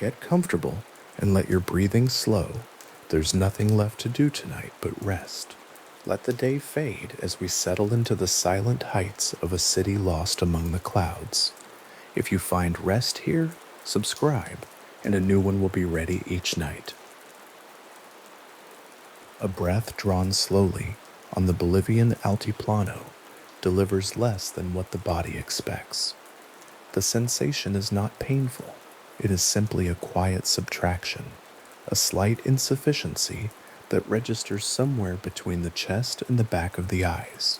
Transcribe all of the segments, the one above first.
Get comfortable and let your breathing slow. There's nothing left to do tonight but rest. Let the day fade as we settle into the silent heights of a city lost among the clouds. If you find rest here, subscribe, and a new one will be ready each night. A breath drawn slowly on the Bolivian altiplano delivers less than what the body expects. The sensation is not painful. It is simply a quiet subtraction, a slight insufficiency that registers somewhere between the chest and the back of the eyes.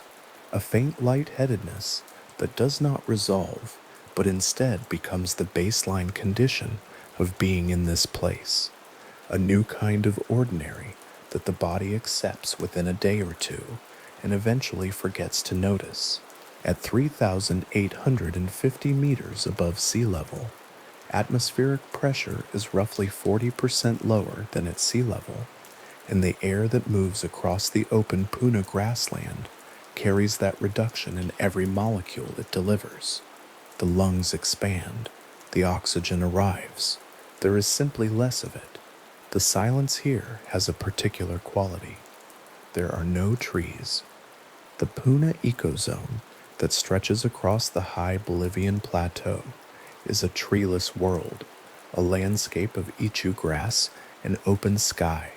A faint lightheadedness that does not resolve, but instead becomes the baseline condition of being in this place. A new kind of ordinary that the body accepts within a day or two and eventually forgets to notice. At 3,850 meters above sea level, atmospheric pressure is roughly 40% lower than at sea level, and the air that moves across the open Puna grassland carries that reduction in every molecule it delivers. The lungs expand, the oxygen arrives. There is simply less of it. The silence here has a particular quality. There are no trees. The Puna ecozone that stretches across the high Bolivian plateau is a treeless world, a landscape of ichu grass and open sky,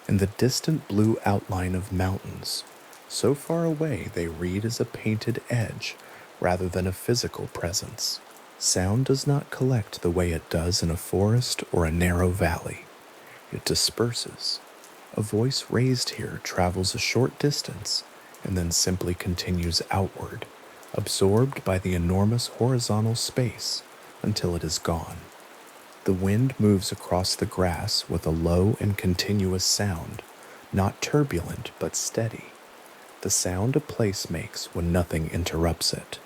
and the distant blue outline of mountains. So far away they read as a painted edge rather than a physical presence. Sound does not collect the way it does in a forest or a narrow valley. It disperses. A voice raised here travels a short distance and then simply continues outward, absorbed by the enormous horizontal space until it is gone. The wind moves across the grass with a low and continuous sound, not turbulent but steady, the sound a place makes when nothing interrupts it.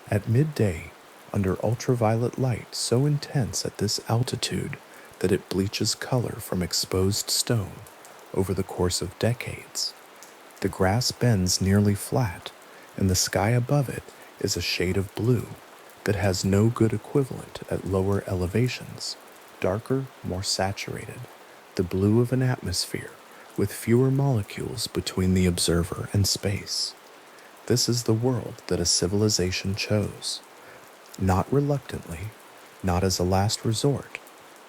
At midday, under ultraviolet light so intense at this altitude that it bleaches color from exposed stone over the course of decades, the grass bends nearly flat, and the sky above it is a shade of blue that has no good equivalent at lower elevations, darker, more saturated, the blue of an atmosphere with fewer molecules between the observer and space. This is the world that a civilization chose, not reluctantly, not as a last resort,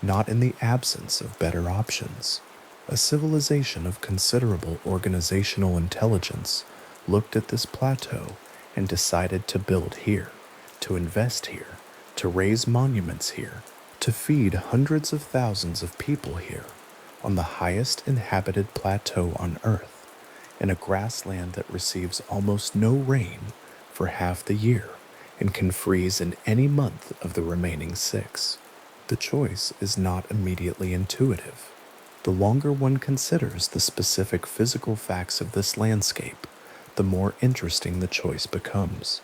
not in the absence of better options. A civilization of considerable organizational intelligence looked at this plateau and decided to build here, to invest here, to raise monuments here, to feed hundreds of thousands of people here, on the highest inhabited plateau on Earth, in a grassland that receives almost no rain for half the year and can freeze in any month of the remaining 6. The choice is not immediately intuitive. The longer one considers the specific physical facts of this landscape, the more interesting the choice becomes.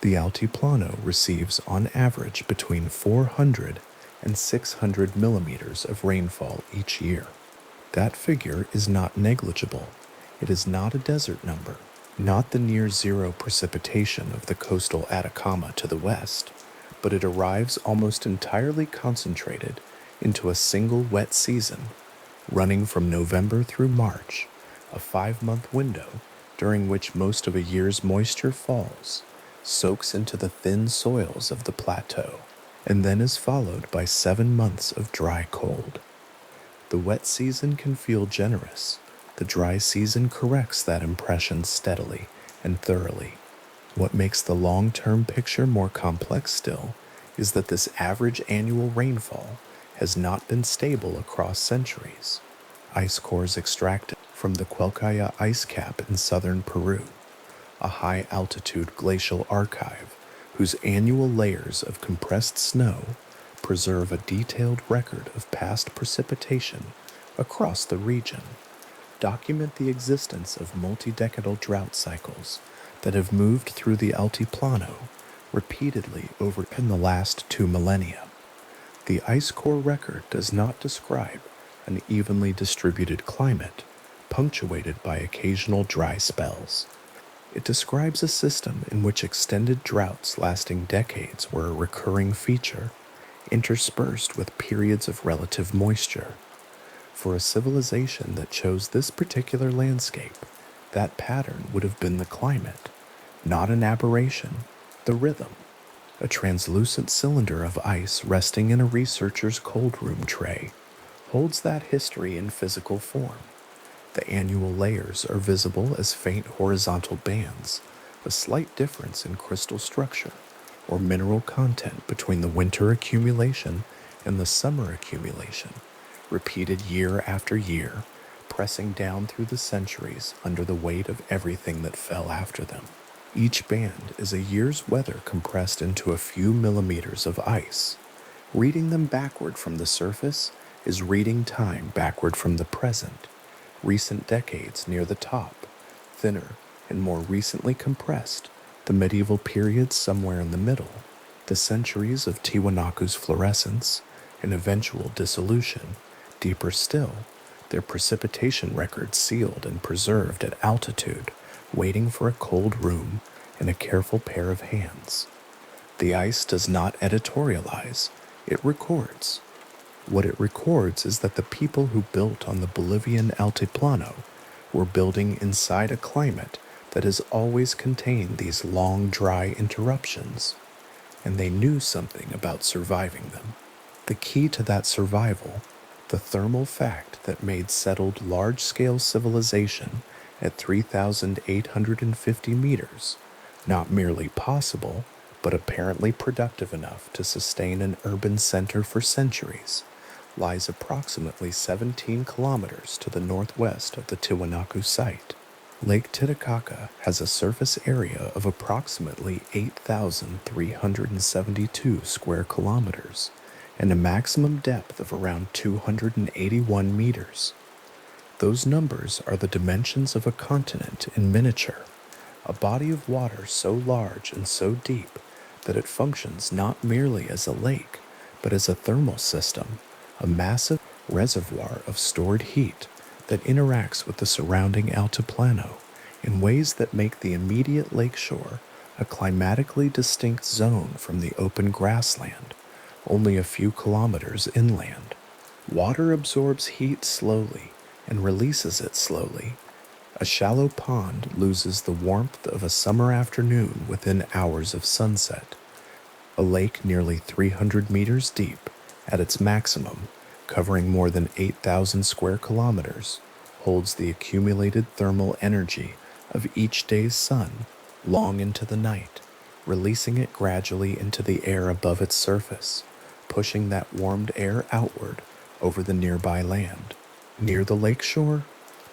The Altiplano receives on average between 400 and 600 millimeters of rainfall each year. That figure is not negligible. It is not a desert number, not the near zero precipitation of the coastal Atacama to the west, but it arrives almost entirely concentrated into a single wet season, running from November through March, a 5-month window during which most of a year's moisture falls, soaks into the thin soils of the plateau, and then is followed by 7 months of dry cold. The wet season can feel generous. The dry season corrects that impression steadily and thoroughly. What makes the long-term picture more complex still is that this average annual rainfall has not been stable across centuries. Ice cores extracted from the Quelcaya ice cap in southern Peru, a high-altitude glacial archive whose annual layers of compressed snow preserve a detailed record of past precipitation across the region, document the existence of multi-decadal drought cycles that have moved through the Altiplano repeatedly over in the last 2 millennia. The ice core record does not describe an evenly distributed climate, punctuated by occasional dry spells. It describes a system in which extended droughts lasting decades were a recurring feature, interspersed with periods of relative moisture. For a civilization that chose this particular landscape, that pattern would have been the climate, not an aberration, the rhythm. A translucent cylinder of ice resting in a researcher's cold room tray holds that history in physical form. The annual layers are visible as faint horizontal bands, a slight difference in crystal structure or mineral content between the winter accumulation and the summer accumulation, repeated year after year, pressing down through the centuries under the weight of everything that fell after them. Each band is a year's weather compressed into a few millimeters of ice. Reading them backward from the surface is reading time backward from the present, recent decades near the top, thinner and more recently compressed, the medieval period somewhere in the middle, the centuries of Tiwanaku's fluorescence and eventual dissolution, deeper still, their precipitation records sealed and preserved at altitude, waiting for a cold room and a careful pair of hands. The ice does not editorialize, it records. What it records is that the people who built on the Bolivian Altiplano were building inside a climate that has always contained these long, dry interruptions, and they knew something about surviving them. The key to that survival, the thermal fact that made settled large-scale civilization at 3,850 meters not merely possible, but apparently productive enough to sustain an urban center for centuries, lies approximately 17 kilometers to the northwest of the Tiwanaku site. Lake Titicaca has a surface area of approximately 8,372 square kilometers and a maximum depth of around 281 meters. Those numbers are the dimensions of a continent in miniature, a body of water so large and so deep that it functions not merely as a lake, but as a thermal system, a massive reservoir of stored heat that interacts with the surrounding altiplano in ways that make the immediate lakeshore a climatically distinct zone from the open grassland, only a few kilometers inland. Water absorbs heat slowly and releases it slowly. A shallow pond loses the warmth of a summer afternoon within hours of sunset. A lake nearly 300 meters deep, at its maximum, covering more than 8,000 square kilometers, holds the accumulated thermal energy of each day's sun long into the night, releasing it gradually into the air above its surface, pushing that warmed air outward over the nearby land. Near the lakeshore,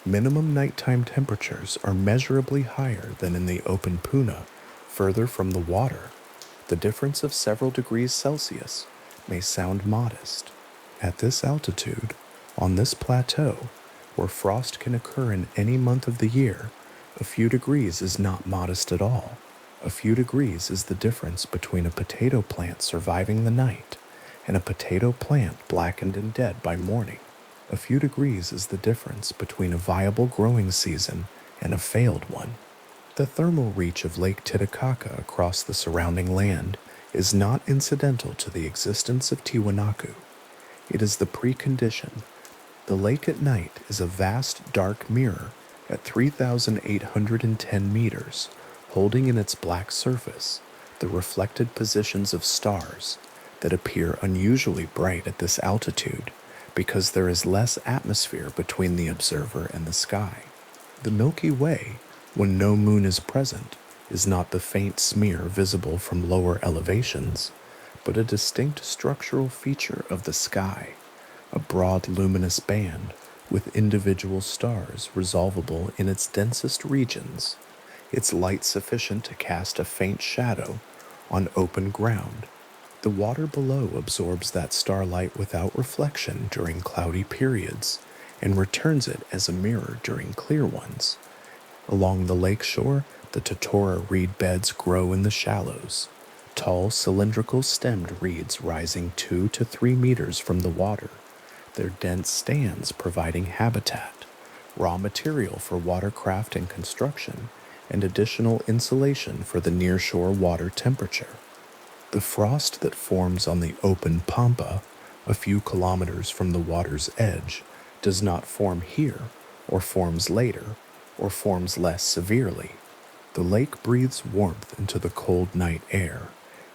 minimum nighttime temperatures are measurably higher than in the open puna, further from the water. The difference of several degrees Celsius may sound modest. At this altitude, on this plateau, where frost can occur in any month of the year, a few degrees is not modest at all. A few degrees is the difference between a potato plant surviving the night and a potato plant blackened and dead by morning. A few degrees is the difference between a viable growing season and a failed one. The thermal reach of Lake Titicaca across the surrounding land is not incidental to the existence of Tiwanaku. It is the precondition. The lake at night is a vast dark mirror at 3,810 meters, holding in its black surface the reflected positions of stars that appear unusually bright at this altitude because there is less atmosphere between the observer and the sky. The Milky Way, when no moon is present, is not the faint smear visible from lower elevations, but a distinct structural feature of the sky, a broad luminous band with individual stars resolvable in its densest regions, its light sufficient to cast a faint shadow on open ground. The water below absorbs that starlight without reflection during cloudy periods and returns it as a mirror during clear ones. Along the lake shore, the totora reed beds grow in the shallows, tall cylindrical stemmed reeds rising 2 to 3 meters from the water, their dense stands providing habitat, raw material for watercraft and construction, and additional insulation for the nearshore water temperature. The frost that forms on the open pampa, a few kilometers from the water's edge, does not form here, or forms later, or forms less severely. The lake breathes warmth into the cold night air,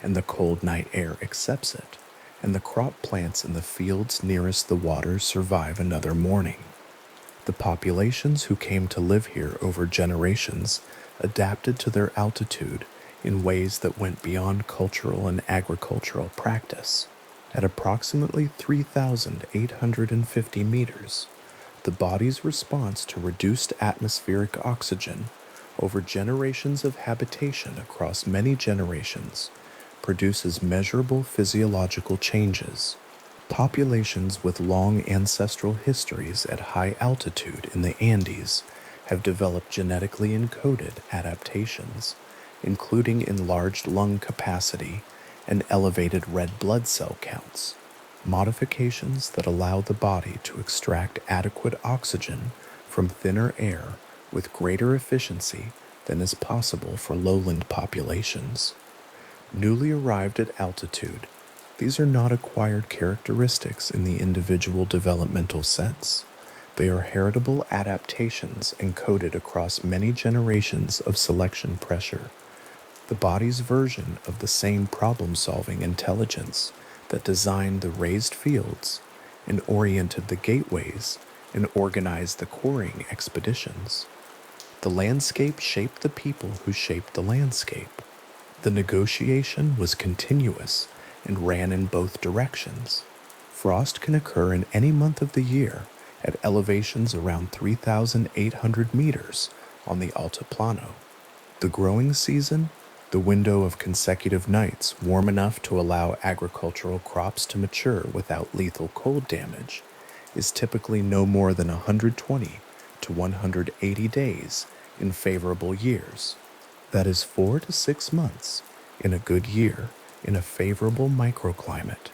and the cold night air accepts it, and the crop plants in the fields nearest the water survive another morning. The populations who came to live here over generations adapted to their altitude in ways that went beyond cultural and agricultural practice. At approximately 3,850 meters, the body's response to reduced atmospheric oxygen over generations of habitation across many generations produces measurable physiological changes. Populations with long ancestral histories at high altitude in the Andes have developed genetically encoded adaptations, including enlarged lung capacity and elevated red blood cell counts, modifications that allow the body to extract adequate oxygen from thinner air with greater efficiency than is possible for lowland populations. Newly arrived at altitude, these are not acquired characteristics in the individual developmental sense. They are heritable adaptations encoded across many generations of selection pressure, the body's version of the same problem-solving intelligence that designed the raised fields and oriented the gateways and organized the quarrying expeditions. The landscape shaped the people who shaped the landscape. The negotiation was continuous and ran in both directions. Frost can occur in any month of the year at elevations around 3,800 meters on the Altiplano. The growing season, the window of consecutive nights warm enough to allow agricultural crops to mature without lethal cold damage, is typically no more than 120 to 180 days in favorable years. That is 4 to 6 months in a good year in a favorable microclimate.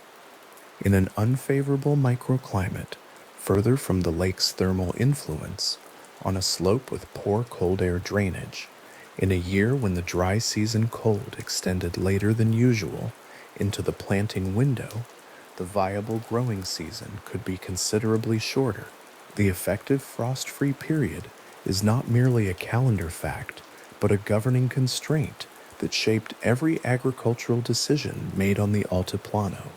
In an unfavorable microclimate, further from the lake's thermal influence, on a slope with poor cold air drainage, in a year when the dry season cold extended later than usual into the planting window, the viable growing season could be considerably shorter. The effective frost-free period is not merely a calendar fact, but a governing constraint that shaped every agricultural decision made on the Altiplano: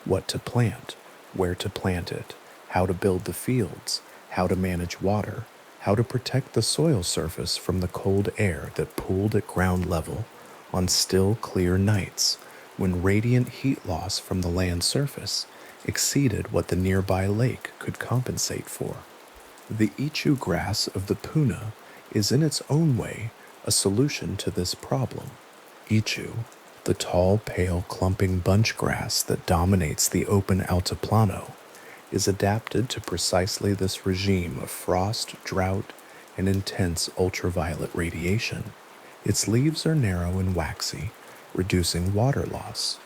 what to plant, where to plant it, how to build the fields, how to manage water, how to protect the soil surface from the cold air that pooled at ground level on still, clear nights when radiant heat loss from the land surface exceeded what the nearby lake could compensate for. The ichu grass of the Puna is in its own way a solution to this problem. Ichu, the tall, pale, clumping bunch grass that dominates the open Altiplano, is adapted to precisely this regime of frost, drought, and intense ultraviolet radiation. Its leaves are narrow and waxy, reducing water loss.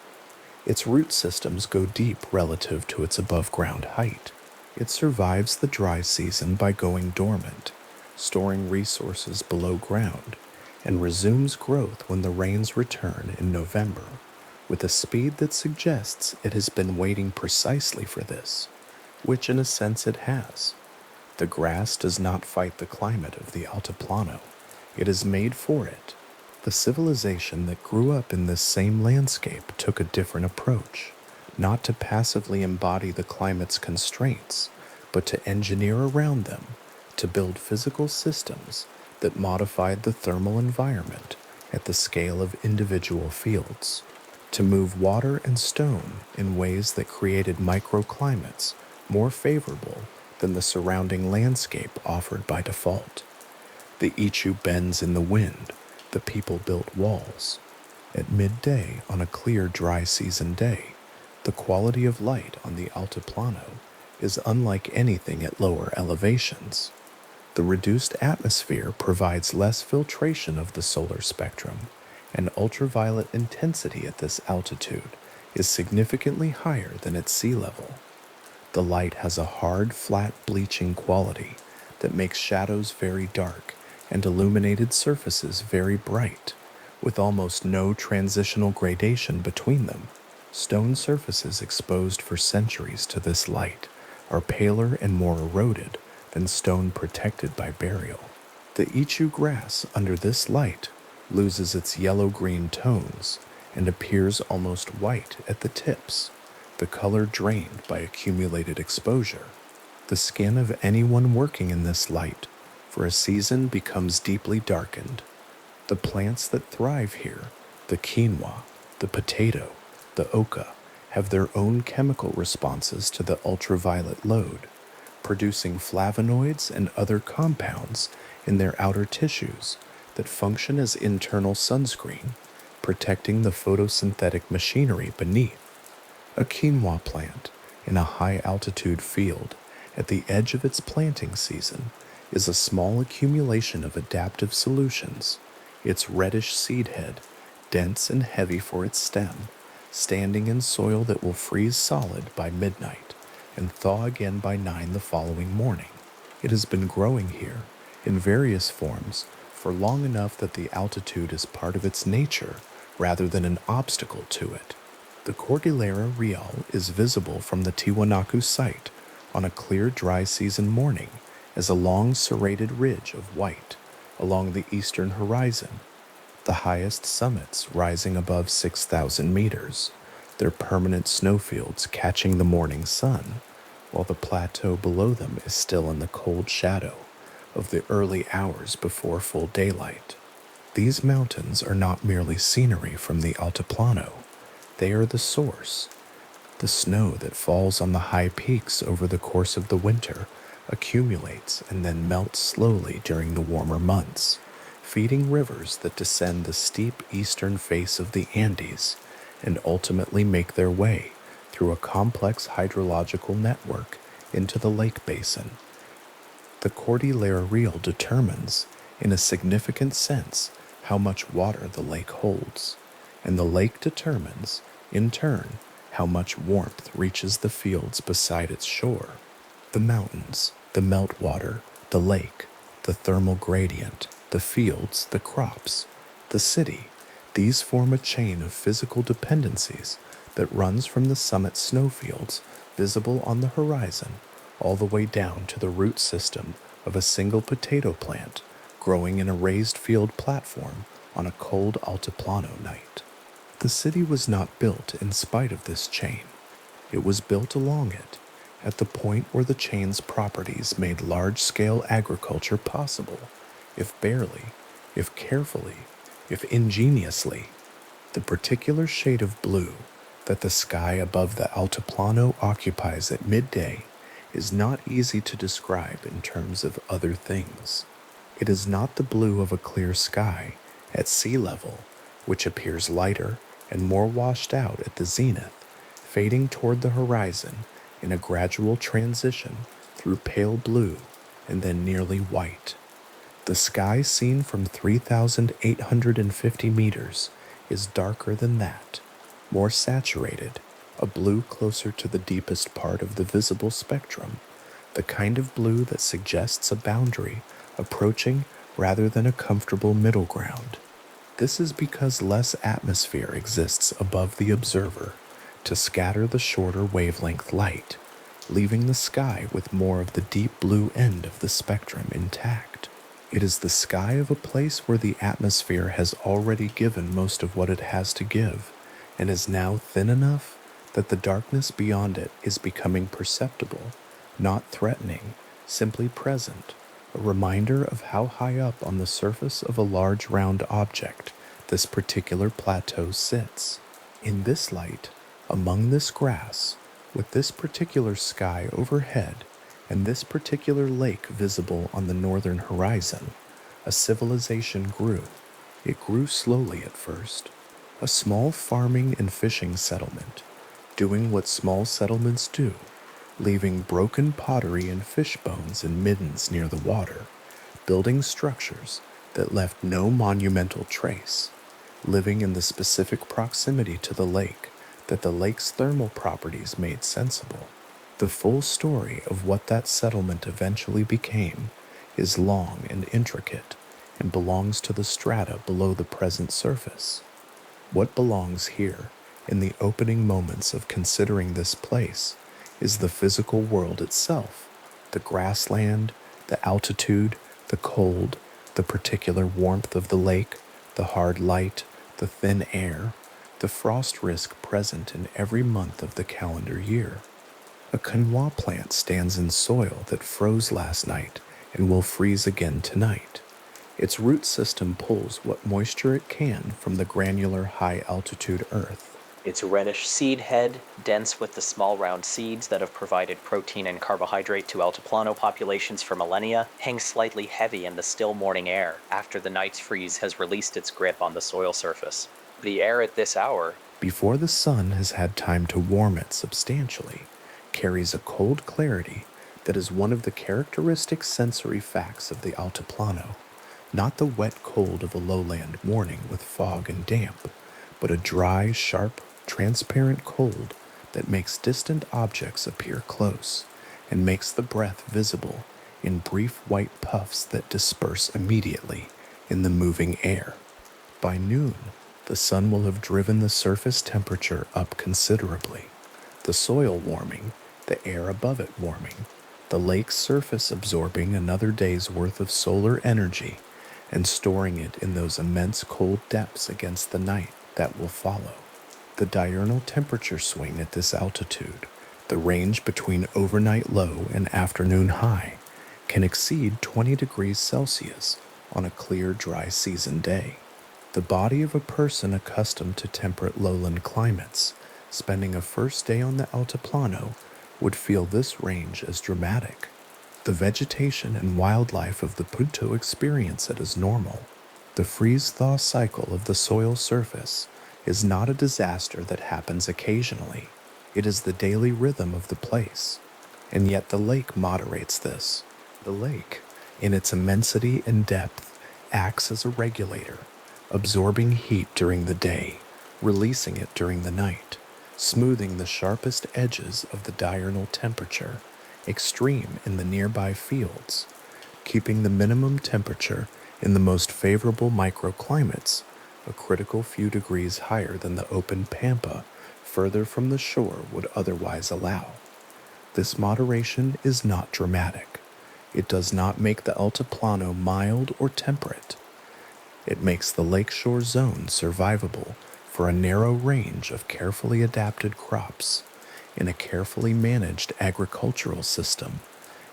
Its root systems go deep relative to its above-ground height. It survives the dry season by going dormant, storing resources below ground, and resumes growth when the rains return in November, with a speed that suggests it has been waiting precisely for this, which in a sense it has. The grass does not fight the climate of the Altiplano. It is made for it. The civilization that grew up in this same landscape took a different approach, not to passively embody the climate's constraints, but to engineer around them, to build physical systems that modified the thermal environment at the scale of individual fields, to move water and stone in ways that created microclimates more favorable than the surrounding landscape offered by default. The ichu bends in the wind, the people built walls. At midday on a clear dry season day, the quality of light on the Altiplano is unlike anything at lower elevations. The reduced atmosphere provides less filtration of the solar spectrum, and ultraviolet intensity at this altitude is significantly higher than at sea level. The light has a hard, flat bleaching quality that makes shadows very dark and illuminated surfaces very bright, with almost no transitional gradation between them. Stone surfaces exposed for centuries to this light are paler and more eroded than stone protected by burial. The ichu grass under this light loses its yellow-green tones and appears almost white at the tips, the color drained by accumulated exposure. The skin of anyone working in this light for a season becomes deeply darkened. The plants that thrive here, the quinoa, the potato, the oca, have their own chemical responses to the ultraviolet load, producing flavonoids and other compounds in their outer tissues that function as internal sunscreen, protecting the photosynthetic machinery beneath. A quinoa plant in a high-altitude field at the edge of its planting season is a small accumulation of adaptive solutions, its reddish seed head, dense and heavy for its stem, standing in soil that will freeze solid by midnight and thaw again by 9 the following morning. It has been growing here in various forms for long enough that the altitude is part of its nature rather than an obstacle to it. The Cordillera Real is visible from the Tiwanaku site on a clear dry season morning as a long serrated ridge of white along the eastern horizon, the highest summits rising above 6,000 meters, their permanent snowfields catching the morning sun, while the plateau below them is still in the cold shadow of the early hours before full daylight. These mountains are not merely scenery from the Altiplano, they are the source. The snow that falls on the high peaks over the course of the winter accumulates and then melts slowly during the warmer months, feeding rivers that descend the steep eastern face of the Andes and ultimately make their way through a complex hydrological network into the lake basin. The Cordillera Real determines, in a significant sense, how much water the lake holds, and the lake determines, in turn, how much warmth reaches the fields beside its shore. The mountains, the meltwater, the lake, the thermal gradient, the fields, the crops, the city, these form a chain of physical dependencies that runs from the summit snowfields visible on the horizon all the way down to the root system of a single potato plant growing in a raised field platform on a cold altiplano night. The city was not built in spite of this chain. It was built along it, at the point where the chain's properties made large-scale agriculture possible, if barely, if carefully, if ingeniously. The particular shade of blue that the sky above the altiplano occupies at midday is not easy to describe in terms of other things. It is not the blue of a clear sky at sea level, which appears lighter and more washed out at the zenith, fading toward the horizon in a gradual transition through pale blue and then nearly white. The sky seen from 3,850 meters is darker than that, more saturated, a blue closer to the deepest part of the visible spectrum, the kind of blue that suggests a boundary approaching rather than a comfortable middle ground. This is because less atmosphere exists above the observer to scatter the shorter wavelength light, leaving the sky with more of the deep blue end of the spectrum intact. It is the sky of a place where the atmosphere has already given most of what it has to give, and is now thin enough that the darkness beyond it is becoming perceptible, not threatening, simply present, a reminder of how high up on the surface of a large round object this particular plateau sits. In this light, among this grass, with this particular sky overhead, and this particular lake visible on the northern horizon, a civilization grew. It grew slowly at first, a small farming and fishing settlement, doing what small settlements do, leaving broken pottery and fish bones and middens near the water, building structures that left no monumental trace, living in the specific proximity to the lake that the lake's thermal properties made sensible. The full story of what that settlement eventually became is long and intricate, and belongs to the strata below the present surface. What belongs here, in the opening moments of considering this place, is the physical world itself, the grassland, the altitude, the cold, the particular warmth of the lake, the hard light, the thin air, the frost risk present in every month of the calendar year. A quinoa plant stands in soil that froze last night and will freeze again tonight. Its root system pulls what moisture it can from the granular high-altitude earth. Its reddish seed head, dense with the small round seeds that have provided protein and carbohydrate to altiplano populations for millennia, hangs slightly heavy in the still morning air after the night's freeze has released its grip on the soil surface. The air at this hour, before the sun has had time to warm it substantially, carries a cold clarity that is one of the characteristic sensory facts of the altiplano. Not the wet cold of a lowland morning with fog and damp, but a dry, sharp, transparent cold that makes distant objects appear close and makes the breath visible in brief white puffs that disperse immediately in the moving air. By noon, the sun will have driven the surface temperature up considerably, the soil warming, the air above it warming, the lake's surface absorbing another day's worth of solar energy and storing it in those immense cold depths against the night that will follow. The diurnal temperature swing at this altitude, the range between overnight low and afternoon high, can exceed 20 degrees Celsius on a clear, dry season day. The body of a person accustomed to temperate lowland climates, spending a first day on the altiplano, would feel this range as dramatic. The vegetation and wildlife of the Punto experience it as normal. The freeze-thaw cycle of the soil surface is not a disaster that happens occasionally. It is the daily rhythm of the place. And yet the lake moderates this. The lake, in its immensity and depth, acts as a regulator, absorbing heat during the day, releasing it during the night, smoothing the sharpest edges of the diurnal temperature, extreme in the nearby fields, keeping the minimum temperature in the most favorable microclimates, a critical few degrees higher than the open pampa further from the shore would otherwise allow. This moderation is not dramatic. It does not make the altiplano mild or temperate. It makes the lakeshore zone survivable for a narrow range of carefully adapted crops in a carefully managed agricultural system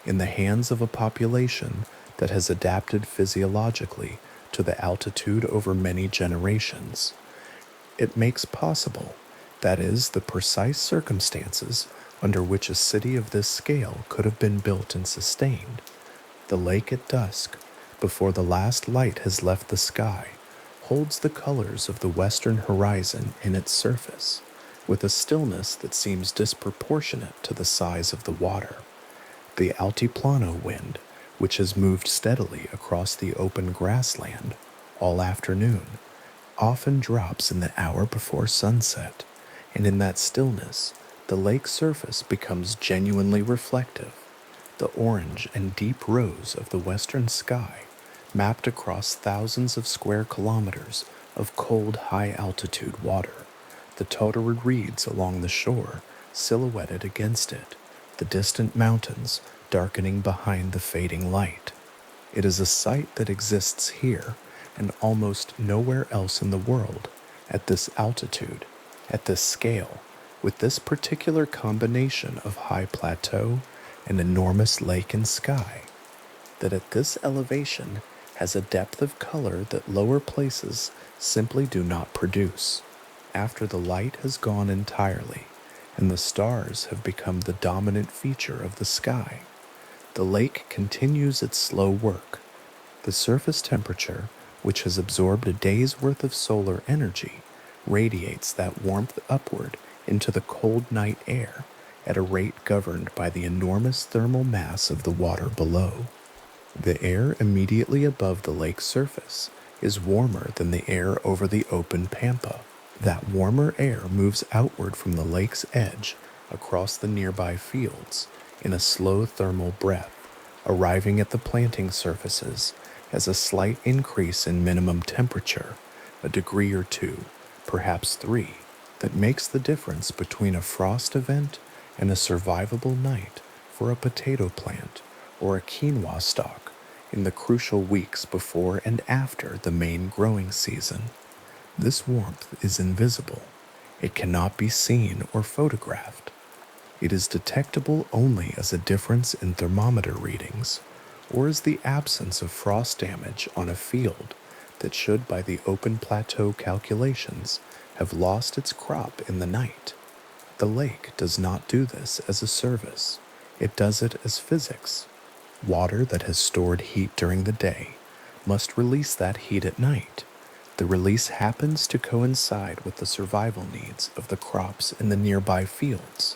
in the hands of a population that has adapted physiologically to the altitude over many generations. It makes possible, that is, the precise circumstances under which a city of this scale could have been built and sustained. The lake at dusk, before the last light has left the sky, holds the colors of the western horizon in its surface, with a stillness that seems disproportionate to the size of the water. The altiplano wind, which has moved steadily across the open grassland all afternoon, often drops in the hour before sunset, and in that stillness, the lake surface becomes genuinely reflective. The orange and deep rose of the western sky, mapped across thousands of square kilometers of cold, high-altitude water, the totered reeds along the shore silhouetted against it, the distant mountains darkening behind the fading light. It is a sight that exists here and almost nowhere else in the world, at this altitude, at this scale, with this particular combination of high plateau and enormous lake and sky, that at this elevation has a depth of color that lower places simply do not produce. After the light has gone entirely, and the stars have become the dominant feature of the sky, the lake continues its slow work. The surface temperature, which has absorbed a day's worth of solar energy, radiates that warmth upward into the cold night air at a rate governed by the enormous thermal mass of the water below. The air immediately above the lake's surface is warmer than the air over the open pampa. That warmer air moves outward from the lake's edge across the nearby fields in a slow thermal breath, arriving at the planting surfaces as a slight increase in minimum temperature, a degree or two, perhaps 3, that makes the difference between a frost event and a survivable night for a potato plant or a quinoa stalk in the crucial weeks before and after the main growing season. This warmth is invisible. It cannot be seen or photographed. It is detectable only as a difference in thermometer readings, or as the absence of frost damage on a field that should, by the open plateau calculations, have lost its crop in the night. The lake does not do this as a service. It does it as physics. Water that has stored heat during the day must release that heat at night. The release happens to coincide with the survival needs of the crops in the nearby fields.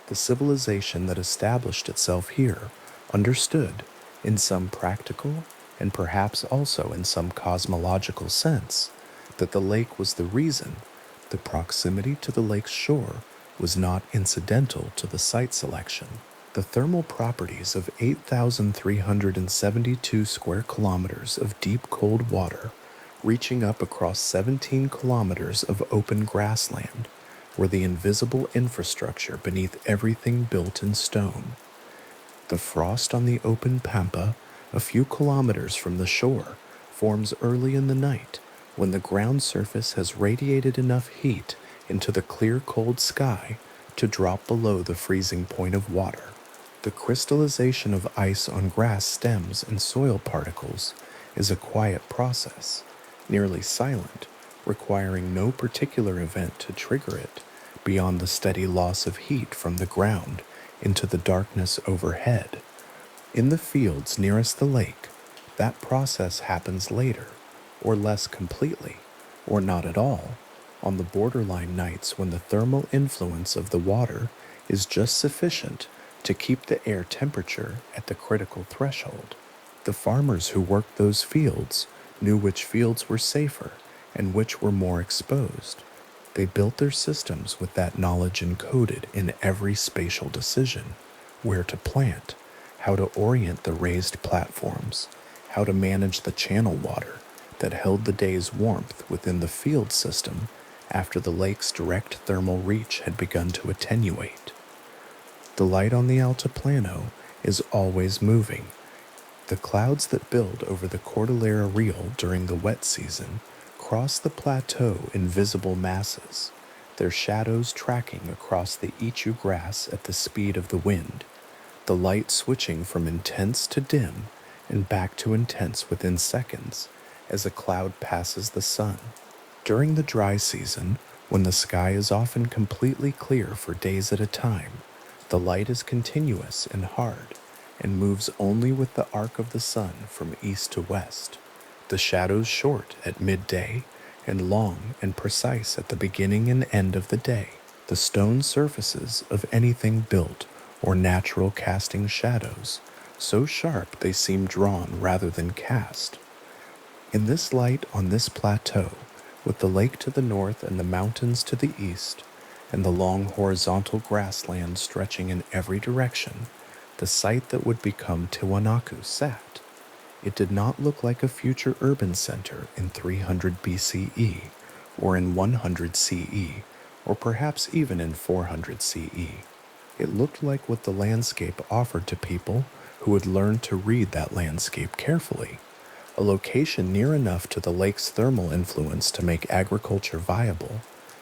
The civilization that established itself here understood, in some practical and perhaps also in some cosmological sense, that the lake was the reason. The proximity to the lake's shore was not incidental to the site selection. The thermal properties of 8,372 square kilometers of deep cold water, reaching up across 17 kilometers of open grassland, were the invisible infrastructure beneath everything built in stone. The frost on the open pampa, a few kilometers from the shore, forms early in the night when the ground surface has radiated enough heat into the clear cold sky to drop below the freezing point of water. The crystallization of ice on grass stems and soil particles is a quiet process, nearly silent, requiring no particular event to trigger it beyond the steady loss of heat from the ground into the darkness overhead. In the fields nearest the lake, that process happens later, or less completely, or not at all, on the borderline nights when the thermal influence of the water is just sufficient to keep the air temperature at the critical threshold. The farmers who worked those fields knew which fields were safer and which were more exposed. They built their systems with that knowledge encoded in every spatial decision: where to plant, how to orient the raised platforms, how to manage the channel water that held the day's warmth within the field system after the lake's direct thermal reach had begun to attenuate. The light on the altiplano is always moving. The clouds that build over the Cordillera Real during the wet season cross the plateau in visible masses, their shadows tracking across the ichu grass at the speed of the wind, the light switching from intense to dim and back to intense within seconds as a cloud passes the sun. During the dry season, when the sky is often completely clear for days at a time, the light is continuous and hard, and moves only with the arc of the sun from east to west. The shadows short at midday, and long and precise at the beginning and end of the day. The stone surfaces of anything built or natural casting shadows, so sharp they seem drawn rather than cast. In this light on this plateau, with the lake to the north and the mountains to the east, and the long horizontal grassland stretching in every direction, the site that would become Tiwanaku sat. It did not look like a future urban center in 300 BCE, or in 100 CE, or perhaps even in 400 CE. It looked like what the landscape offered to people who would learn to read that landscape carefully. A location near enough to the lake's thermal influence to make agriculture viable,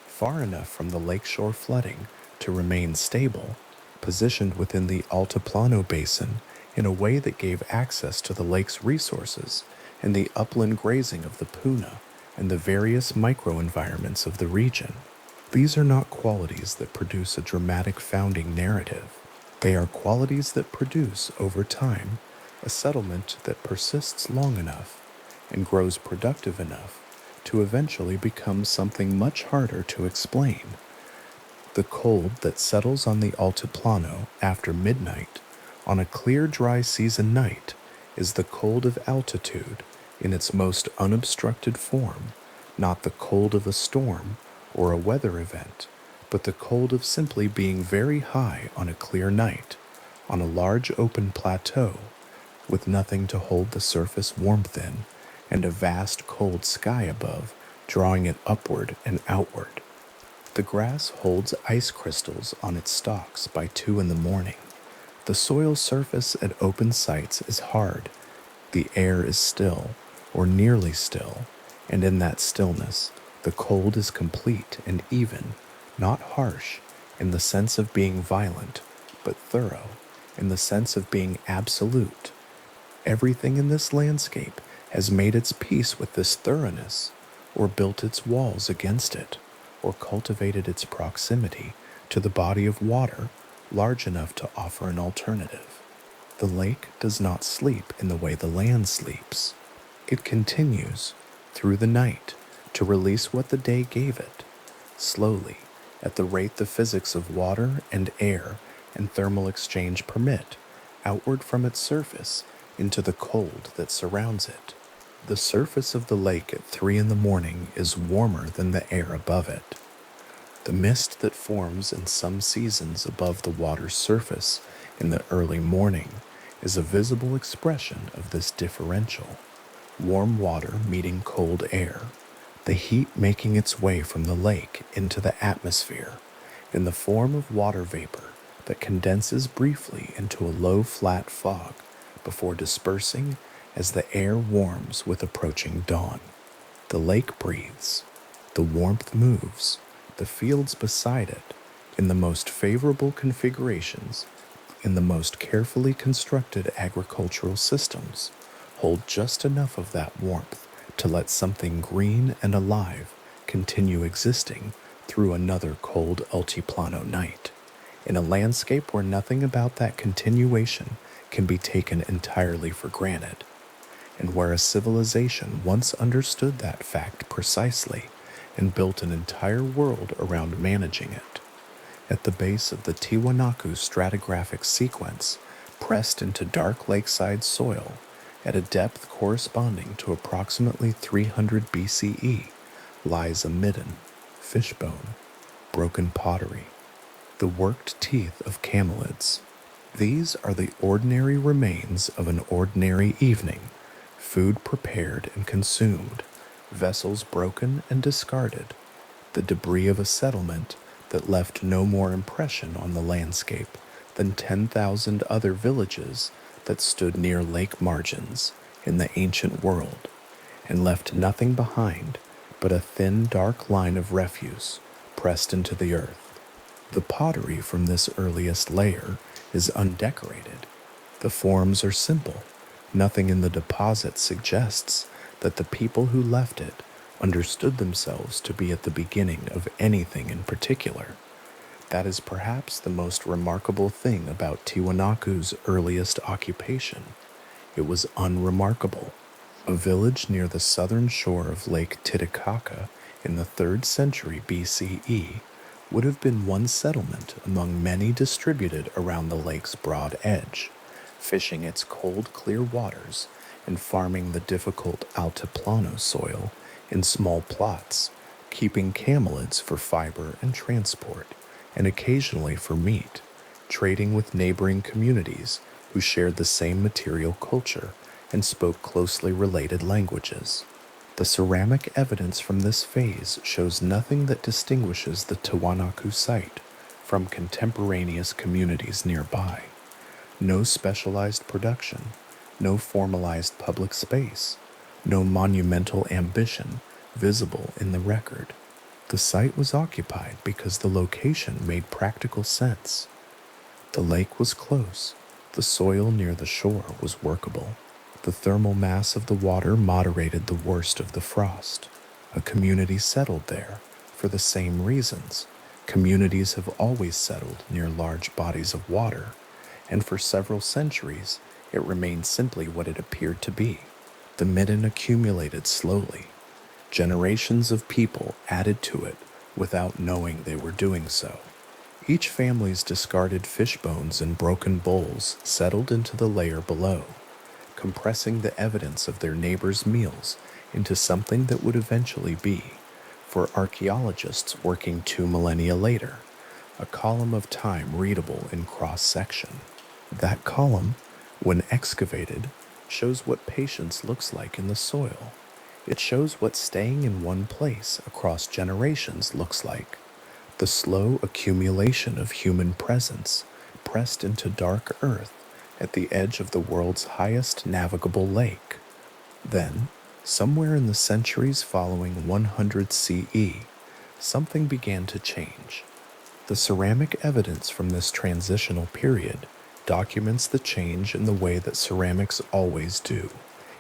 far enough from the lakeshore flooding to remain stable, positioned within the Altiplano Basin in a way that gave access to the lake's resources and the upland grazing of the Puna and the various microenvironments of the region. These are not qualities that produce a dramatic founding narrative. They are qualities that produce, over time, a settlement that persists long enough and grows productive enough to eventually become something much harder to explain. The cold that settles on the Altiplano after midnight on a clear dry season night is the cold of altitude in its most unobstructed form, not the cold of a storm or a weather event, but the cold of simply being very high on a clear night, on a large open plateau, with nothing to hold the surface warmth in, and a vast cold sky above, drawing it upward and outward. The grass holds ice crystals on its stalks by 2 in the morning. The soil surface at open sites is hard. The air is still, or nearly still, and in that stillness, the cold is complete and even, not harsh in the sense of being violent, but thorough in the sense of being absolute. Everything in this landscape has made its peace with this thoroughness, or built its walls against it, or cultivated its proximity to the body of water large enough to offer an alternative. The lake does not sleep in the way the land sleeps. It continues, through the night, to release what the day gave it, slowly, at the rate the physics of water and air and thermal exchange permit, outward from its surface into the cold that surrounds it. The surface of the lake at 3 in the morning is warmer than the air above it. The mist that forms in some seasons above the water's surface in the early morning is a visible expression of this differential. Warm water meeting cold air, the heat making its way from the lake into the atmosphere in the form of water vapor that condenses briefly into a low flat fog before dispersing as the air warms with approaching dawn. The lake breathes, the warmth moves, the fields beside it, in the most favorable configurations, in the most carefully constructed agricultural systems, hold just enough of that warmth to let something green and alive continue existing through another cold altiplano night, in a landscape where nothing about that continuation can be taken entirely for granted, and where a civilization once understood that fact precisely and built an entire world around managing it. At the base of the Tiwanaku stratigraphic sequence, pressed into dark lakeside soil, at a depth corresponding to approximately 300 BCE, lies a midden, fishbone, broken pottery, the worked teeth of camelids. These are the ordinary remains of an ordinary evening, food prepared and consumed, vessels broken and discarded, the debris of a settlement that left no more impression on the landscape than 10,000 other villages that stood near lake margins in the ancient world, and left nothing behind but a thin dark line of refuse pressed into the earth. The pottery from this earliest layer is undecorated. The forms are simple. Nothing in the deposit suggests that the people who left it understood themselves to be at the beginning of anything in particular. That is perhaps the most remarkable thing about Tiwanaku's earliest occupation. It was unremarkable. A village near the southern shore of Lake Titicaca in the 3rd century BCE would have been one settlement among many distributed around the lake's broad edge, fishing its cold, clear waters and farming the difficult altiplano soil in small plots, keeping camelids for fiber and transport, and occasionally for meat, trading with neighboring communities who shared the same material culture and spoke closely related languages. The ceramic evidence from this phase shows nothing that distinguishes the Tiwanaku site from contemporaneous communities nearby. No specialized production, no formalized public space, no monumental ambition visible in the record. The site was occupied because the location made practical sense. The lake was close, the soil near the shore was workable. The thermal mass of the water moderated the worst of the frost. A community settled there for the same reasons. Communities have always settled near large bodies of water, and for several centuries it remained simply what it appeared to be. The midden accumulated slowly. Generations of people added to it without knowing they were doing so. Each family's discarded fish bones and broken bowls settled into the layer below, compressing the evidence of their neighbors' meals into something that would eventually be, for archaeologists working 2 millennia later, a column of time readable in cross-section. That column, when excavated, shows what patience looks like in the soil. It shows what staying in one place across generations looks like. The slow accumulation of human presence pressed into dark earth at the edge of the world's highest navigable lake. Then, somewhere in the centuries following 100 CE, something began to change. The ceramic evidence from this transitional period documents the change in the way that ceramics always do,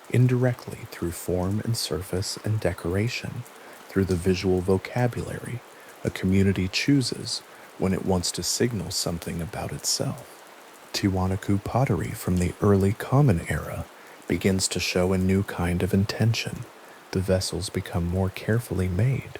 indirectly through form and surface and decoration, through the visual vocabulary a community chooses when it wants to signal something about itself. Tiwanaku pottery from the early Common Era begins to show a new kind of intention. The vessels become more carefully made.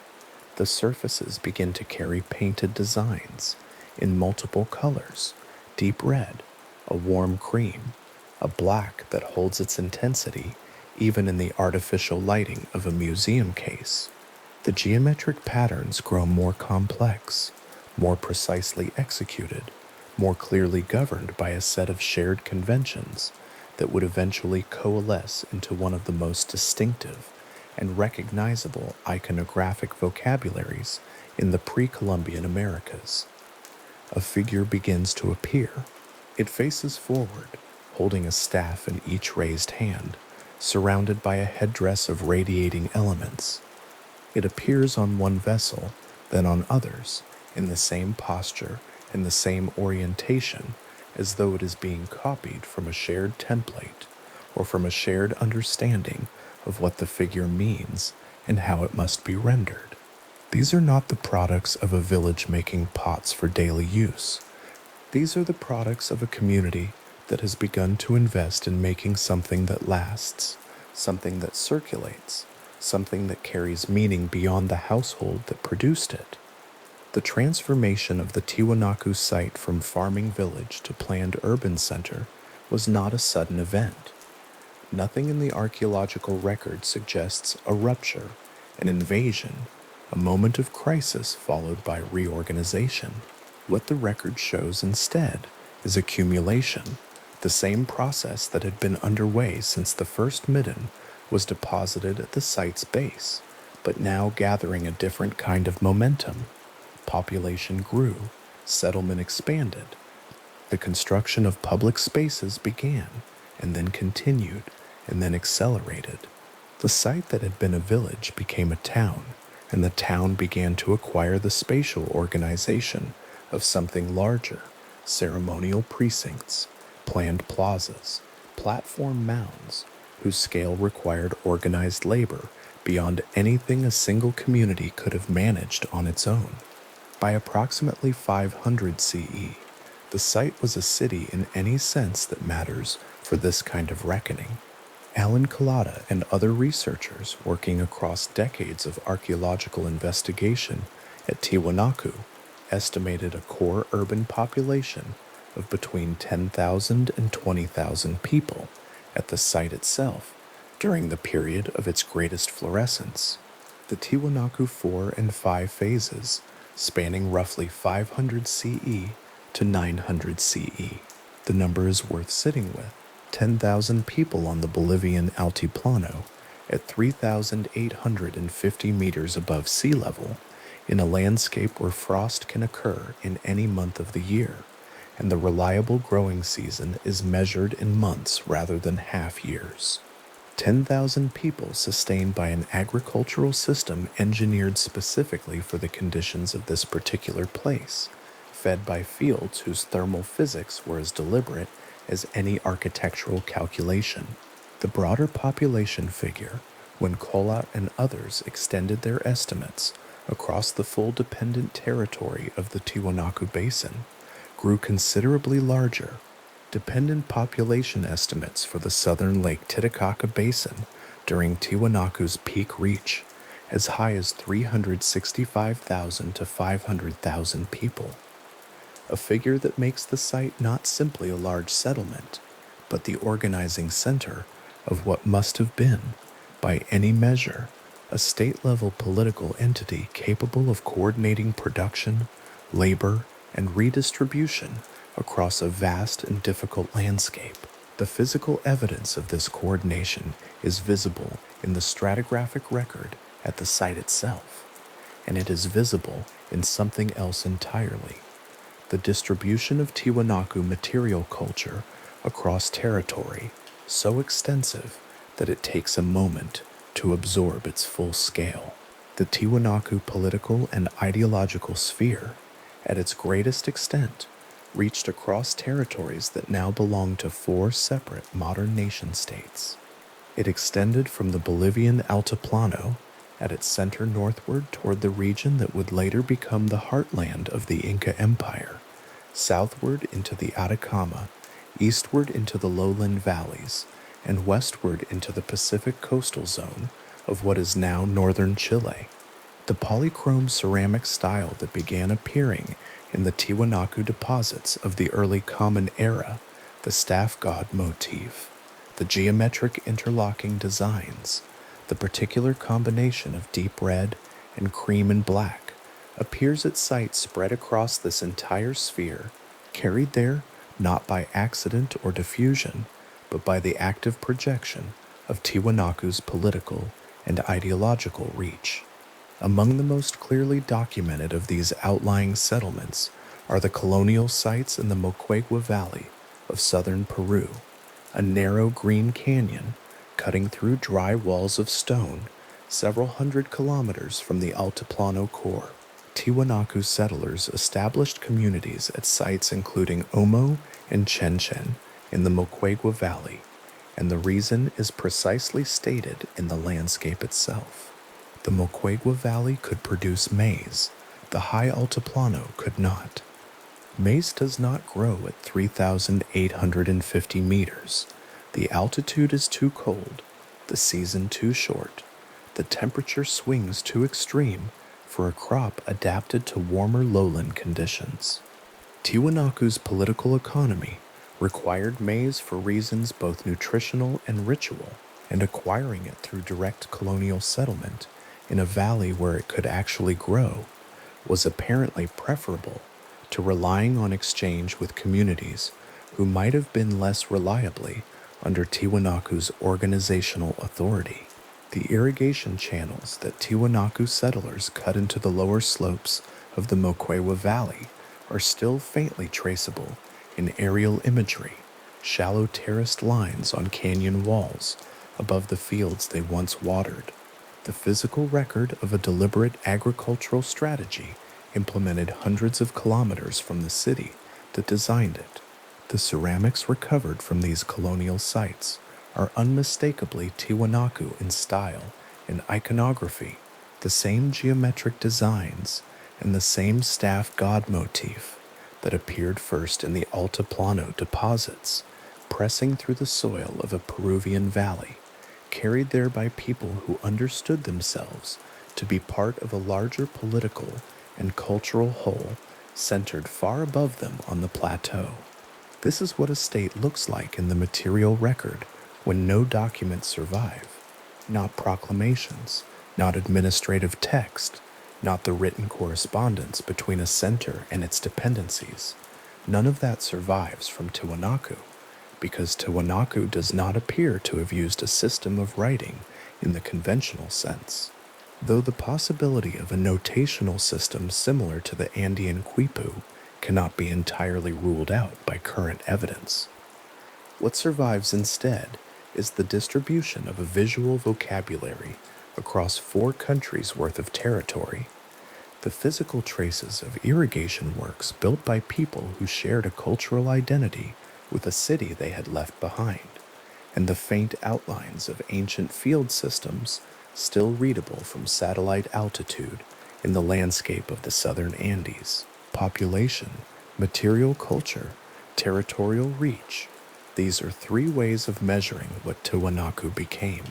The surfaces begin to carry painted designs in multiple colors: deep red, a warm cream, a black that holds its intensity even in the artificial lighting of a museum case. The geometric patterns grow more complex, more precisely executed, more clearly governed by a set of shared conventions that would eventually coalesce into one of the most distinctive and recognizable iconographic vocabularies in the pre-Columbian Americas. A figure begins to appear. It faces forward, holding a staff in each raised hand, surrounded by a headdress of radiating elements. It appears on one vessel, then on others, in the same posture and the same orientation, as though it is being copied from a shared template or from a shared understanding of what the figure means and how it must be rendered. These are not the products of a village making pots for daily use. These are the products of a community that has begun to invest in making something that lasts, something that circulates, something that carries meaning beyond the household that produced it. The transformation of the Tiwanaku site from farming village to planned urban center was not a sudden event. Nothing in the archaeological record suggests a rupture, an invasion, a moment of crisis followed by reorganization. What the record shows instead is accumulation, the same process that had been underway since the first midden was deposited at the site's base, but now gathering a different kind of momentum. Population grew, settlement expanded. The construction of public spaces began, and then continued, and then accelerated. The site that had been a village became a town, and the town began to acquire the spatial organization of something larger: ceremonial precincts, planned plazas, platform mounds, whose scale required organized labor beyond anything a single community could have managed on its own. By approximately 500 CE, the site was a city in any sense that matters for this kind of reckoning. Alan Collada and other researchers working across decades of archaeological investigation at Tiwanaku estimated a core urban population of between 10,000 and 20,000 people at the site itself during the period of its greatest florescence. The Tiwanaku 4 and 5 phases, spanning roughly 500 CE to 900 CE. The number is worth sitting with: 10,000 people on the Bolivian Altiplano at 3,850 meters above sea level, in a landscape where frost can occur in any month of the year, and the reliable growing season is measured in months rather than half years. 10,000 people sustained by an agricultural system engineered specifically for the conditions of this particular place, fed by fields whose thermal physics were as deliberate as any architectural calculation. The broader population figure, when Collat and others extended their estimates across the full dependent territory of the Tiwanaku Basin, grew considerably larger. Dependent population estimates for the southern Lake Titicaca Basin during Tiwanaku's peak reach as high as 365,000 to 500,000 people, a figure that makes the site not simply a large settlement, but the organizing center of what must have been, by any measure, a state-level political entity capable of coordinating production, labor, and redistribution across a vast and difficult landscape. The physical evidence of this coordination is visible in the stratigraphic record at the site itself, and it is visible in something else entirely: the distribution of Tiwanaku material culture across territory so extensive that it takes a moment to absorb its full scale. The Tiwanaku political and ideological sphere, at its greatest extent, reached across territories that now belong to 4 separate modern nation-states. It extended from the Bolivian Altiplano at its center northward toward the region that would later become the heartland of the Inca Empire, southward into the Atacama, eastward into the lowland valleys, and westward into the Pacific coastal zone of what is now northern Chile. The polychrome ceramic style that began appearing in the Tiwanaku deposits of the early Common Era, the staff god motif, the geometric interlocking designs, the particular combination of deep red and cream and black, appears at sites spread across this entire sphere, carried there not by accident or diffusion, but by the active projection of Tiwanaku's political and ideological reach. Among the most clearly documented of these outlying settlements are the colonial sites in the Moquegua Valley of southern Peru, a narrow green canyon cutting through dry walls of stone several hundred kilometers from the Altiplano core. Tiwanaku settlers established communities at sites including Omo and Chenchen in the Moquegua Valley, and the reason is precisely stated in the landscape itself. The Moquegua Valley could produce maize, the high Altiplano could not. Maize does not grow at 3,850 meters. The altitude is too cold, the season too short, the temperature swings too extreme for a crop adapted to warmer lowland conditions. Tiwanaku's political economy required maize for reasons both nutritional and ritual, and acquiring it through direct colonial settlement in a valley where it could actually grow was apparently preferable to relying on exchange with communities who might have been less reliably under Tiwanaku's organizational authority. The irrigation channels that Tiwanaku settlers cut into the lower slopes of the Moquegua Valley are still faintly traceable in aerial imagery, shallow terraced lines on canyon walls above the fields they once watered. The physical record of a deliberate agricultural strategy implemented hundreds of kilometers from the city that designed it. The ceramics recovered from these colonial sites are unmistakably Tiwanaku in style and iconography, the same geometric designs, and the same staff god motif that appeared first in the Altiplano deposits, pressing through the soil of a Peruvian valley, carried there by people who understood themselves to be part of a larger political and cultural whole centered far above them on the plateau. This is what a state looks like in the material record when no documents survive, not proclamations, not administrative text, not the written correspondence between a center and its dependencies. None of that survives from Tiwanaku, because Tiwanaku does not appear to have used a system of writing in the conventional sense, though the possibility of a notational system similar to the Andean quipu cannot be entirely ruled out by current evidence. What survives instead is the distribution of a visual vocabulary across 4 countries' worth of territory, the physical traces of irrigation works built by people who shared a cultural identity with a city they had left behind, and the faint outlines of ancient field systems still readable from satellite altitude in the landscape of the southern Andes. Population, material culture, territorial reach. These are 3 ways of measuring what Tiwanaku became.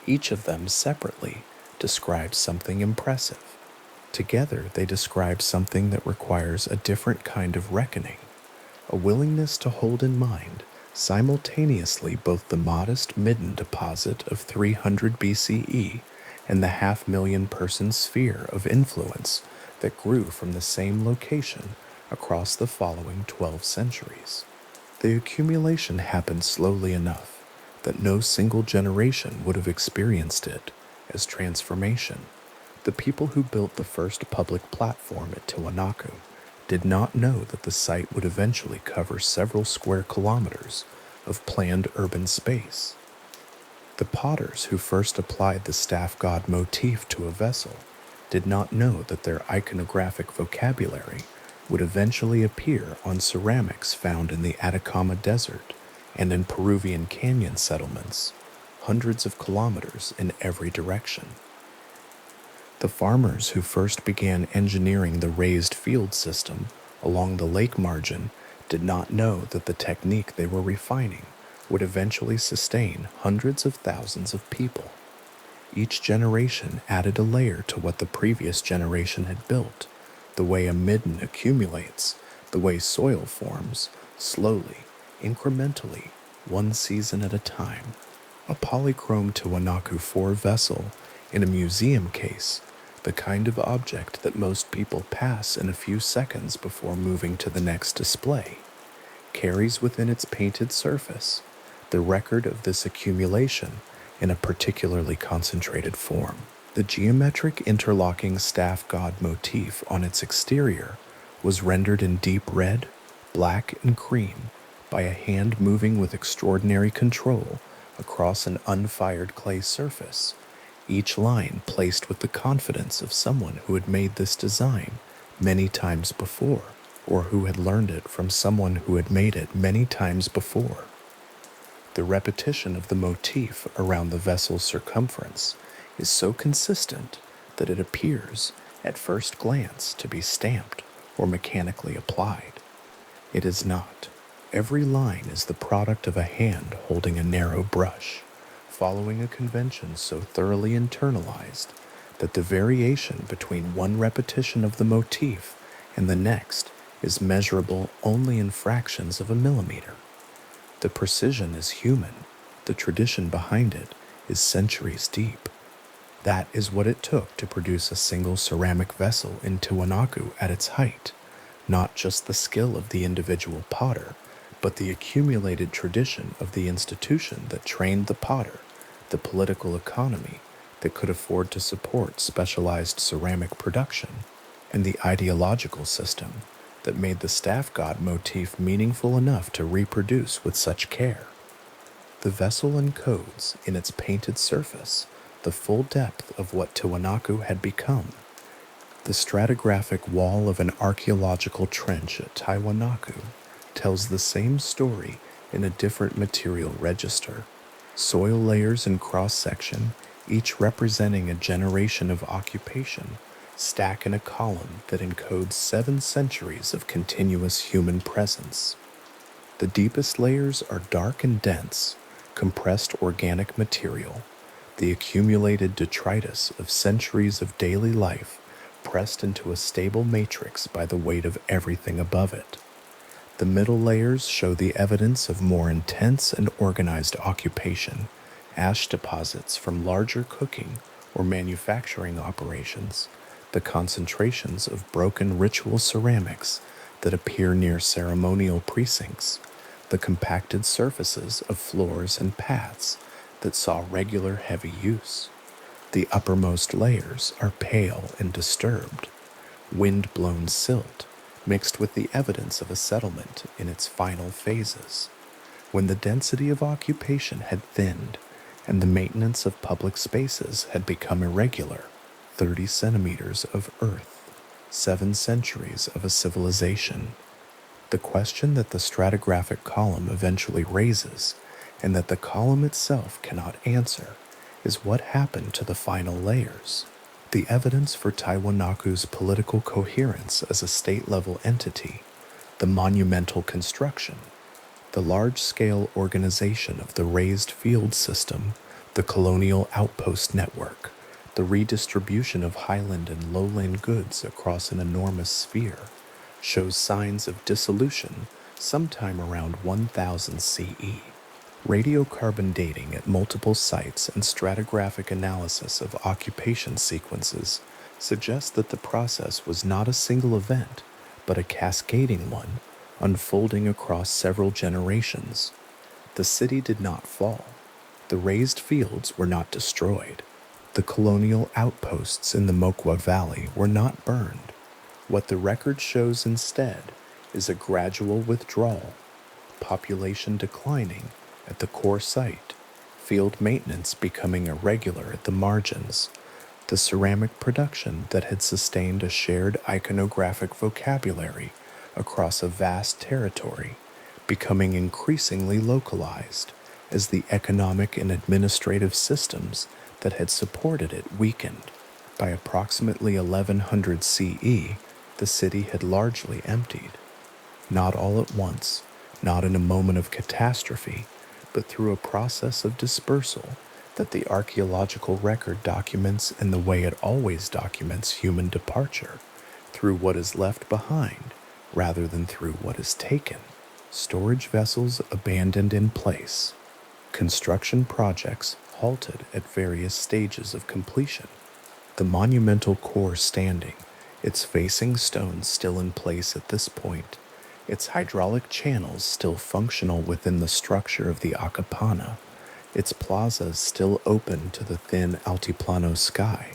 Each of them separately describes something impressive. Together, they describe something that requires a different kind of reckoning, a willingness to hold in mind simultaneously both the modest midden deposit of 300 BCE and the 500,000-person sphere of influence that grew from the same location across the following 12 centuries. The accumulation happened slowly enough that no single generation would have experienced it as transformation. The people who built the first public platform at Tiwanaku did not know that the site would eventually cover several square kilometers of planned urban space. The potters who first applied the staff god motif to a vessel did not know that their iconographic vocabulary would eventually appear on ceramics found in the Atacama Desert and in Peruvian canyon settlements, hundreds of kilometers in every direction. The farmers who first began engineering the raised field system along the lake margin did not know that the technique they were refining would eventually sustain hundreds of thousands of people. Each generation added a layer to what the previous generation had built, the way a midden accumulates, the way soil forms, slowly, incrementally, one season at a time. A polychrome Tiwanaku 4 vessel in a museum case, the kind of object that most people pass in a few seconds before moving to the next display, carries within its painted surface the record of this accumulation in a particularly concentrated form. The geometric interlocking staff god motif on its exterior was rendered in deep red, black, and cream by a hand moving with extraordinary control across an unfired clay surface, each line placed with the confidence of someone who had made this design many times before, or who had learned it from someone who had made it many times before. The repetition of the motif around the vessel's circumference is so consistent that it appears, at first glance, to be stamped or mechanically applied. It is not. Every line is the product of a hand holding a narrow brush, following a convention so thoroughly internalized that the variation between one repetition of the motif and the next is measurable only in fractions of a millimeter. The precision is human. The tradition behind it is centuries deep. That is what it took to produce a single ceramic vessel in Tiwanaku at its height, not just the skill of the individual potter, but the accumulated tradition of the institution that trained the potter, the political economy that could afford to support specialized ceramic production, and the ideological system that made the staff god motif meaningful enough to reproduce with such care. The vessel encodes in its painted surface the full depth of what Tiwanaku had become. The stratigraphic wall of an archaeological trench at Tiwanaku tells the same story in a different material register. Soil layers in cross-section, each representing a generation of occupation, stack in a column that encodes 7 centuries of continuous human presence. The deepest layers are dark and dense, compressed organic material, the accumulated detritus of centuries of daily life pressed into a stable matrix by the weight of everything above it. The middle layers show the evidence of more intense and organized occupation, ash deposits from larger cooking or manufacturing operations, the concentrations of broken ritual ceramics that appear near ceremonial precincts, the compacted surfaces of floors and paths that saw regular heavy use. The uppermost layers are pale and disturbed, wind-blown silt mixed with the evidence of a settlement in its final phases. When the density of occupation had thinned and the maintenance of public spaces had become irregular, 30 centimeters of earth, 7 centuries of a civilization. The question that the stratigraphic column eventually raises, and that the column itself cannot answer, is what happened to the final layers. The evidence for Tiwanaku's political coherence as a state-level entity, the monumental construction, the large-scale organization of the raised field system, the colonial outpost network, the redistribution of highland and lowland goods across an enormous sphere, shows signs of dissolution sometime around 1000 CE. Radiocarbon dating at multiple sites and stratigraphic analysis of occupation sequences suggest that the process was not a single event, but a cascading one, unfolding across several generations. The city did not fall. The raised fields were not destroyed. The colonial outposts in the Mokwa Valley were not burned. What the record shows instead is a gradual withdrawal, population declining at the core site, field maintenance becoming irregular at the margins, the ceramic production that had sustained a shared iconographic vocabulary across a vast territory becoming increasingly localized as the economic and administrative systems that had supported it weakened. By approximately 1100 CE, the city had largely emptied. Not all at once, not in a moment of catastrophe, but through a process of dispersal that the archaeological record documents in the way it always documents human departure, through what is left behind rather than through what is taken. Storage vessels abandoned in place, construction projects halted at various stages of completion, the monumental core standing, its facing stones still in place at this point, its hydraulic channels still functional within the structure of the Akapana, its plazas still open to the thin altiplano sky,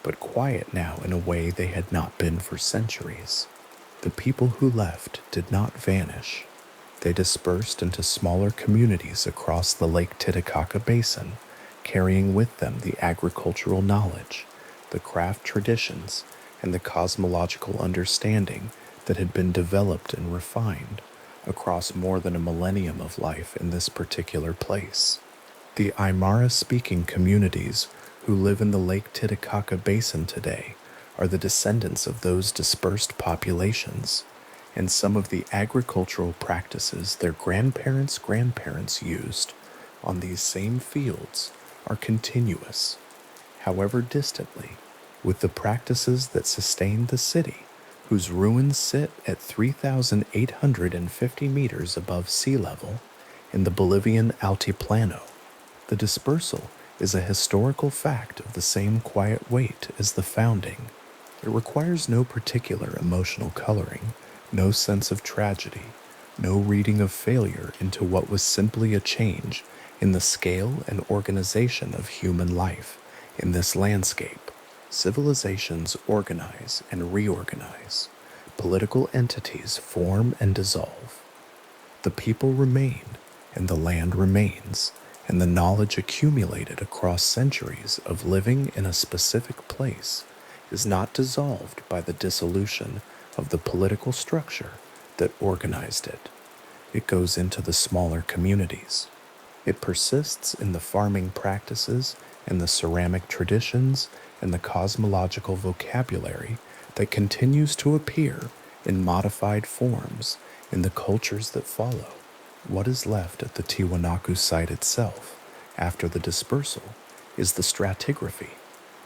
but quiet now in a way they had not been for centuries. The people who left did not vanish. They dispersed into smaller communities across the Lake Titicaca basin, carrying with them the agricultural knowledge, the craft traditions, and the cosmological understanding that had been developed and refined across more than a millennium of life in this particular place. The Aymara-speaking communities who live in the Lake Titicaca basin today are the descendants of those dispersed populations, and some of the agricultural practices their grandparents' used on these same fields are continuous, however distantly, with the practices that sustained the city, whose ruins sit at 3,850 meters above sea level in the Bolivian Altiplano. The dispersal is a historical fact of the same quiet weight as the founding. It requires no particular emotional coloring, no sense of tragedy, no reading of failure into what was simply a change in the scale and organization of human life in this landscape. Civilizations organize and reorganize. Political entities form and dissolve. The people remain, and the land remains, and the knowledge accumulated across centuries of living in a specific place is not dissolved by the dissolution of the political structure that organized it. It goes into the smaller communities. It persists in the farming practices and the ceramic traditions and the cosmological vocabulary that continues to appear in modified forms in the cultures that follow. What is left at the Tiwanaku site itself after the dispersal is the stratigraphy,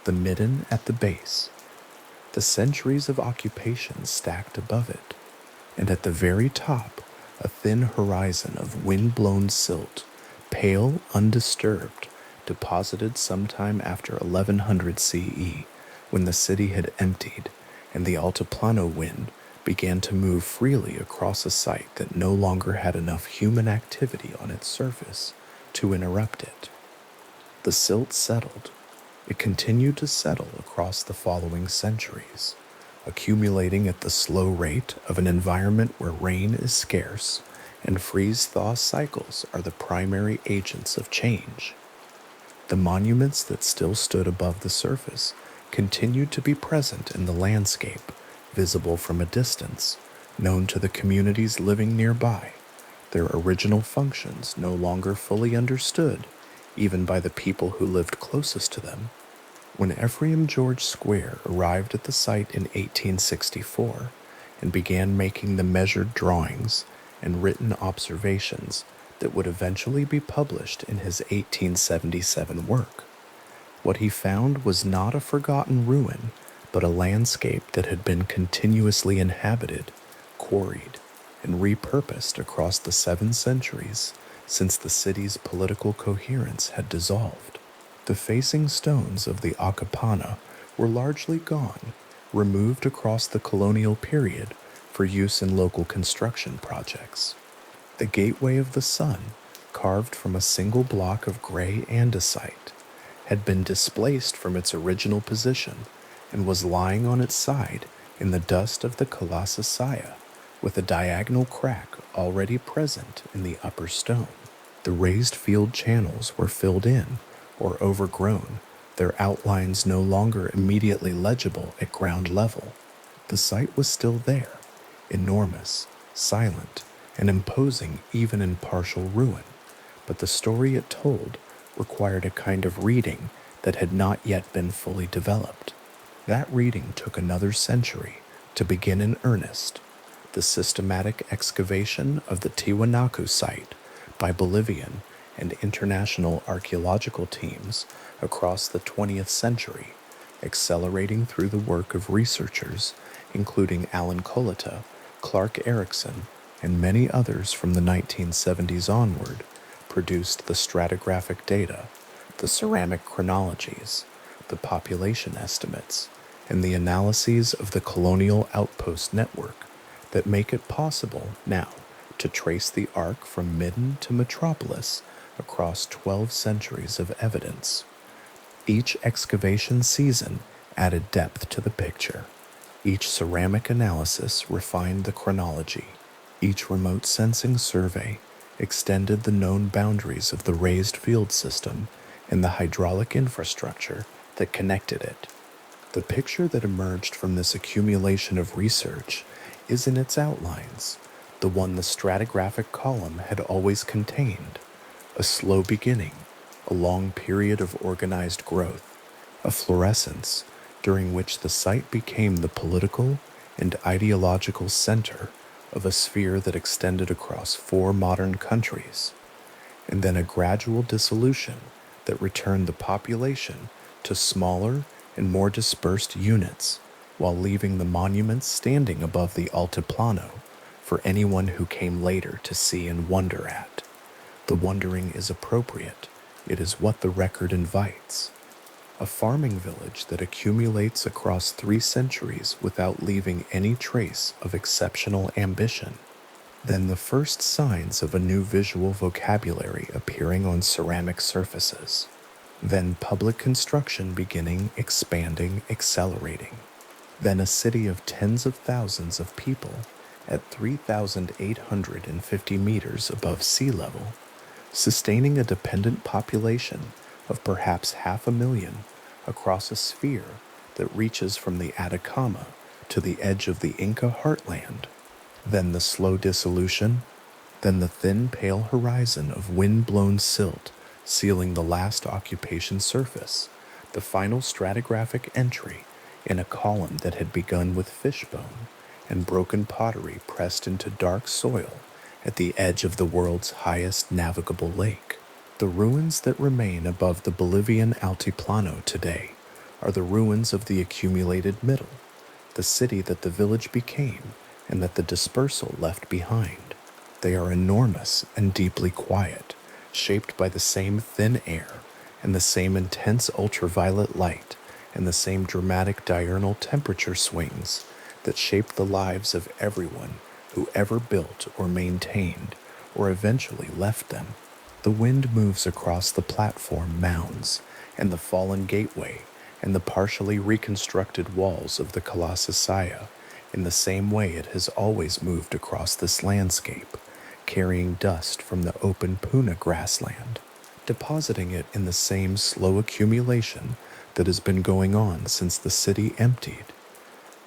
the midden at the base, the centuries of occupation stacked above it, and at the very top, a thin horizon of wind-blown silt, pale, undisturbed, deposited sometime after 1100 CE, when the city had emptied and the altiplano wind began to move freely across a site that no longer had enough human activity on its surface to interrupt it. The silt settled. It continued to settle across the following centuries, accumulating at the slow rate of an environment where rain is scarce and freeze-thaw cycles are the primary agents of change. The monuments that still stood above the surface continued to be present in the landscape, visible from a distance, known to the communities living nearby, their original functions no longer fully understood, even by the people who lived closest to them. When Ephraim George Square arrived at the site in 1864 and began making the measured drawings and written observations that would eventually be published in his 1877 work, what he found was not a forgotten ruin, but a landscape that had been continuously inhabited, quarried, and repurposed across the 7 centuries since the city's political coherence had dissolved. The facing stones of the Akapana were largely gone, removed across the colonial period for use in local construction projects. The Gateway of the Sun, carved from a single block of gray andesite, had been displaced from its original position and was lying on its side in the dust of the Colosseum, with a diagonal crack already present in the upper stone. The raised field channels were filled in or overgrown, their outlines no longer immediately legible at ground level. The site was still there, enormous, silent, and imposing even in partial ruin, but the story it told required a kind of reading that had not yet been fully developed. That reading took another century to begin in earnest. The systematic excavation of the Tiwanaku site by Bolivian and international archaeological teams across the 20th century, accelerating through the work of researchers including Alan Coletta, Clark Erickson, and many others from the 1970s onward, produced the stratigraphic data, the ceramic chronologies, the population estimates, and the analyses of the colonial outpost network that make it possible now to trace the arc from Midden to Metropolis across 12 centuries of evidence. Each excavation season added depth to the picture. Each ceramic analysis refined the chronology. Each remote sensing survey extended the known boundaries of the raised field system and the hydraulic infrastructure that connected it. The picture that emerged from this accumulation of research is in its outlines, the one the stratigraphic column had always contained: a slow beginning, a long period of organized growth, a fluorescence during which the site became the political and ideological center of a sphere that extended across 4 modern countries, and then a gradual dissolution that returned the population to smaller and more dispersed units, while leaving the monuments standing above the altiplano for anyone who came later to see and wonder at. The wondering is appropriate. It is what the record invites. A farming village that accumulates across 3 centuries without leaving any trace of exceptional ambition. Then the first signs of a new visual vocabulary appearing on ceramic surfaces. Then public construction beginning, expanding, accelerating. Then a city of tens of thousands of people at 3,850 meters above sea level, sustaining a dependent population of perhaps 500,000 across a sphere that reaches from the Atacama to the edge of the Inca heartland. Then the slow dissolution, then the thin pale horizon of wind-blown silt sealing the last occupation surface, the final stratigraphic entry in a column that had begun with fishbone and broken pottery pressed into dark soil at the edge of the world's highest navigable lake. The ruins that remain above the Bolivian altiplano today are the ruins of the accumulated middle, the city that the village became and that the dispersal left behind. They are enormous and deeply quiet, shaped by the same thin air and the same intense ultraviolet light and the same dramatic diurnal temperature swings that shaped the lives of everyone who ever built or maintained or eventually left them. The wind moves across the platform mounds and the fallen gateway and the partially reconstructed walls of the Colosseum in the same way it has always moved across this landscape, carrying dust from the open Puna grassland, depositing it in the same slow accumulation that has been going on since the city emptied.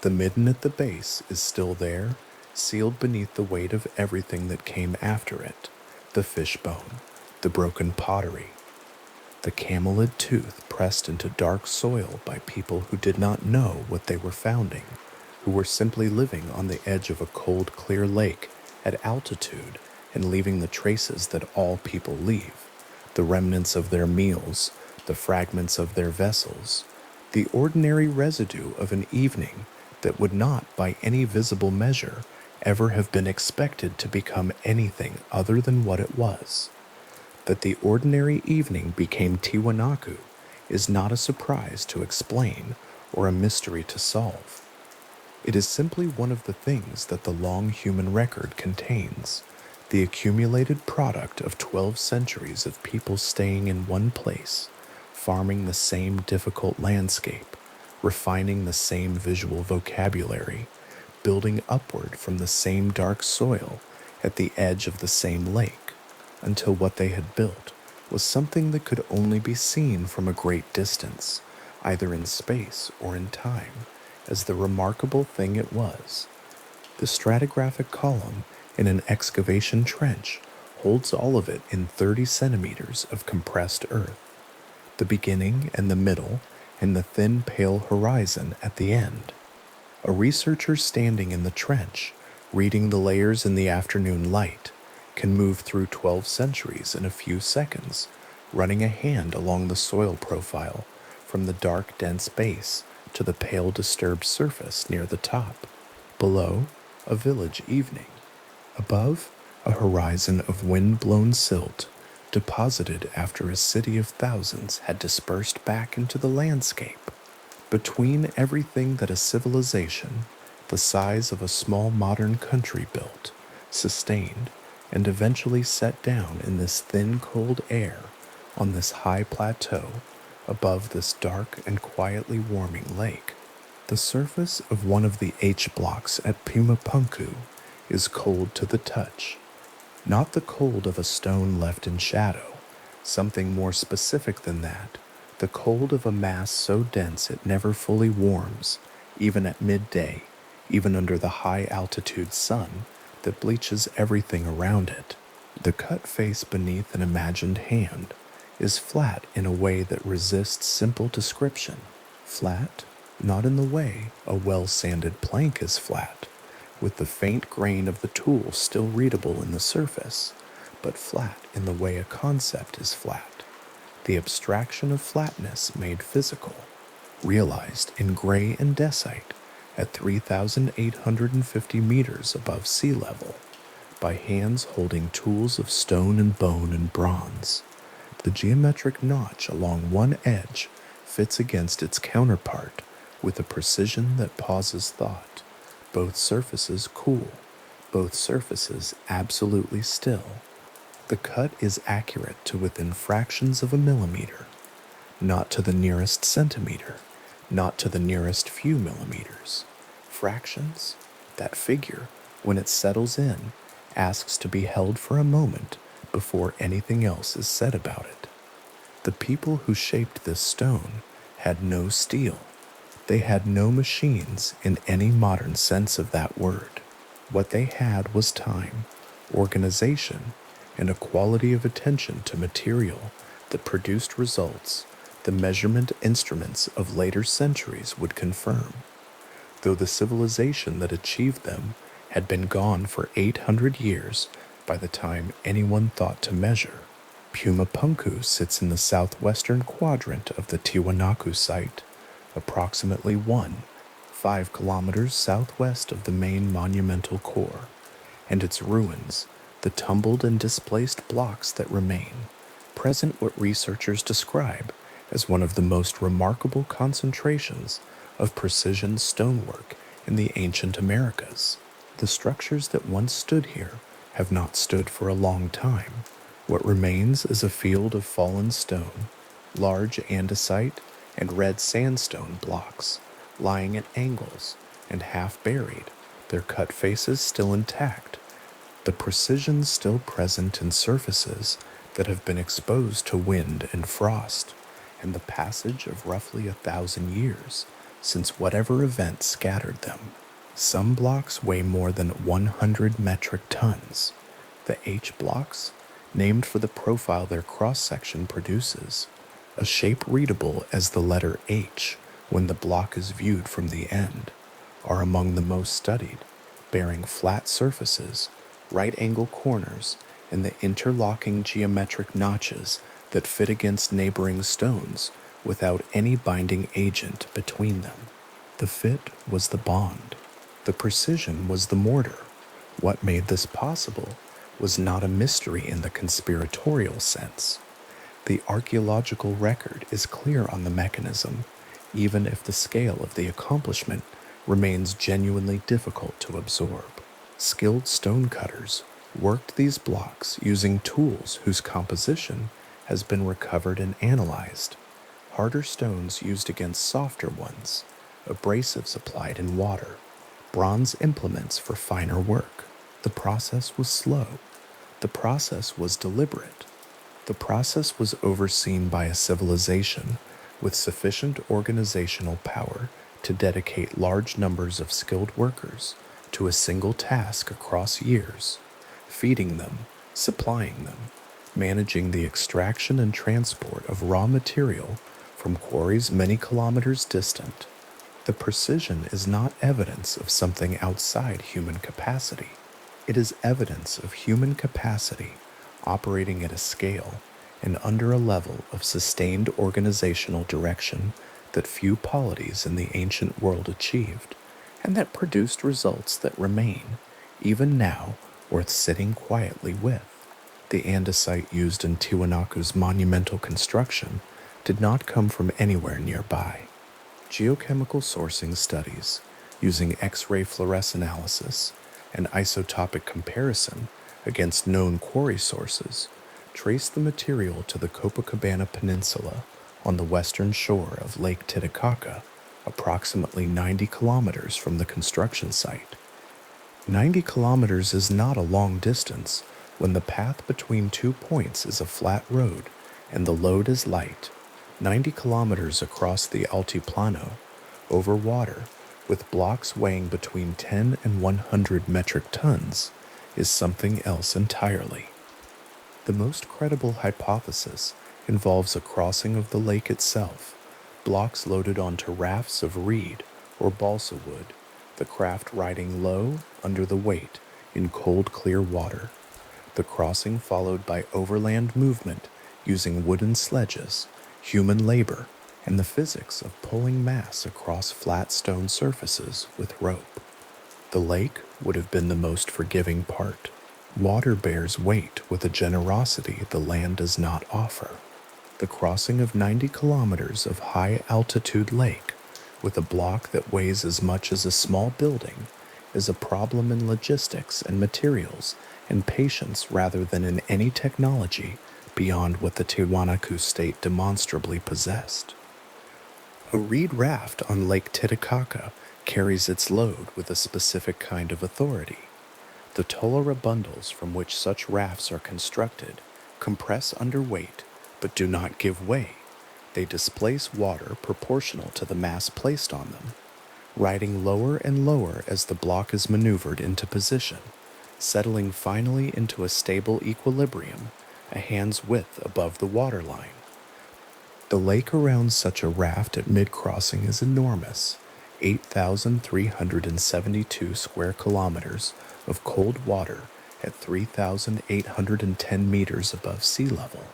The midden at the base is still there, sealed beneath the weight of everything that came after it: the fishbone, the broken pottery, the camelid tooth pressed into dark soil by people who did not know what they were founding, who were simply living on the edge of a cold, clear lake at altitude and leaving the traces that all people leave, the remnants of their meals, the fragments of their vessels, the ordinary residue of an evening that would not, by any visible measure, ever have been expected to become anything other than what it was. That the ordinary evening became Tiwanaku is not a surprise to explain or a mystery to solve. It is simply one of the things that the long human record contains, the accumulated product of 12 centuries of people staying in one place, farming the same difficult landscape, refining the same visual vocabulary, building upward from the same dark soil at the edge of the same lake, until what they had built was something that could only be seen from a great distance, either in space or in time, as the remarkable thing it was. The stratigraphic column in an excavation trench holds all of it in 30 centimeters of compressed earth, the beginning and the middle, and the thin pale horizon at the end. A researcher standing in the trench, reading the layers in the afternoon light, can move through 12 centuries in a few seconds, running a hand along the soil profile from the dark, dense base to the pale, disturbed surface near the top. Below, a village evening. Above, a horizon of wind-blown silt, deposited after a city of thousands had dispersed back into the landscape. Between everything that a civilization, the size of a small modern country built, sustained, and eventually set down in this thin, cold air, on this high plateau, above this dark and quietly warming lake, the surface of one of the H blocks at Pumapunku is cold to the touch. Not the cold of a stone left in shadow, something more specific than that, the cold of a mass so dense it never fully warms, even at midday, even under the high-altitude sun that bleaches everything around it. The cut face beneath an imagined hand is flat in a way that resists simple description. Flat, not in the way a well-sanded plank is flat, with the faint grain of the tool still readable in the surface, but flat in the way a concept is flat. The abstraction of flatness made physical, realized in gray andesite at 3,850 meters above sea level, by hands holding tools of stone and bone and bronze. The geometric notch along one edge fits against its counterpart with a precision that pauses thought, both surfaces cool, both surfaces absolutely still. The cut is accurate to within fractions of a millimeter, not to the nearest centimeter, not to the nearest few millimeters. Fractions? That figure, when it settles in, asks to be held for a moment before anything else is said about it. The people who shaped this stone had no steel. They had no machines in any modern sense of that word. What they had was time, organization, and a quality of attention to material that produced results the measurement instruments of later centuries would confirm, though the civilization that achieved them had been gone for 800 years by the time anyone thought to measure. Pumapunku sits in the southwestern quadrant of the Tiwanaku site, approximately 5 kilometers southwest of the main monumental core, and its ruins, the tumbled and displaced blocks that remain, present what researchers describe as one of the most remarkable concentrations of precision stonework in the ancient Americas. The structures that once stood here have not stood for a long time. What remains is a field of fallen stone, large andesite and red sandstone blocks, lying at angles and half buried, their cut faces still intact, the precision still present in surfaces that have been exposed to wind and frost, and the passage of roughly 1,000 years since whatever event scattered them. Some blocks weigh more than 100 metric tons. The H blocks, named for the profile their cross-section produces, a shape readable as the letter H when the block is viewed from the end, are among the most studied, bearing flat surfaces, right-angle corners, and the interlocking geometric notches that fit against neighboring stones without any binding agent between them. The fit was the bond. The precision was the mortar. What made this possible was not a mystery in the conspiratorial sense. The archaeological record is clear on the mechanism, even if the scale of the accomplishment remains genuinely difficult to absorb. Skilled stonecutters worked these blocks using tools whose composition has been recovered and analyzed. Harder stones used against softer ones, abrasives applied in water, bronze implements for finer work. The process was slow. The process was deliberate. The process was overseen by a civilization with sufficient organizational power to dedicate large numbers of skilled workers to a single task across years, feeding them, supplying them, managing the extraction and transport of raw material from quarries many kilometers distant. The precision is not evidence of something outside human capacity. It is evidence of human capacity operating at a scale and under a level of sustained organizational direction that few polities in the ancient world achieved, and that produced results that remain, even now, worth sitting quietly with. The andesite used in Tiwanaku's monumental construction did not come from anywhere nearby. Geochemical sourcing studies, using X-ray fluorescence and isotopic comparison against known quarry sources, trace the material to the Copacabana Peninsula on the western shore of Lake Titicaca, approximately 90 kilometers from the construction site. 90 kilometers is not a long distance when the path between 2 points is a flat road and the load is light. 90 kilometers across the Altiplano, over water, with blocks weighing between 10 and 100 metric tons, is something else entirely. The most credible hypothesis involves a crossing of the lake itself, blocks loaded onto rafts of reed or balsa wood, the craft riding low under the weight in cold, clear water. The crossing followed by overland movement using wooden sledges, human labor, and the physics of pulling mass across flat stone surfaces with rope. The lake would have been the most forgiving part. Water bears weight with a generosity the land does not offer. The crossing of 90 kilometers of high-altitude lake with a block that weighs as much as a small building is a problem in logistics and materials and patience rather than in any technology beyond what the Tiwanaku state demonstrably possessed. A reed raft on Lake Titicaca carries its load with a specific kind of authority. The tolera bundles from which such rafts are constructed compress under weight but do not give way. They displace water proportional to the mass placed on them, riding lower and lower as the block is maneuvered into position, settling finally into a stable equilibrium a hand's width above the waterline. The lake around such a raft at mid-crossing is enormous, 8,372 square kilometers of cold water at 3,810 meters above sea level.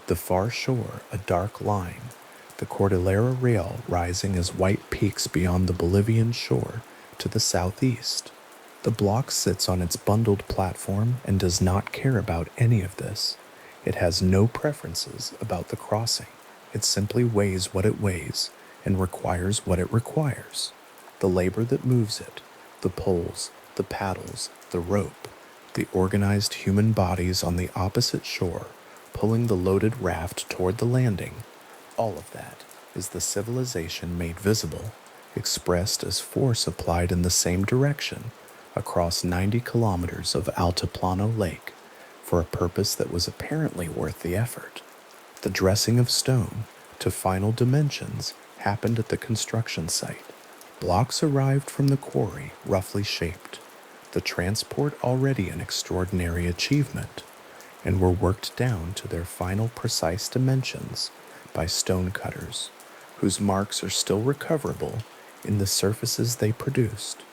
The far shore a dark line, the Cordillera Real rising as white peaks beyond the Bolivian shore to the southeast. The block sits on its bundled platform and does not care about any of this. It has no preferences about the crossing. It simply weighs what it weighs and requires what it requires. The labor that moves it, the poles, the paddles, the rope, the organized human bodies on the opposite shore pulling the loaded raft toward the landing, all of that is the civilization made visible, expressed as force applied in the same direction across 90 kilometers of Altiplano Lake for a purpose that was apparently worth the effort. The dressing of stone to final dimensions happened at the construction site. Blocks arrived from the quarry roughly shaped, the transport already an extraordinary achievement, and were worked down to their final precise dimensions by stonecutters, whose marks are still recoverable in the surfaces they produced.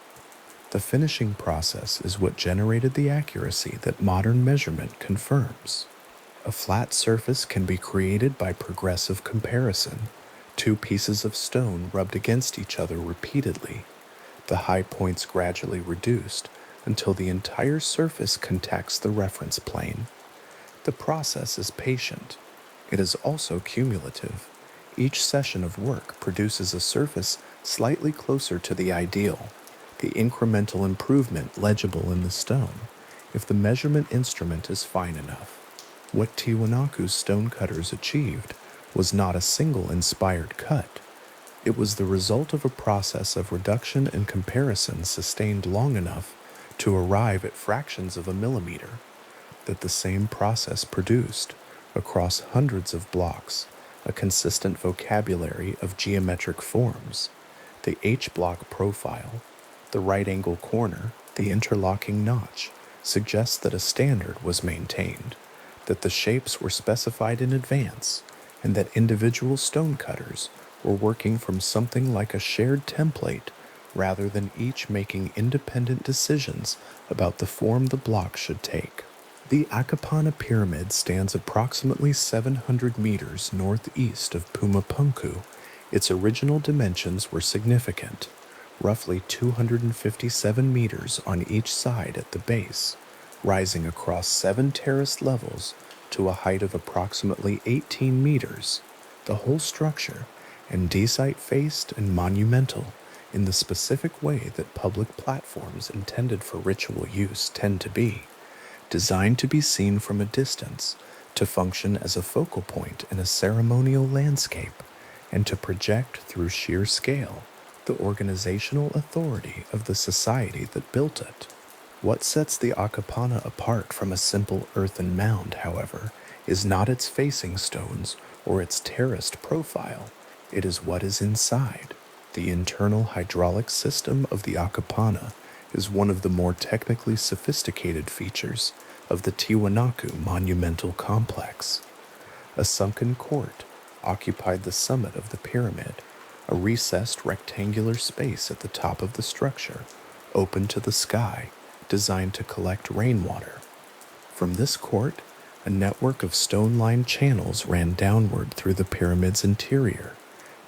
The finishing process is what generated the accuracy that modern measurement confirms. A flat surface can be created by progressive comparison, two pieces of stone rubbed against each other repeatedly, the high points gradually reduced until the entire surface contacts the reference plane. The process is patient. It is also cumulative. Each session of work produces a surface slightly closer to the ideal, the incremental improvement legible in the stone, if the measurement instrument is fine enough. What Tiwanaku's stonecutters achieved was not a single inspired cut. It was the result of a process of reduction and comparison sustained long enough to arrive at fractions of a millimeter, that the same process produced, across hundreds of blocks, a consistent vocabulary of geometric forms. The H-block profile, the right-angle corner, the interlocking notch, suggests that a standard was maintained, that the shapes were specified in advance, and that individual stonecutters were working from something like a shared template rather than each making independent decisions about the form the block should take. The Akapana Pyramid stands approximately 700 meters northeast of Pumapunku. Its original dimensions were significant, roughly 257 meters on each side at the base, rising across 7 terraced levels to a height of approximately 18 meters. The whole structure, andesite-faced and monumental, in the specific way that public platforms intended for ritual use tend to be, designed to be seen from a distance, to function as a focal point in a ceremonial landscape, and to project through sheer scale the organizational authority of the society that built it. What sets the Akapana apart from a simple earthen mound, however, is not its facing stones or its terraced profile. It is what is inside. The internal hydraulic system of the Akapana is one of the more technically sophisticated features of the Tiwanaku monumental complex. A sunken court occupied the summit of the pyramid, a recessed rectangular space at the top of the structure, open to the sky, designed to collect rainwater. From this court, a network of stone-lined channels ran downward through the pyramid's interior,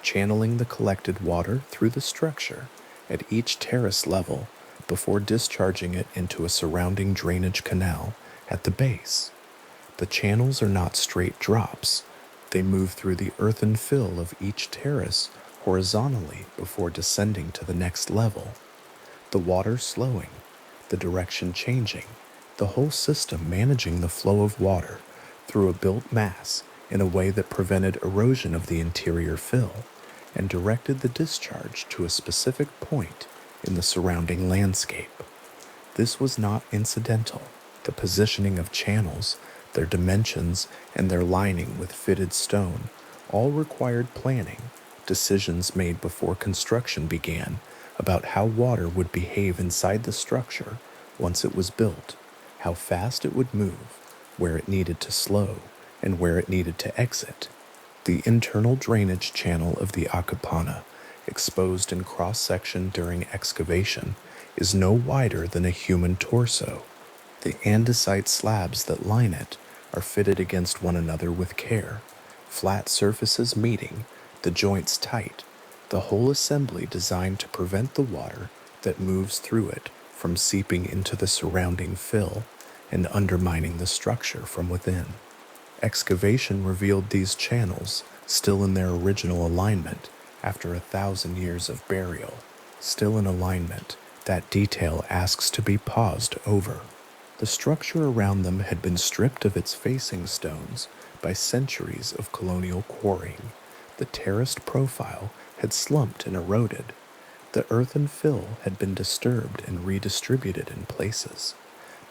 channeling the collected water through the structure at each terrace level before discharging it into a surrounding drainage canal at the base. The channels are not straight drops. They move through the earthen fill of each terrace horizontally before descending to the next level, the water slowing, the direction changing, the whole system managing the flow of water through a built mass in a way that prevented erosion of the interior fill and directed the discharge to a specific point in the surrounding landscape. This was not incidental. The positioning of channels, their dimensions, and their lining with fitted stone all required planning, decisions made before construction began about how water would behave inside the structure once it was built, how fast it would move, where it needed to slow, and where it needed to exit. The internal drainage channel of the Akapana, exposed in cross-section during excavation, is no wider than a human torso. The andesite slabs that line it are fitted against one another with care, flat surfaces meeting, the joints tight, the whole assembly designed to prevent the water that moves through it from seeping into the surrounding fill and undermining the structure from within. Excavation revealed these channels still in their original alignment after 1,000 years of burial. Still in alignment, that detail asks to be paused over. The structure around them had been stripped of its facing stones by centuries of colonial quarrying. The terraced profile had slumped and eroded. The earthen fill had been disturbed and redistributed in places.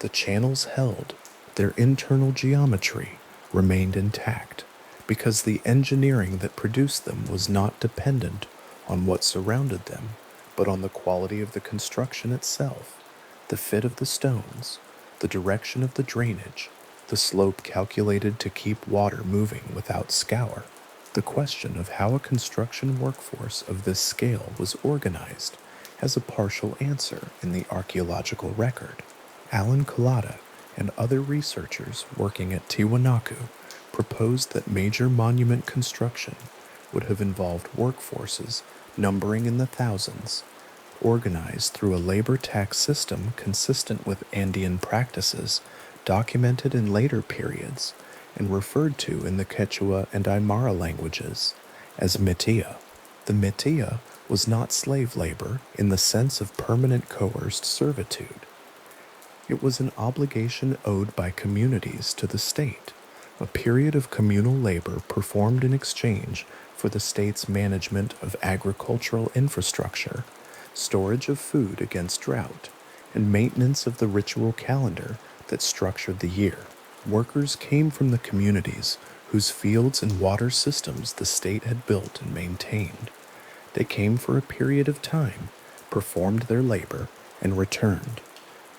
The channels held. Their internal geometry remained intact because the engineering that produced them was not dependent on what surrounded them, but on the quality of the construction itself, the fit of the stones, the direction of the drainage, the slope calculated to keep water moving without scour. The question of how a construction workforce of this scale was organized has a partial answer in the archaeological record. Alan Collada and other researchers working at Tiwanaku proposed that major monument construction would have involved workforces numbering in the thousands, organized through a labor tax system consistent with Andean practices documented in later periods and referred to in the Quechua and Aymara languages as mitia. The mitia was not slave labor in the sense of permanent coerced servitude. It was an obligation owed by communities to the state, a period of communal labor performed in exchange for the state's management of agricultural infrastructure, storage of food against drought, and maintenance of the ritual calendar that structured the year. Workers came from the communities whose fields and water systems the state had built and maintained. They came for a period of time, performed their labor, and returned.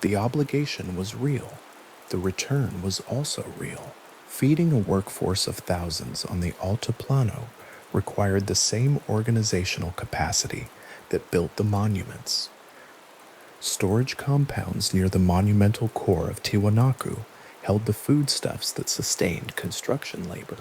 The obligation was real. The return was also real. Feeding a workforce of thousands on the Altiplano required the same organizational capacity that built the monuments. Storage compounds near the monumental core of Tiwanaku held the foodstuffs that sustained construction labor: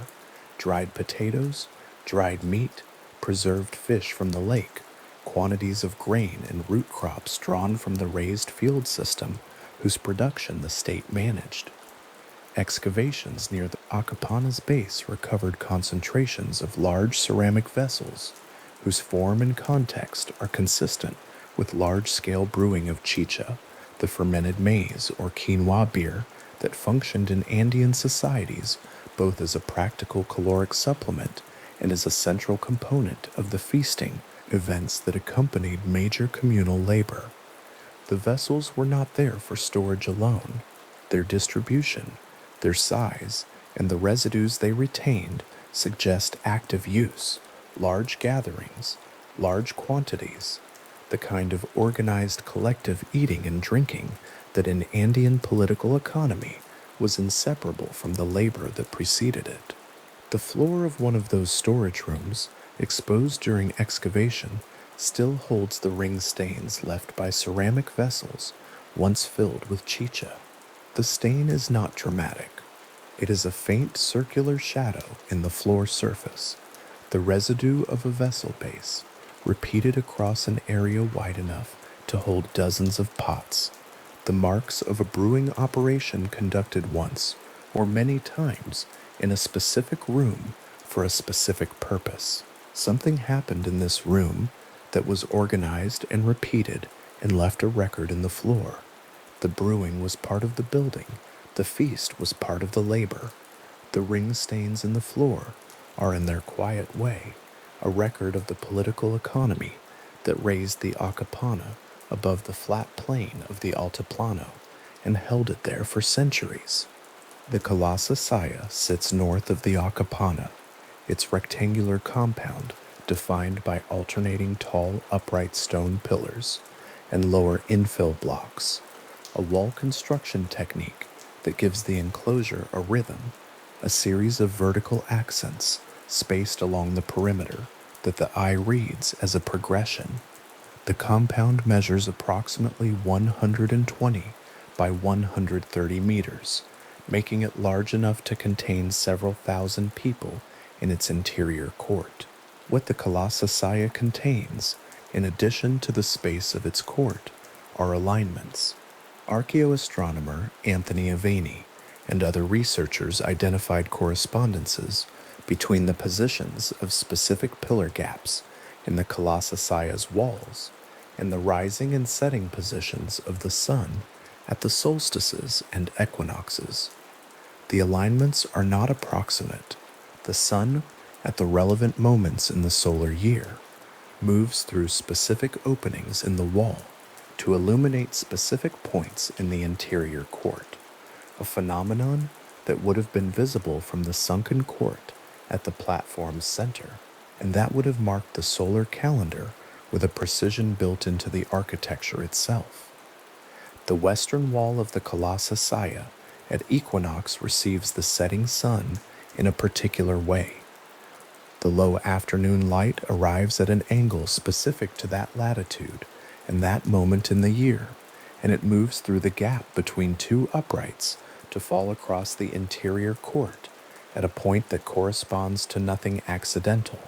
dried potatoes, dried meat, preserved fish from the lake, quantities of grain and root crops drawn from the raised field system whose production the state managed. Excavations near the Acapana's base recovered concentrations of large ceramic vessels whose form and context are consistent with large-scale brewing of chicha, the fermented maize or quinoa beer that functioned in Andean societies both as a practical caloric supplement and as a central component of the feasting events that accompanied major communal labor. The vessels were not there for storage alone. Their distribution, their size, and the residues they retained suggest active use, large gatherings, large quantities, the kind of organized collective eating and drinking that in Andean political economy was inseparable from the labor that preceded it. The floor of one of those storage rooms, exposed during excavation, still holds the ring stains left by ceramic vessels once filled with chicha. The stain is not dramatic. It is a faint circular shadow in the floor surface, the residue of a vessel base, repeated across an area wide enough to hold dozens of pots, the marks of a brewing operation conducted once or many times in a specific room for a specific purpose. Something happened in this room that was organized and repeated and left a record in the floor. The brewing was part of the building. The feast was part of the labor. The ring stains in the floor are, in their quiet way, a record of the political economy that raised the Acapana above the flat plain of the Altiplano and held it there for centuries. The Casa Saya sits north of the Acapana, its rectangular compound defined by alternating tall upright stone pillars and lower infill blocks, a wall construction technique that gives the enclosure a rhythm, a series of vertical accents spaced along the perimeter that the eye reads as a progression. The compound measures approximately 120 by 130 meters, making it large enough to contain several thousand people in its interior court. What the Casa Saya contains, in addition to the space of its court, are alignments. Archaeoastronomer Anthony Aveni and other researchers identified correspondences between the positions of specific pillar gaps in the Casa Saya's walls and the rising and setting positions of the sun at the solstices and equinoxes. The alignments are not approximate. The sun, at the relevant moments in the solar year, moves through specific openings in the wall to illuminate specific points in the interior court, a phenomenon that would have been visible from the sunken court at the platform's center, and that would have marked the solar calendar with a precision built into the architecture itself. The western wall of the Casa Saya at equinox receives the setting sun in a particular way. The low afternoon light arrives at an angle specific to that latitude and that moment in the year, and it moves through the gap between two uprights to fall across the interior court at a point that corresponds to nothing accidental.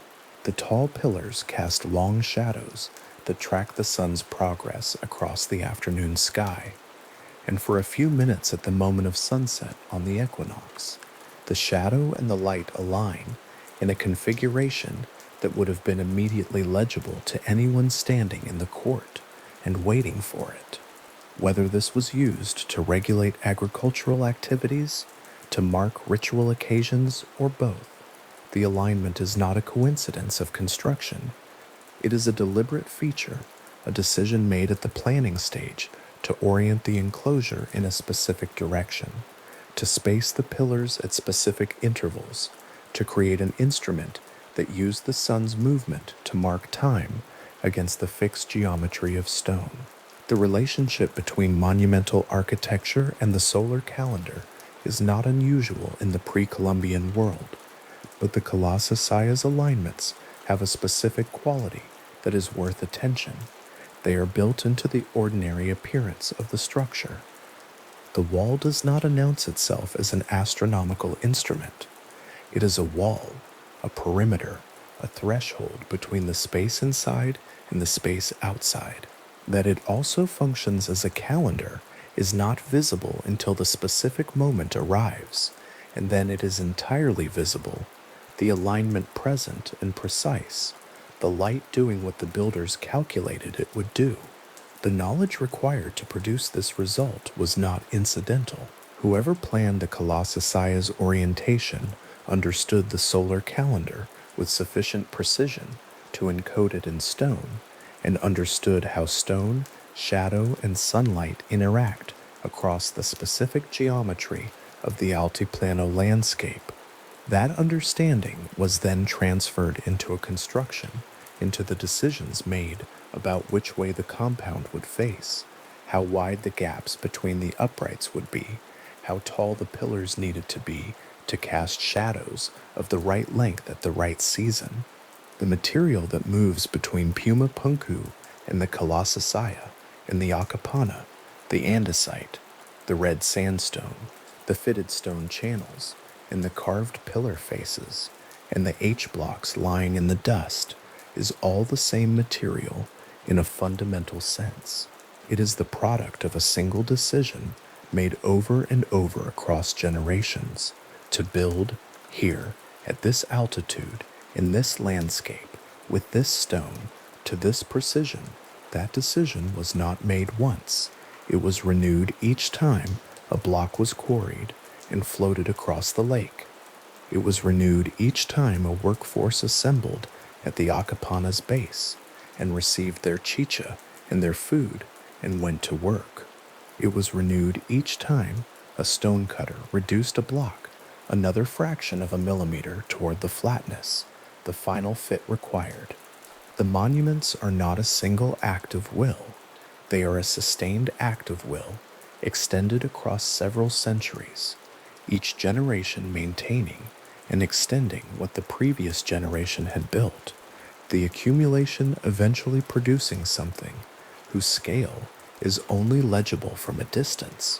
The tall pillars cast long shadows that track the sun's progress across the afternoon sky, and for a few minutes at the moment of sunset on the equinox, the shadow and the light align in a configuration that would have been immediately legible to anyone standing in the court and waiting for it. Whether this was used to regulate agricultural activities, to mark ritual occasions, or both, the alignment is not a coincidence of construction. It is a deliberate feature, a decision made at the planning stage to orient the enclosure in a specific direction, to space the pillars at specific intervals, to create an instrument that used the sun's movement to mark time against the fixed geometry of stone. The relationship between monumental architecture and the solar calendar is not unusual in the pre-Columbian world, but the Colossaea's alignments have a specific quality that is worth attention. They are built into the ordinary appearance of the structure. The wall does not announce itself as an astronomical instrument. It is a wall, a perimeter, a threshold between the space inside and the space outside. That it also functions as a calendar is not visible until the specific moment arrives, and then it is entirely visible, the alignment present and precise, the light doing what the builders calculated it would do. The knowledge required to produce this result was not incidental. Whoever planned the Colossaea's orientation understood the solar calendar with sufficient precision to encode it in stone, and understood how stone, shadow, and sunlight interact across the specific geometry of the altiplano landscape. That understanding was then transferred into a construction, into the decisions made about which way the compound would face, how wide the gaps between the uprights would be, how tall the pillars needed to be to cast shadows of the right length at the right season. The material that moves between Puma Punku and the Colossaea and the Acapana, the andesite, the red sandstone, the fitted stone channels, and the carved pillar faces, and the H-blocks lying in the dust, is all the same material in a fundamental sense. It is the product of a single decision made over and over across generations to build here, at this altitude, in this landscape, with this stone, to this precision. That decision was not made once. It was renewed each time a block was quarried and floated across the lake. It was renewed each time a workforce assembled at the Acapana's base and received their chicha and their food and went to work. It was renewed each time a stonecutter reduced a block another fraction of a millimeter toward the flatness, the final fit required. The monuments are not a single act of will. They are a sustained act of will, extended across several centuries, each generation maintaining and extending what the previous generation had built, the accumulation eventually producing something whose scale is only legible from a distance,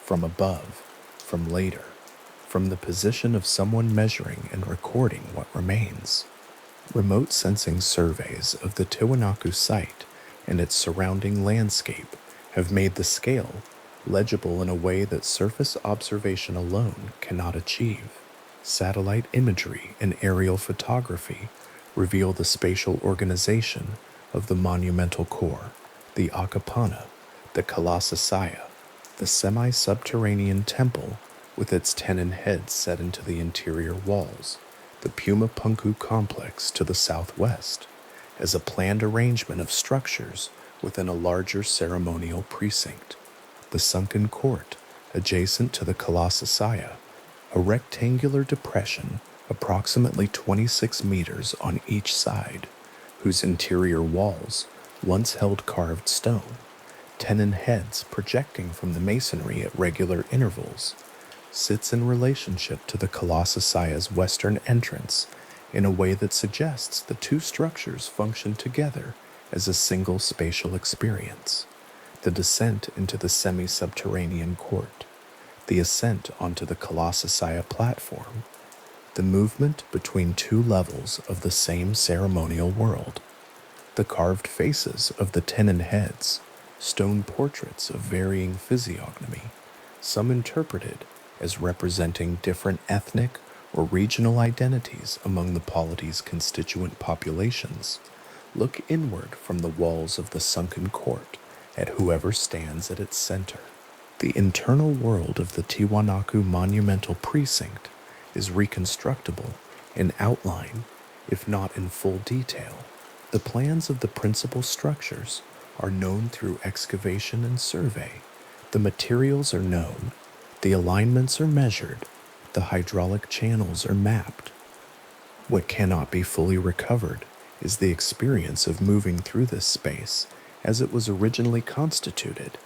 from above, from later, from the position of someone measuring and recording what remains. Remote sensing surveys of the Tiwanaku site and its surrounding landscape have made the scale legible in a way that surface observation alone cannot achieve. Satellite imagery and aerial photography reveal the spatial organization of the monumental core, the Acapana, the Colossaea, the semi-subterranean temple with its tenon heads set into the interior walls, the Puma Punku complex to the southwest, as a planned arrangement of structures within a larger ceremonial precinct, the sunken court adjacent to the Colossaea, a rectangular depression approximately 26 meters on each side, whose interior walls once held carved stone, tenon heads projecting from the masonry at regular intervals, sits in relationship to the Colossaea's western entrance in a way that suggests the two structures function together as a single spatial experience. The descent into the semi-subterranean court, the ascent onto the Colossaea platform, the movement between two levels of the same ceremonial world, the carved faces of the tenon heads, stone portraits of varying physiognomy, some interpreted as representing different ethnic or regional identities among the polity's constituent populations, look inward from the walls of the sunken court at whoever stands at its center. The internal world of the Tiwanaku monumental precinct is reconstructible in outline, if not in full detail. The plans of the principal structures are known through excavation and survey. The materials are known, the alignments are measured, the hydraulic channels are mapped. What cannot be fully recovered is the experience of moving through this space as it was originally constituted.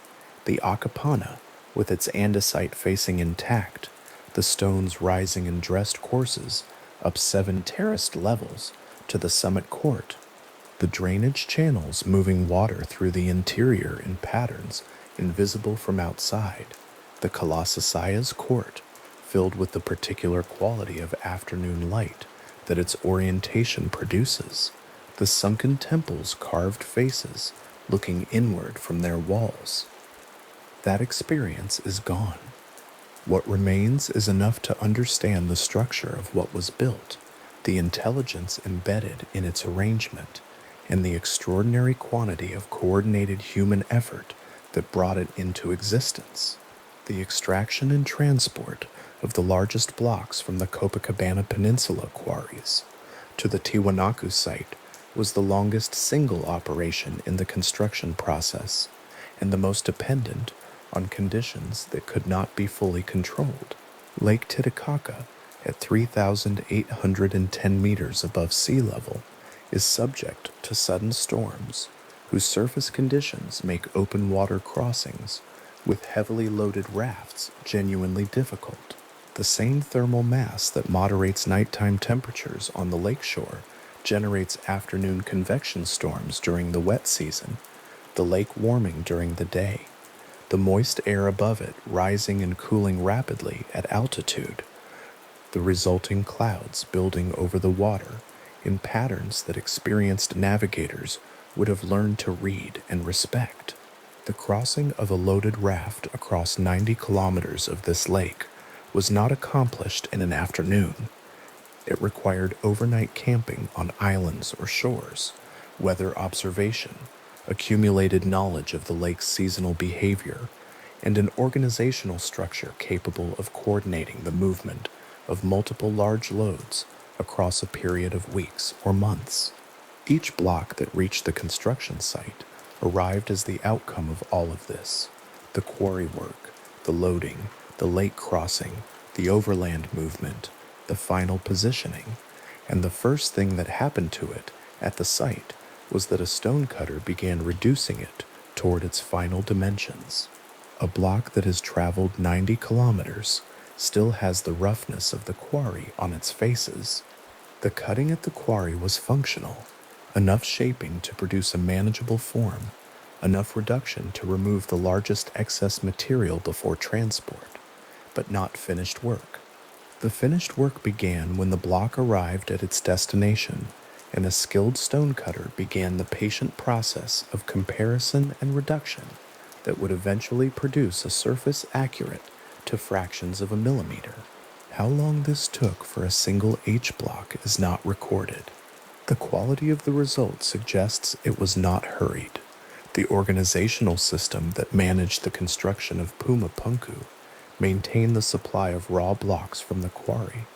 The Akapana, with its andesite facing intact, the stones rising in dressed courses up 7 terraced levels to the summit court, the drainage channels moving water through the interior in patterns invisible from outside, the Colossea's court, filled with the particular quality of afternoon light that its orientation produces, the sunken temples' carved faces looking inward from their walls. That experience is gone. What remains is enough to understand the structure of what was built, the intelligence embedded in its arrangement, and the extraordinary quantity of coordinated human effort that brought it into existence. The extraction and transport of the largest blocks from the Copacabana Peninsula quarries to the Tiwanaku site was the longest single operation in the construction process, and the most dependent on conditions that could not be fully controlled. Lake Titicaca, at 3,810 meters above sea level, is subject to sudden storms, whose surface conditions make open water crossings with heavily loaded rafts genuinely difficult. The same thermal mass that moderates nighttime temperatures on the lakeshore generates afternoon convection storms during the wet season, the lake warming during the day, the moist air above it rising and cooling rapidly at altitude, the resulting clouds building over the water in patterns that experienced navigators would have learned to read and respect. The crossing of a loaded raft across 90 kilometers of this lake was not accomplished in an afternoon. It required overnight camping on islands or shores, weather observation, accumulated knowledge of the lake's seasonal behavior, and an organizational structure capable of coordinating the movement of multiple large loads across a period of weeks or months. Each block that reached the construction site arrived as the outcome of all of this: the quarry work, the loading, the lake crossing, the overland movement, the final positioning, and the first thing that happened to it at the site was that a stonecutter began reducing it toward its final dimensions. A block that has traveled 90 kilometers still has the roughness of the quarry on its faces. The cutting at the quarry was functional, enough shaping to produce a manageable form, enough reduction to remove the largest excess material before transport, but not finished work. The finished work began when the block arrived at its destination, and a skilled stonecutter began the patient process of comparison and reduction that would eventually produce a surface accurate to fractions of a millimeter. How long this took for a single H block is not recorded. The quality of the result suggests it was not hurried. The organizational system that managed the construction of Pumapunku maintained the supply of raw blocks from the quarry,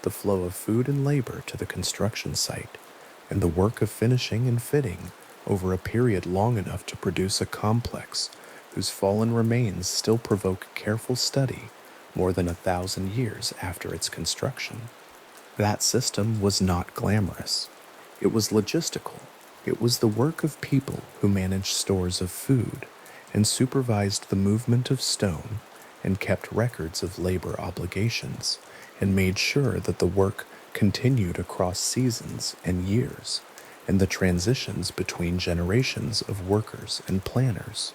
the flow of food and labor to the construction site, and the work of finishing and fitting over a period long enough to produce a complex whose fallen remains still provoke careful study more than 1,000 years after its construction. That system was not glamorous. It was logistical. It was the work of people who managed stores of food and supervised the movement of stone and kept records of labor obligations and made sure that the work continued across seasons and years and the transitions between generations of workers and planners.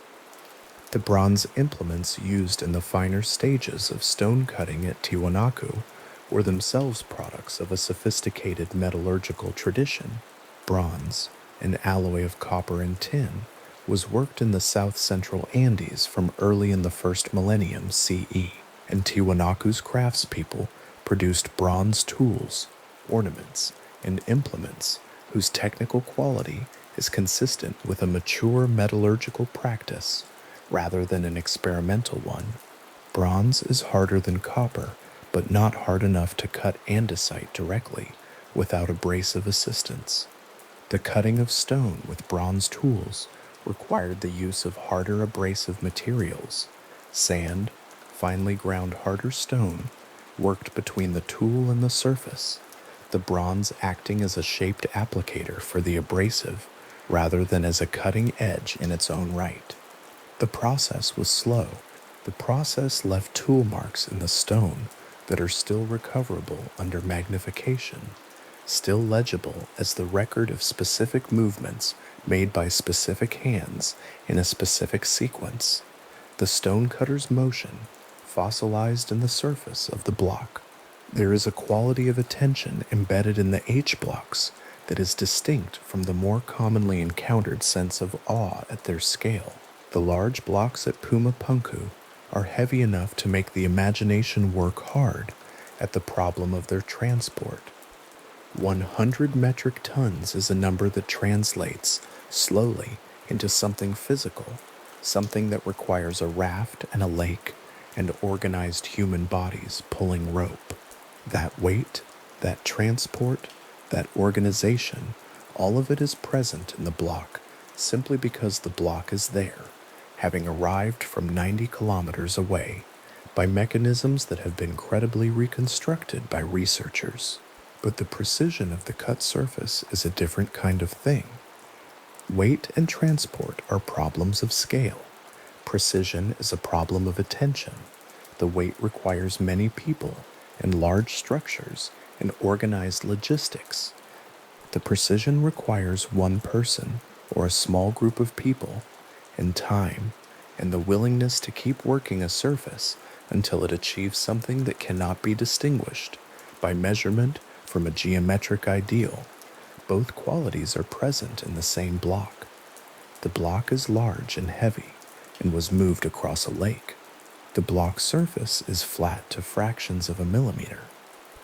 The bronze implements used in the finer stages of stone cutting at Tiwanaku were themselves products of a sophisticated metallurgical tradition. Bronze, an alloy of copper and tin, was worked in the south-central Andes from early in the first millennium CE, and Tiwanaku's craftspeople produced bronze tools, ornaments, and implements whose technical quality is consistent with a mature metallurgical practice rather than an experimental one. Bronze is harder than copper, but not hard enough to cut andesite directly without abrasive assistance. The cutting of stone with bronze tools required the use of harder abrasive materials. Sand, finely ground harder stone, worked between the tool and the surface, the bronze acting as a shaped applicator for the abrasive rather than as a cutting edge in its own right. The process was slow. The process left tool marks in the stone that are still recoverable under magnification, still legible as the record of specific movements made by specific hands in a specific sequence. The stonecutter's motion, fossilized in the surface of the block. There is a quality of attention embedded in the H blocks that is distinct from the more commonly encountered sense of awe at their scale. The large blocks at Pumapunku are heavy enough to make the imagination work hard at the problem of their transport. 100 metric tons is a number that translates slowly into something physical, something that requires a raft and a lake and organized human bodies pulling rope. That weight, that transport, that organization, all of it is present in the block simply because the block is there, having arrived from 90 kilometers away by mechanisms that have been credibly reconstructed by researchers. But the precision of the cut surface is a different kind of thing. Weight and transport are problems of scale. Precision is a problem of attention. The weight requires many people and large structures and organized logistics. The precision requires one person or a small group of people and time and the willingness to keep working a surface until it achieves something that cannot be distinguished by measurement from a geometric ideal. Both qualities are present in the same block. The block is large and heavy and was moved across a lake. The block's surface is flat to fractions of a millimeter.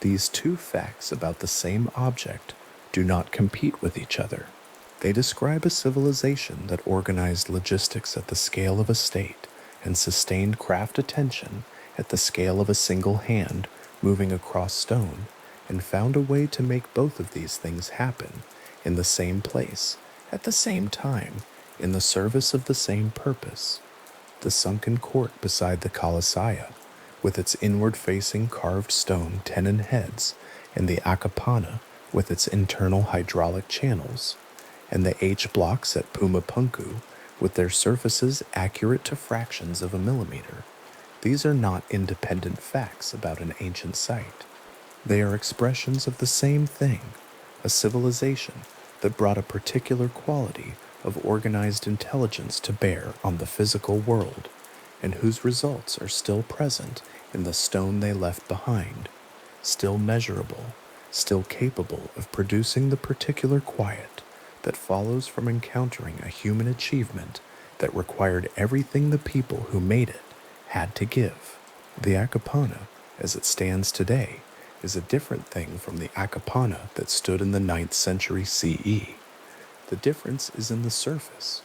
These two facts about the same object do not compete with each other. They describe a civilization that organized logistics at the scale of a state and sustained craft attention at the scale of a single hand moving across stone, and found a way to make both of these things happen in the same place, at the same time, in the service of the same purpose. The sunken court beside the Kalasaya, with its inward-facing carved stone tenon heads, and the Akapana with its internal hydraulic channels, and the H blocks at Pumapunku with their surfaces accurate to fractions of a millimeter. These are not independent facts about an ancient site. They are expressions of the same thing, a civilization that brought a particular quality of organized intelligence to bear on the physical world, and whose results are still present in the stone they left behind, still measurable, still capable of producing the particular quiet that follows from encountering a human achievement that required everything the people who made it had to give. The Akapana, as it stands today, is a different thing from the Akapana that stood in the 9th century CE. The difference is in the surface.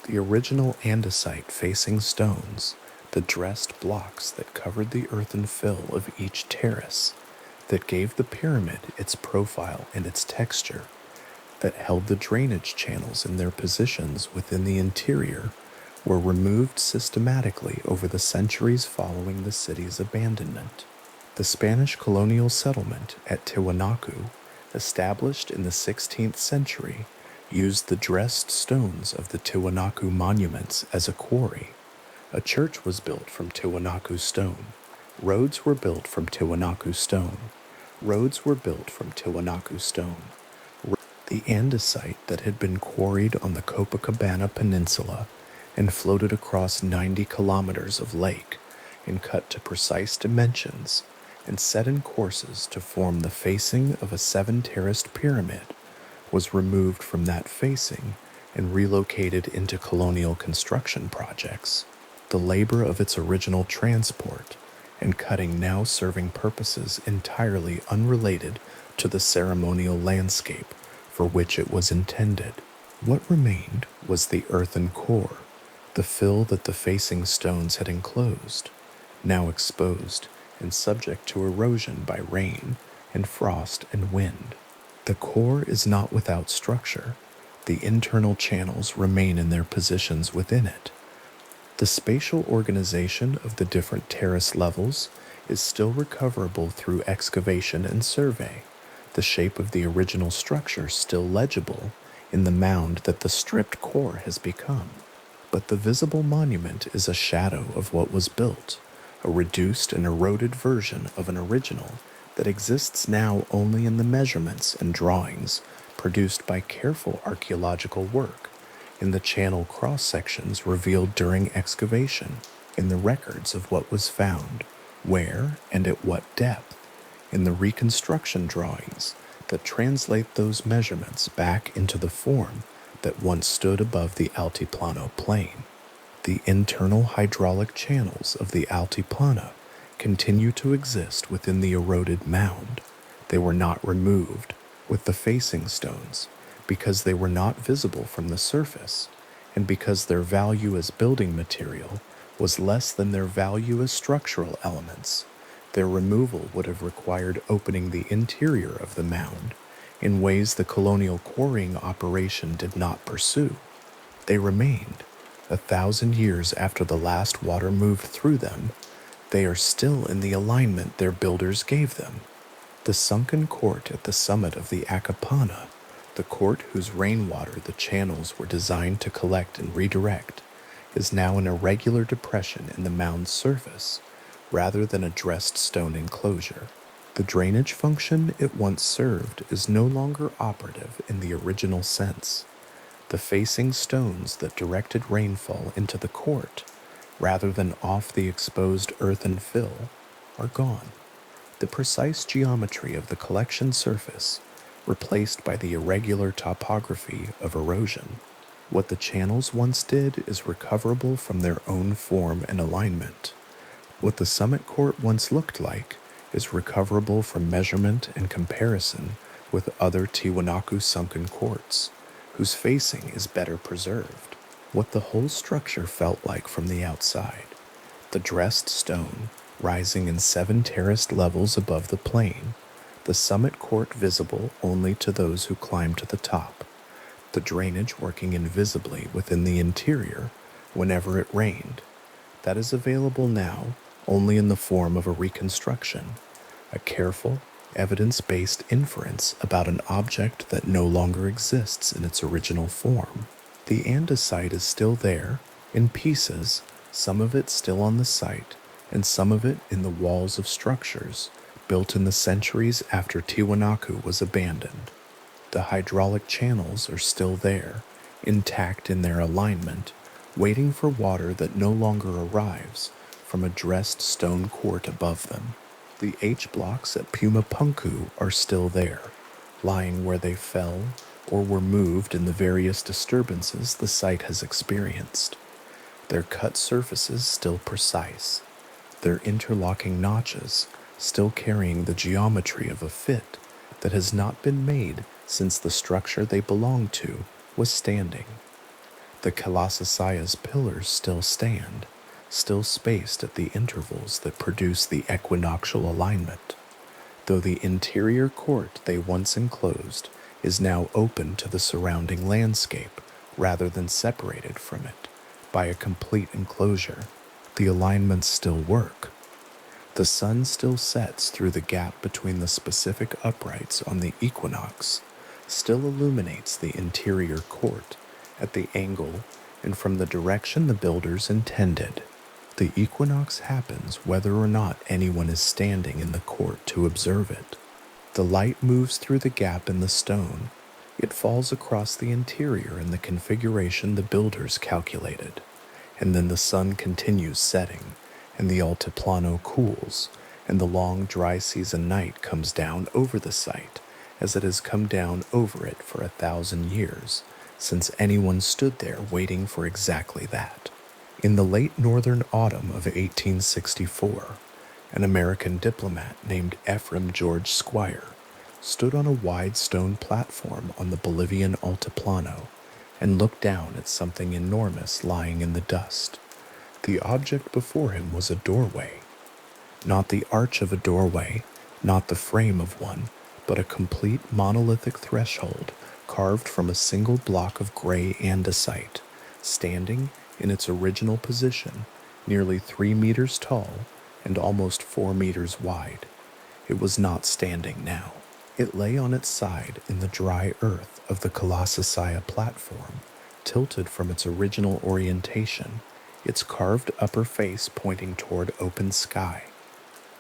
The original andesite-facing stones, the dressed blocks that covered the earthen fill of each terrace, that gave the pyramid its profile and its texture, that held the drainage channels in their positions within the interior, were removed systematically over the centuries following the city's abandonment. The Spanish colonial settlement at Tiwanaku, established in the 16th century, used the dressed stones of the Tiwanaku monuments as a quarry. A church was built from Tiwanaku stone. Roads were built from Tiwanaku stone. Roads were built from Tiwanaku stone. The andesite that had been quarried on the Copacabana Peninsula and floated across 90 kilometers of lake and cut to precise dimensions and set in courses to form the facing of a 7-terraced pyramid was removed from that facing and relocated into colonial construction projects. The labor of its original transport and cutting now serving purposes entirely unrelated to the ceremonial landscape for which it was intended. What remained was the earthen core, the fill that the facing stones had enclosed, now exposed and subject to erosion by rain and frost and wind. The core is not without structure. The internal channels remain in their positions within it. The spatial organization of the different terrace levels is still recoverable through excavation and survey, the shape of the original structure still legible in the mound that the stripped core has become. But the visible monument is a shadow of what was built, a reduced and eroded version of an original that exists now only in the measurements and drawings produced by careful archaeological work, in the channel cross-sections revealed during excavation, in the records of what was found, where and at what depth, in the reconstruction drawings that translate those measurements back into the form that once stood above the Altiplano plain. The internal hydraulic channels of the Altiplano continue to exist within the eroded mound. They were not removed with the facing stones because they were not visible from the surface, and because their value as building material was less than their value as structural elements. Their removal would have required opening the interior of the mound in ways the colonial quarrying operation did not pursue. They remained. 1,000 years after the last water moved through them, they are still in the alignment their builders gave them. The sunken court at the summit of the Acapana, the court whose rainwater the channels were designed to collect and redirect, is now an irregular depression in the mound's surface, rather than a dressed stone enclosure. The drainage function it once served is no longer operative in the original sense. The facing stones that directed rainfall into the court, rather than off the exposed earthen fill, are gone. The precise geometry of the collection surface, replaced by the irregular topography of erosion. What the channels once did is recoverable from their own form and alignment. What the summit court once looked like is recoverable from measurement and comparison with other Tiwanaku sunken courts, whose facing is better preserved. What the whole structure felt like from the outside, the dressed stone rising in 7 terraced levels above the plain, the summit court visible only to those who climb to the top, the drainage working invisibly within the interior whenever it rained, that is available now only in the form of a reconstruction, a careful, evidence-based inference about an object that no longer exists in its original form. The andesite is still there, in pieces, some of it still on the site, and some of it in the walls of structures built in the centuries after Tiwanaku was abandoned. The hydraulic channels are still there, intact in their alignment, waiting for water that no longer arrives from a dressed stone court above them. The H-blocks at Pumapunku are still there, lying where they fell or were moved in the various disturbances the site has experienced. Their cut surfaces still precise, their interlocking notches still carrying the geometry of a fit that has not been made since the structure they belonged to was standing. The Kalasasaia's pillars still stand, still spaced at the intervals that produce the equinoctial alignment, though the interior court they once enclosed is now open to the surrounding landscape rather than separated from it by a complete enclosure. The alignments still work. The sun still sets through the gap between the specific uprights on the equinox, still illuminates the interior court at the angle and from the direction the builders intended. The equinox happens whether or not anyone is standing in the court to observe it. The light moves through the gap in the stone. It falls across the interior in the configuration the builders calculated, and then the sun continues setting, and the Altiplano cools, and the long dry season night comes down over the site as it has come down over it for 1,000 years, since anyone stood there waiting for exactly that. In the late northern autumn of 1864, An American diplomat named Ephraim George Squire stood on a wide stone platform on the Bolivian Altiplano and looked down at something enormous lying in the dust. The object before him was a doorway. Not the arch of a doorway, not the frame of one, but a complete monolithic threshold carved from a single block of gray andesite, standing in its original position, nearly 3 meters tall and almost 4 meters wide. It was not standing now. It lay on its side in the dry earth of the Colosseum platform, tilted from its original orientation, its carved upper face pointing toward open sky.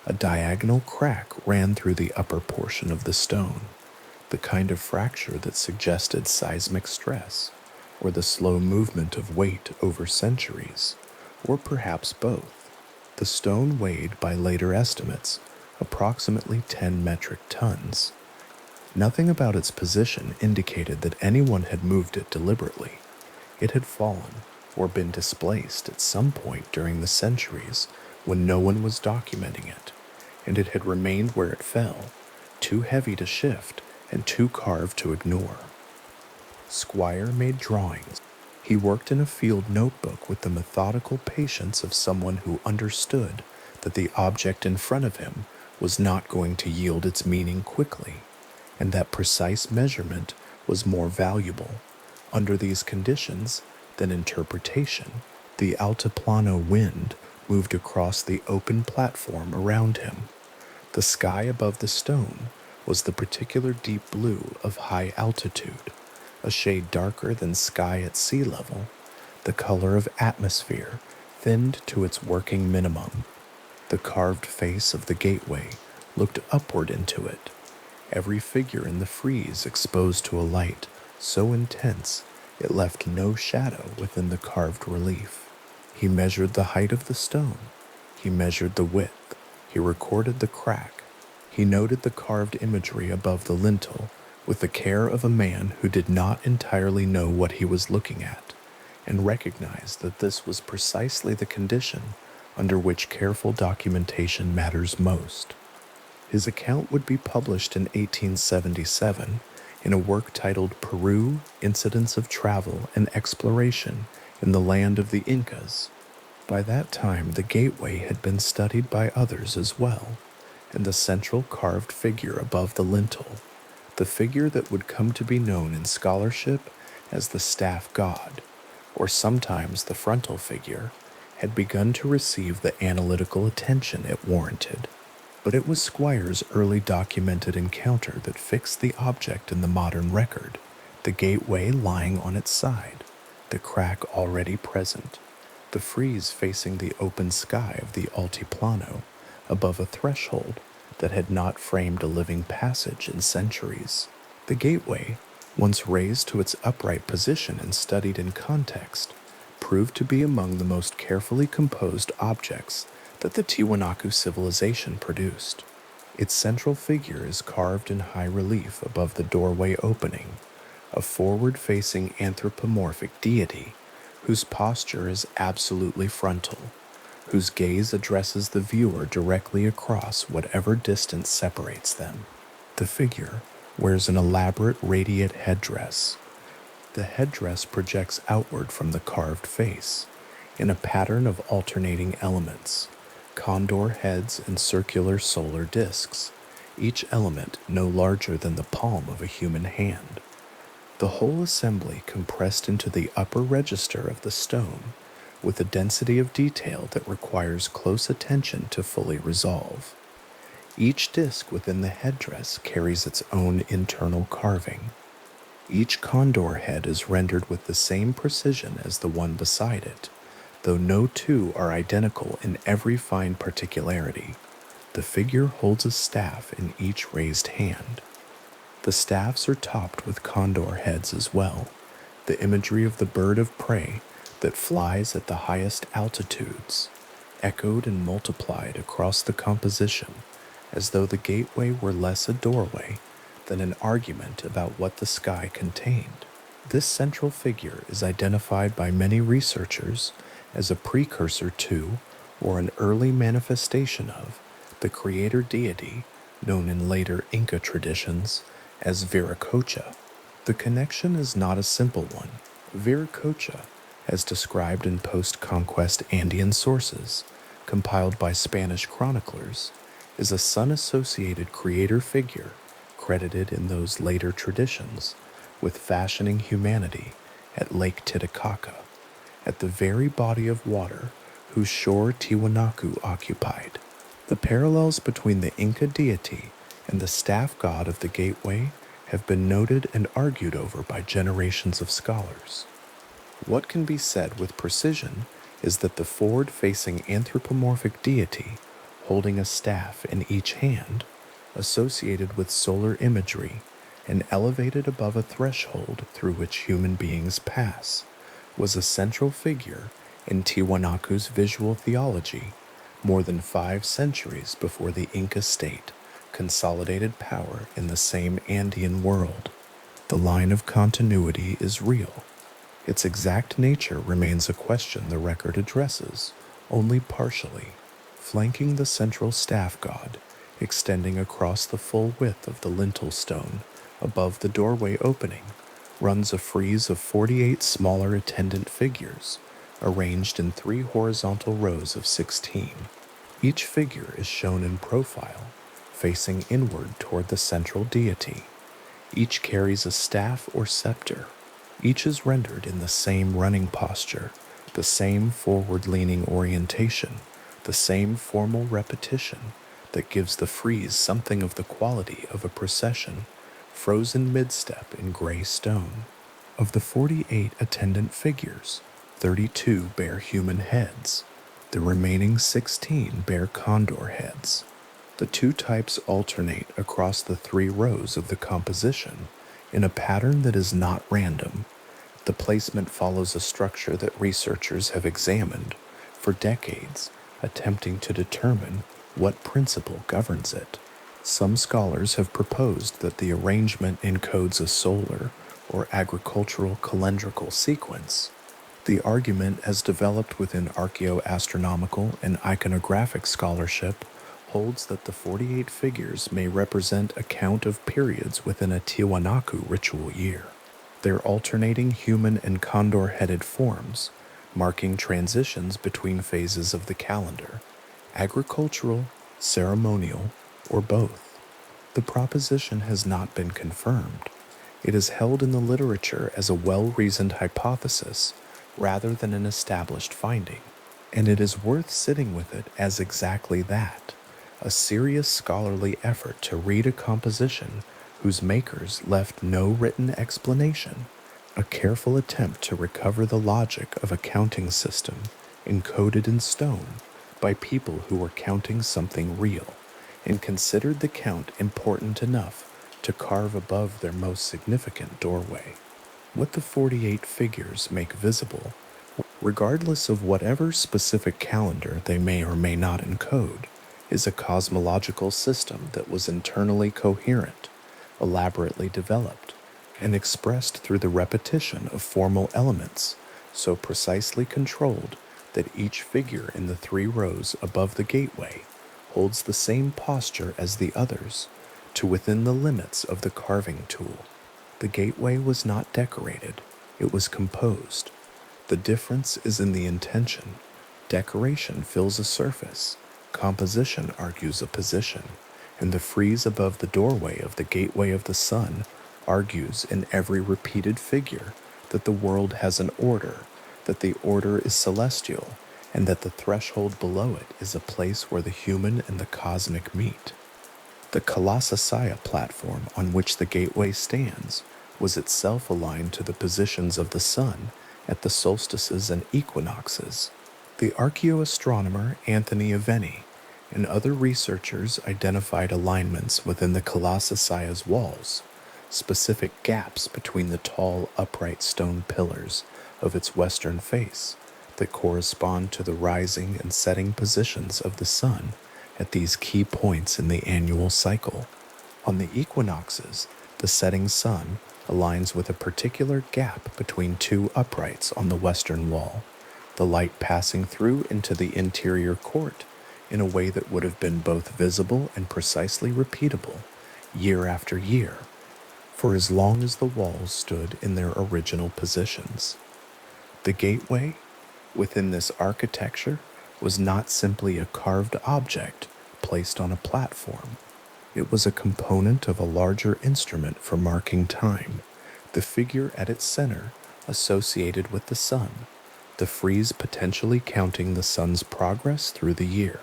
A diagonal crack ran through the upper portion of the stone, the kind of fracture that suggested seismic stress, or the slow movement of weight over centuries, or perhaps both. The stone weighed, by later estimates, approximately 10 metric tons. Nothing about its position indicated that anyone had moved it deliberately. It had fallen or been displaced at some point during the centuries when no one was documenting it, and it had remained where it fell, too heavy to shift and too carved to ignore. Squire made drawings. He worked in a field notebook with the methodical patience of someone who understood that the object in front of him was not going to yield its meaning quickly, and that precise measurement was more valuable under these conditions than interpretation. The altiplano wind moved across the open platform around him. The sky above the stone was the particular deep blue of high altitude, a shade darker than sky at sea level, the color of atmosphere thinned to its working minimum. The carved face of the gateway looked upward into it, every figure in the frieze exposed to a light so intense it left no shadow within the carved relief. He measured the height of the stone. He measured the width. He recorded the crack. He noted the carved imagery above the lintel with the care of a man who did not entirely know what he was looking at, and recognized that this was precisely the condition under which careful documentation matters most. His account would be published in 1877 in a work titled Peru, Incidents of Travel and Exploration in the Land of the Incas. By that time, the gateway had been studied by others as well, and the central carved figure above the lintel, the figure that would come to be known in scholarship as the staff god, or sometimes the frontal figure, had begun to receive the analytical attention it warranted. But it was Squire's early documented encounter that fixed the object in the modern record, the gateway lying on its side, the crack already present, the frieze facing the open sky of the Altiplano above a threshold that had not framed a living passage in centuries. The gateway, once raised to its upright position and studied in context, proved to be among the most carefully composed objects that the Tiwanaku civilization produced. Its central figure is carved in high relief above the doorway opening, a forward-facing anthropomorphic deity whose posture is absolutely frontal, whose gaze addresses the viewer directly across whatever distance separates them. The figure wears an elaborate radiate headdress. The headdress projects outward from the carved face in a pattern of alternating elements, condor heads and circular solar discs, each element no larger than the palm of a human hand. The whole assembly compressed into the upper register of the stone with a density of detail that requires close attention to fully resolve. Each disc within the headdress carries its own internal carving. Each condor head is rendered with the same precision as the one beside it, though no two are identical in every fine particularity. The figure holds a staff in each raised hand. The staffs are topped with condor heads as well, the imagery of the bird of prey that flies at the highest altitudes, echoed and multiplied across the composition as though the gateway were less a doorway than an argument about what the sky contained. This central figure is identified by many researchers as a precursor to, or an early manifestation of, the creator deity, known in later Inca traditions as Viracocha. The connection is not a simple one. Viracocha, as described in post-conquest Andean sources, compiled by Spanish chroniclers, is a sun-associated creator figure credited in those later traditions with fashioning humanity at Lake Titicaca, at the very body of water whose shore Tiwanaku occupied. The parallels between the Inca deity and the staff god of the gateway have been noted and argued over by generations of scholars. What can be said with precision is that the forward-facing anthropomorphic deity, holding a staff in each hand, associated with solar imagery and elevated above a threshold through which human beings pass, was a central figure in Tiwanaku's visual theology more than 5 centuries before the Inca state consolidated power in the same Andean world. The line of continuity is real. Its exact nature remains a question the record addresses only partially. Flanking the central staff god, extending across the full width of the lintel stone above the doorway opening, runs a frieze of 48 smaller attendant figures, arranged in 3 horizontal rows of 16. Each figure is shown in profile, facing inward toward the central deity. Each carries a staff or scepter. Each is rendered in the same running posture, the same forward-leaning orientation, the same formal repetition that gives the frieze something of the quality of a procession, frozen mid-step in gray stone. Of the 48 attendant figures, 32 bear human heads. The remaining 16 bear condor heads. The 2 types alternate across the 3 rows of the composition in a pattern that is not random. The placement follows a structure that researchers have examined for decades, attempting to determine what principle governs it. Some scholars have proposed that the arrangement encodes a solar or agricultural calendrical sequence. The argument, as developed within archaeoastronomical and iconographic scholarship, holds that the 48 figures may represent a count of periods within a Tiwanaku ritual year. Their alternating human and condor-headed forms, marking transitions between phases of the calendar, agricultural, ceremonial, or both. The proposition has not been confirmed. It is held in the literature as a well-reasoned hypothesis rather than an established finding, and it is worth sitting with it as exactly that, a serious scholarly effort to read a composition whose makers left no written explanation, a careful attempt to recover the logic of a counting system encoded in stone by people who were counting something real and considered the count important enough to carve above their most significant doorway. What the 48 figures make visible, regardless of whatever specific calendar they may or may not encode, is a cosmological system that was internally coherent, elaborately developed, and expressed through the repetition of formal elements, so precisely controlled that each figure in the 3 rows above the gateway holds the same posture as the others, to within the limits of the carving tool. The gateway was not decorated, it was composed. The difference is in the intention. Decoration fills a surface, composition argues a position, and the frieze above the doorway of the gateway of the sun argues in every repeated figure that the world has an order, that the order is celestial, and that the threshold below it is a place where the human and the cosmic meet. The Colosseum platform on which the gateway stands was itself aligned to the positions of the sun at the solstices and equinoxes. The archaeoastronomer Anthony Aveni and other researchers identified alignments within the Colosseum's walls, specific gaps between the tall, upright stone pillars of its western face that correspond to the rising and setting positions of the sun at these key points in the annual cycle. On the equinoxes, the setting sun aligns with a particular gap between 2 uprights on the western wall, the light passing through into the interior court in a way that would have been both visible and precisely repeatable year after year for as long as the walls stood in their original positions. The gateway within this architecture was not simply a carved object placed on a platform. It was a component of a larger instrument for marking time, the figure at its center associated with the sun, the frieze potentially counting the sun's progress through the year,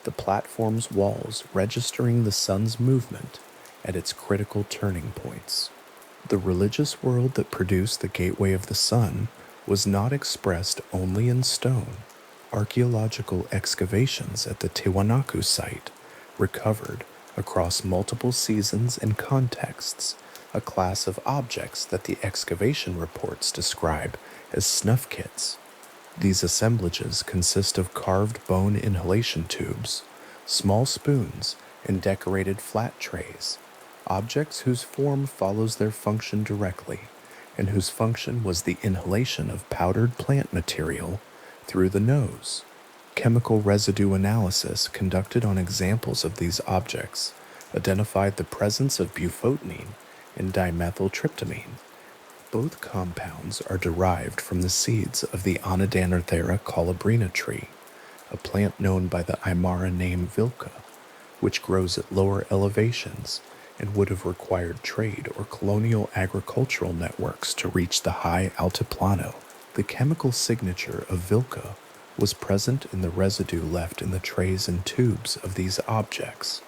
the platform's walls registering the sun's movement at its critical turning points. The religious world that produced the Gateway of the Sun was not expressed only in stone. Archaeological excavations at the Tiwanaku site recovered, across multiple seasons and contexts, a class of objects that the excavation reports describe as snuff kits. These assemblages consist of carved bone inhalation tubes, small spoons, and decorated flat trays, objects whose form follows their function directly, and whose function was the inhalation of powdered plant material through the nose. Chemical residue analysis conducted on examples of these objects identified the presence of bufotenine and dimethyltryptamine. Both compounds are derived from the seeds of the Anadanarthera colubrina tree, a plant known by the Aymara name vilca, which grows at lower elevations and would have required trade or colonial agricultural networks to reach the high altiplano. The chemical signature of vilca was present in the residue left in the trays and tubes of these objects,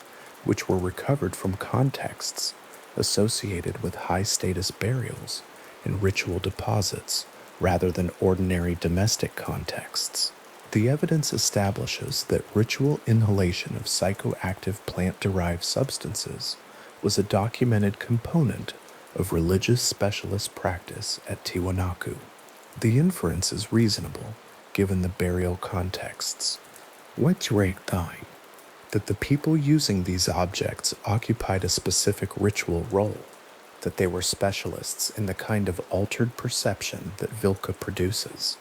which were recovered from contexts associated with high-status burials and ritual deposits rather than ordinary domestic contexts. The evidence establishes that ritual inhalation of psychoactive plant-derived substances was a documented component of religious specialist practice at Tiwanaku. The inference is reasonable, given the burial contexts, which rate thine, that the people using these objects occupied a specific ritual role, that they were specialists in the kind of altered perception that Vilca produces,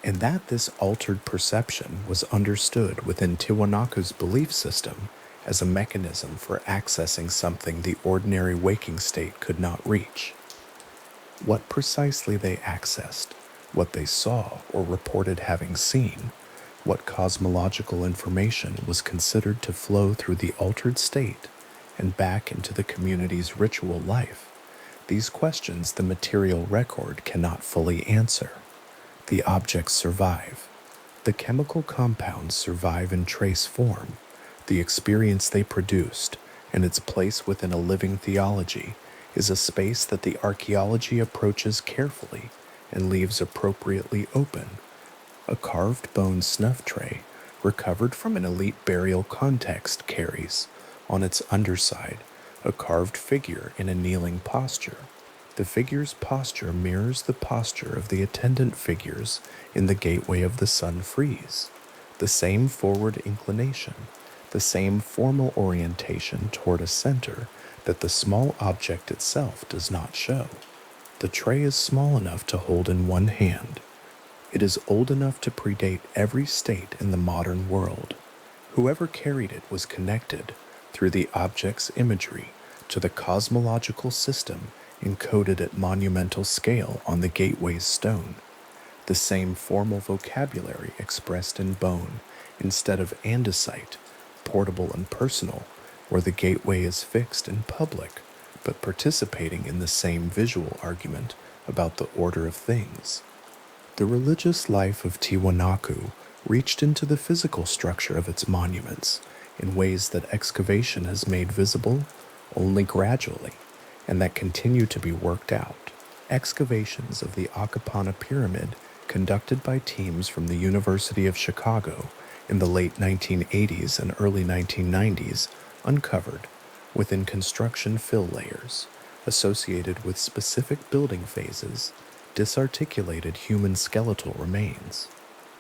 and that this altered perception was understood within Tiwanaku's belief system as a mechanism for accessing something the ordinary waking state could not reach. What precisely they accessed, what they saw or reported having seen, what cosmological information was considered to flow through the altered state and back into the community's ritual life, these questions the material record cannot fully answer. The objects survive. The chemical compounds survive in trace form. The experience they produced and its place within a living theology is a space that the archaeology approaches carefully and leaves appropriately open. A carved bone snuff tray recovered from an elite burial context carries, on its underside, a carved figure in a kneeling posture. The figure's posture mirrors the posture of the attendant figures in the Gateway of the Sun frieze. The same forward inclination, the same formal orientation toward a center that the small object itself does not show. The tray is small enough to hold in one hand. It is old enough to predate every state in the modern world. Whoever carried it was connected, through the object's imagery, to the cosmological system encoded at monumental scale on the gateway's stone. The same formal vocabulary expressed in bone instead of andesite, portable and personal, where the gateway is fixed and public, but participating in the same visual argument about the order of things. The religious life of Tiwanaku reached into the physical structure of its monuments in ways that excavation has made visible only gradually, and that continue to be worked out. Excavations of the Akapana Pyramid, conducted by teams from the University of Chicago in the late 1980s and early 1990s, uncovered, within construction fill layers, associated with specific building phases, disarticulated human skeletal remains.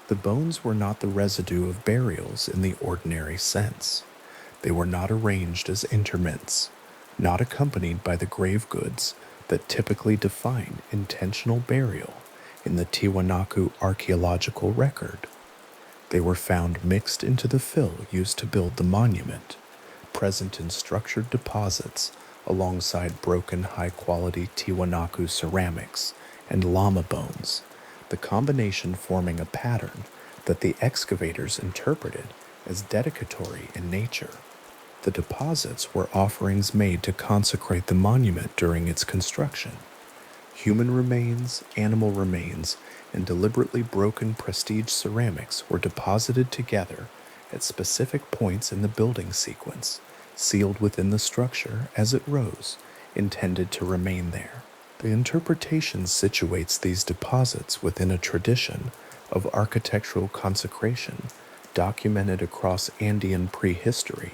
The bones were not the residue of burials in the ordinary sense. They were not arranged as interments, not accompanied by the grave goods that typically define intentional burial in the Tiwanaku archaeological record. They were found mixed into the fill used to build the monument, present in structured deposits alongside broken high-quality Tiwanaku ceramics and llama bones, the combination forming a pattern that the excavators interpreted as dedicatory in nature. The deposits were offerings made to consecrate the monument during its construction. Human remains, animal remains, and deliberately broken prestige ceramics were deposited together at specific points in the building sequence, sealed within the structure as it rose, intended to remain there. The interpretation situates these deposits within a tradition of architectural consecration documented across Andean prehistory,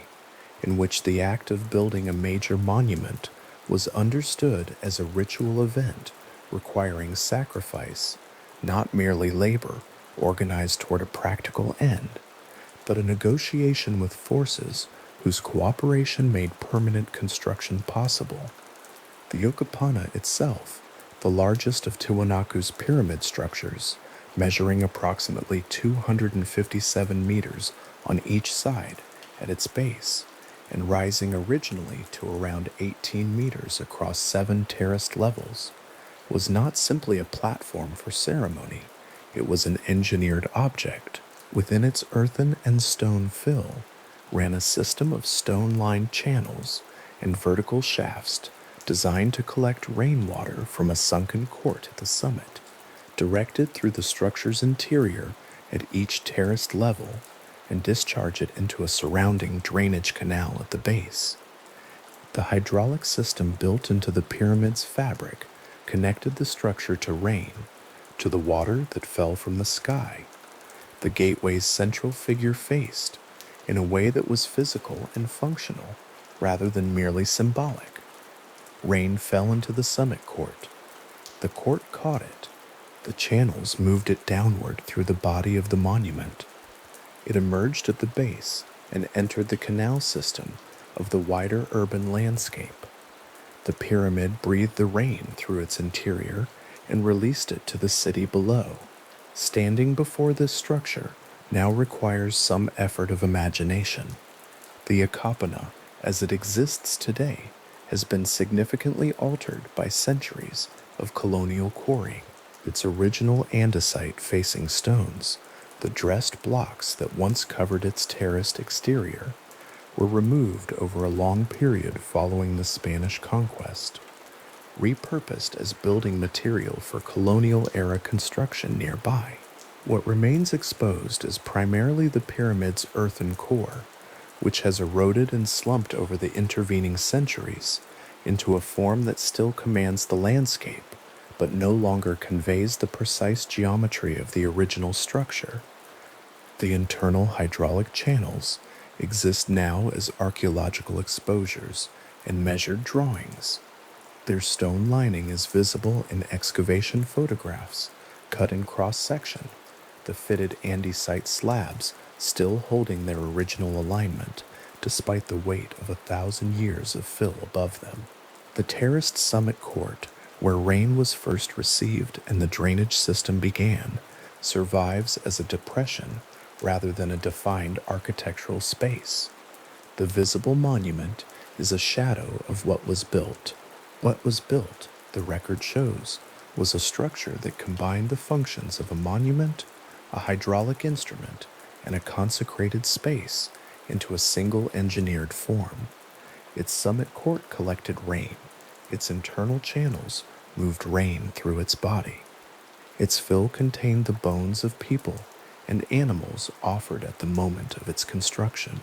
in which the act of building a major monument was understood as a ritual event requiring sacrifice, not merely labor organized toward a practical end, but a negotiation with forces whose cooperation made permanent construction possible. The Yokapana itself, the largest of Tiwanaku's pyramid structures, measuring approximately 257 meters on each side at its base, and rising originally to around 18 meters across 7 terraced levels, was not simply a platform for ceremony, it was an engineered object. Within its earthen and stone fill ran a system of stone-lined channels and vertical shafts designed to collect rainwater from a sunken court at the summit, directed through the structure's interior at each terraced level, and discharge it into a surrounding drainage canal at the base. The hydraulic system built into the pyramid's fabric connected the structure to rain, to the water that fell from the sky. The gateway's central figure faced, in a way that was physical and functional, rather than merely symbolic. Rain fell into the summit court. The court caught it. The channels moved it downward through the body of the monument. It emerged at the base and entered the canal system of the wider urban landscape. The pyramid breathed the rain through its interior and released it to the city below. Standing before this structure now requires some effort of imagination. The Akapana, as it exists today, has been significantly altered by centuries of colonial quarrying. Its original andesite-facing stones, the dressed blocks that once covered its terraced exterior, were removed over a long period following the Spanish conquest, repurposed as building material for colonial-era construction nearby. What remains exposed is primarily the pyramid's earthen core, which has eroded and slumped over the intervening centuries into a form that still commands the landscape, but no longer conveys the precise geometry of the original structure. The internal hydraulic channels exist now as archaeological exposures and measured drawings. Their stone lining is visible in excavation photographs cut in cross-section, the fitted andesite slabs still holding their original alignment despite the weight of 1,000 years of fill above them. The terraced summit court, where rain was first received and the drainage system began, survives as a depression rather than a defined architectural space. The visible monument is a shadow of what was built. What was built, the record shows, was a structure that combined the functions of a monument, a hydraulic instrument, and a consecrated space into a single engineered form. Its summit court collected rain. Its internal channels moved rain through its body. Its fill contained the bones of people and animals offered at the moment of its construction.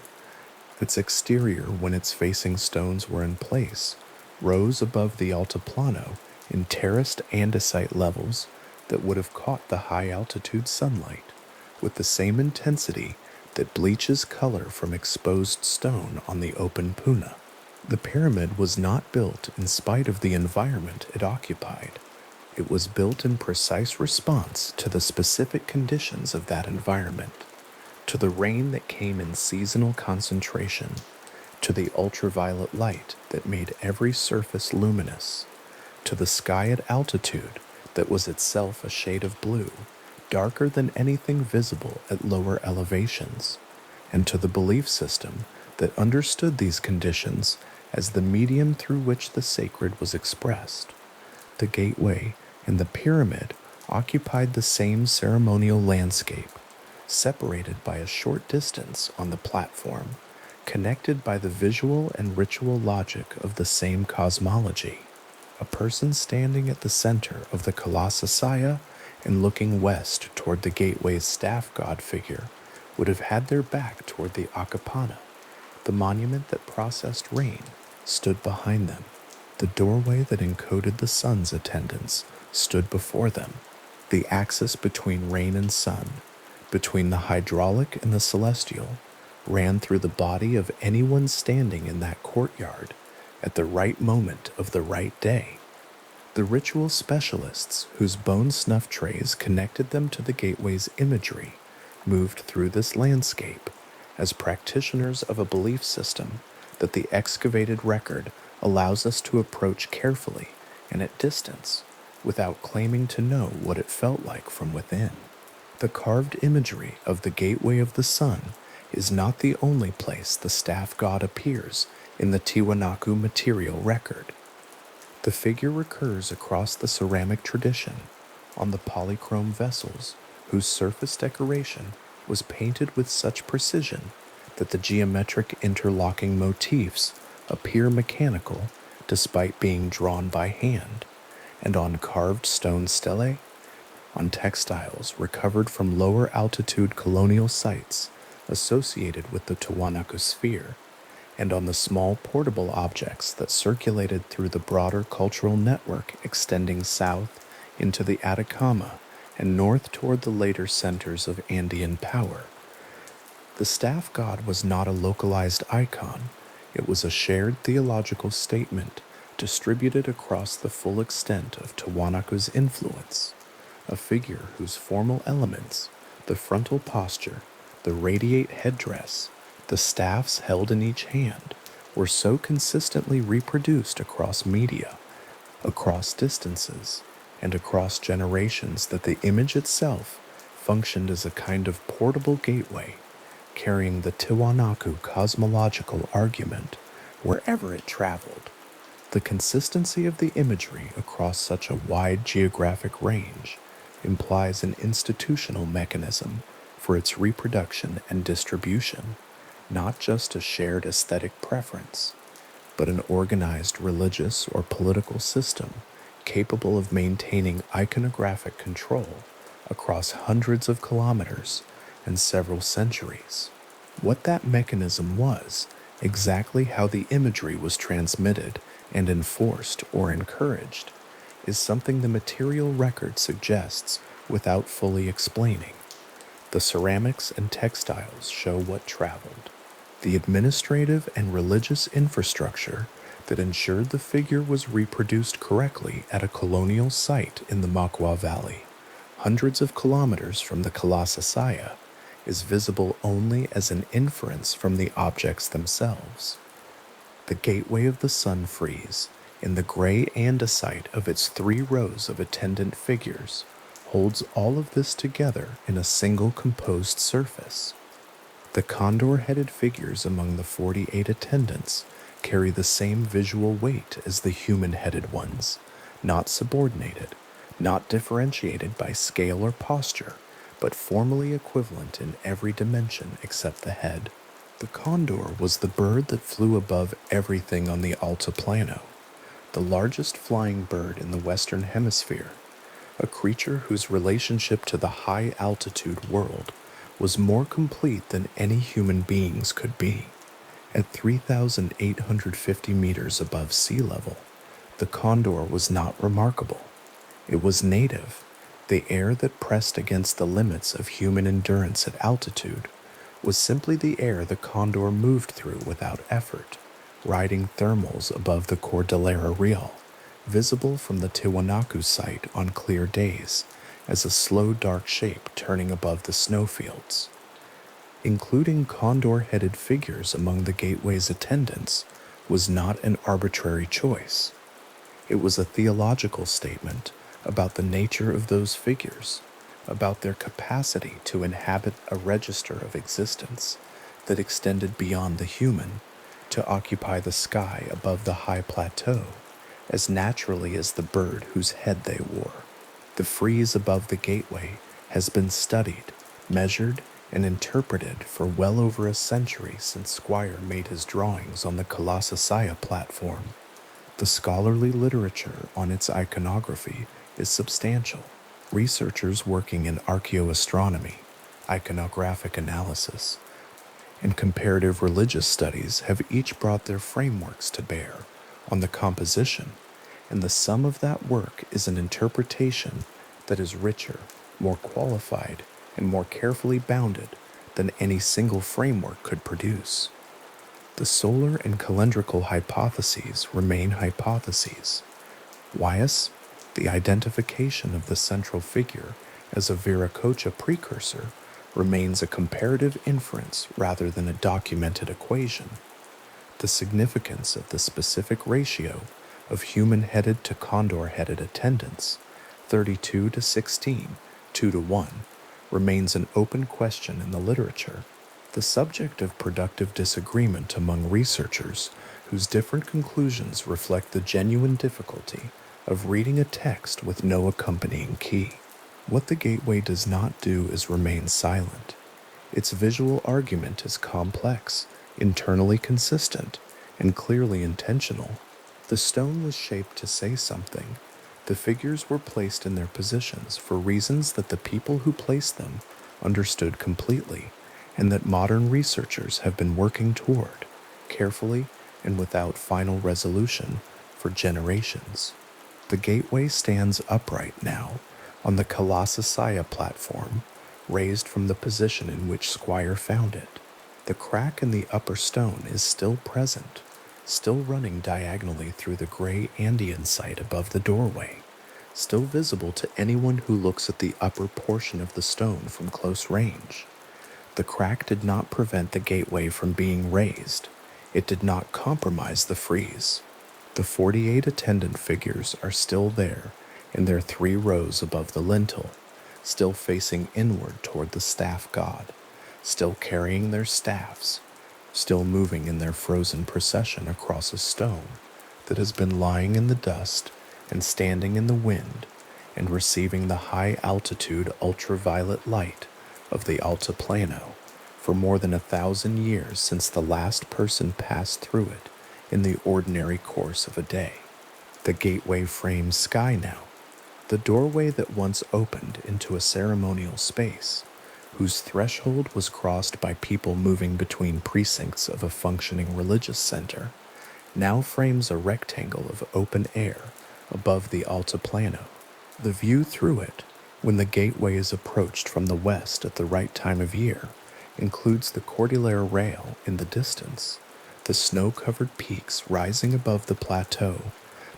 Its exterior, when its facing stones were in place, rose above the altiplano in terraced andesite levels that would have caught the high-altitude sunlight with the same intensity that bleaches color from exposed stone on the open puna. The pyramid was not built in spite of the environment it occupied. It was built in precise response to the specific conditions of that environment, to the rain that came in seasonal concentration, to the ultraviolet light that made every surface luminous, to the sky at altitude that was itself a shade of blue, darker than anything visible at lower elevations, and to the belief system that understood these conditions as the medium through which the sacred was expressed. The gateway and the pyramid occupied the same ceremonial landscape, separated by a short distance on the platform, connected by the visual and ritual logic of the same cosmology. A person standing at the center of the Colosseum and looking west toward the gateway's staff god figure would have had their back toward the Akapana. The monument that processed rain stood behind them. The doorway that encoded the sun's attendance stood before them. The axis between rain and sun, between the hydraulic and the celestial, ran through the body of anyone standing in that courtyard at the right moment of the right day. The ritual specialists whose bone snuff trays connected them to the gateway's imagery moved through this landscape as practitioners of a belief system that the excavated record allows us to approach carefully and at distance without claiming to know what it felt like from within. The carved imagery of the Gateway of the Sun is not the only place the staff god appears in the Tiwanaku material record. The figure recurs across the ceramic tradition on the polychrome vessels whose surface decoration was painted with such precision that the geometric interlocking motifs appear mechanical despite being drawn by hand, and on carved stone stelae, on textiles recovered from lower altitude colonial sites associated with the Tiwanaku sphere, and on the small portable objects that circulated through the broader cultural network extending south into the Atacama and north toward the later centers of Andean power. The staff god was not a localized icon, it was a shared theological statement distributed across the full extent of Tiwanaku's influence, a figure whose formal elements, the frontal posture, the radiate headdress, the staffs held in each hand, were so consistently reproduced across media, across distances, and across generations that the image itself functioned as a kind of portable gateway, carrying the Tiwanaku cosmological argument wherever it traveled. The consistency of the imagery across such a wide geographic range implies an institutional mechanism for its reproduction and distribution, not just a shared aesthetic preference, but an organized religious or political system capable of maintaining iconographic control across hundreds of kilometers and several centuries. What that mechanism was, exactly how the imagery was transmitted and enforced or encouraged, is something the material record suggests without fully explaining. The ceramics and textiles show what traveled. The administrative and religious infrastructure that ensured the figure was reproduced correctly at a colonial site in the Makwa Valley, hundreds of kilometers from the Colosseum, is visible only as an inference from the objects themselves. The Gateway of the Sun frieze, in the gray andesite of its 3 rows of attendant figures, holds all of this together in a single composed surface. The condor-headed figures among the 48 attendants carry the same visual weight as the human-headed ones, not subordinated, not differentiated by scale or posture, but formally equivalent in every dimension except the head. The condor was the bird that flew above everything on the Altiplano, the largest flying bird in the Western Hemisphere, a creature whose relationship to the high-altitude world was more complete than any human beings could be. At 3,850 meters above sea level, the condor was not remarkable. It was native, the air that pressed against the limits of human endurance at altitude was simply the air the condor moved through without effort, riding thermals above the Cordillera Real, visible from the Tiwanaku site on clear days as a slow dark shape turning above the snowfields. Including condor-headed figures among the gateway's attendants was not an arbitrary choice. It was a theological statement about the nature of those figures, about their capacity to inhabit a register of existence that extended beyond the human, to occupy the sky above the high plateau as naturally as the bird whose head they wore. The frieze above the gateway has been studied, measured, and interpreted for well over a century since Squire made his drawings on the Colosseum platform. The scholarly literature on its iconography is substantial. Researchers working in archaeoastronomy, iconographic analysis, and comparative religious studies have each brought their frameworks to bear on the composition, and the sum of that work is an interpretation that is richer, more qualified, and more carefully bounded than any single framework could produce. The solar and calendrical hypotheses remain hypotheses. Wyas, the identification of the central figure as a Viracocha precursor, remains a comparative inference rather than a documented equation. The significance of the specific ratio of human-headed to condor-headed attendants, 32 to 16, 2 to 1, remains an open question in the literature, the subject of productive disagreement among researchers whose different conclusions reflect the genuine difficulty of reading a text with no accompanying key. What the gateway does not do is remain silent. Its visual argument is complex, internally consistent, and clearly intentional. The stone was shaped to say something. The figures were placed in their positions for reasons that the people who placed them understood completely, and that modern researchers have been working toward, carefully and without final resolution, for generations. The gateway stands upright now on the Colosseum platform, raised from the position in which Squire found it. The crack in the upper stone is still present, still running diagonally through the gray Andean site above the doorway, still visible to anyone who looks at the upper portion of the stone from close range. The crack did not prevent the gateway from being raised. It did not compromise the frieze. The 48 attendant figures are still there in their 3 rows above the lintel, still facing inward toward the staff god, still carrying their staffs, still moving in their frozen procession across a stone that has been lying in the dust and standing in the wind and receiving the high-altitude ultraviolet light of the altiplano for more than 1,000 years since the last person passed through it in the ordinary course of a day. The gateway frames sky now, the doorway that once opened into a ceremonial space, whose threshold was crossed by people moving between precincts of a functioning religious center, now frames a rectangle of open air above the altiplano. The view through it, when the gateway is approached from the west at the right time of year, includes the Cordillera Rail in the distance, the snow-covered peaks rising above the plateau,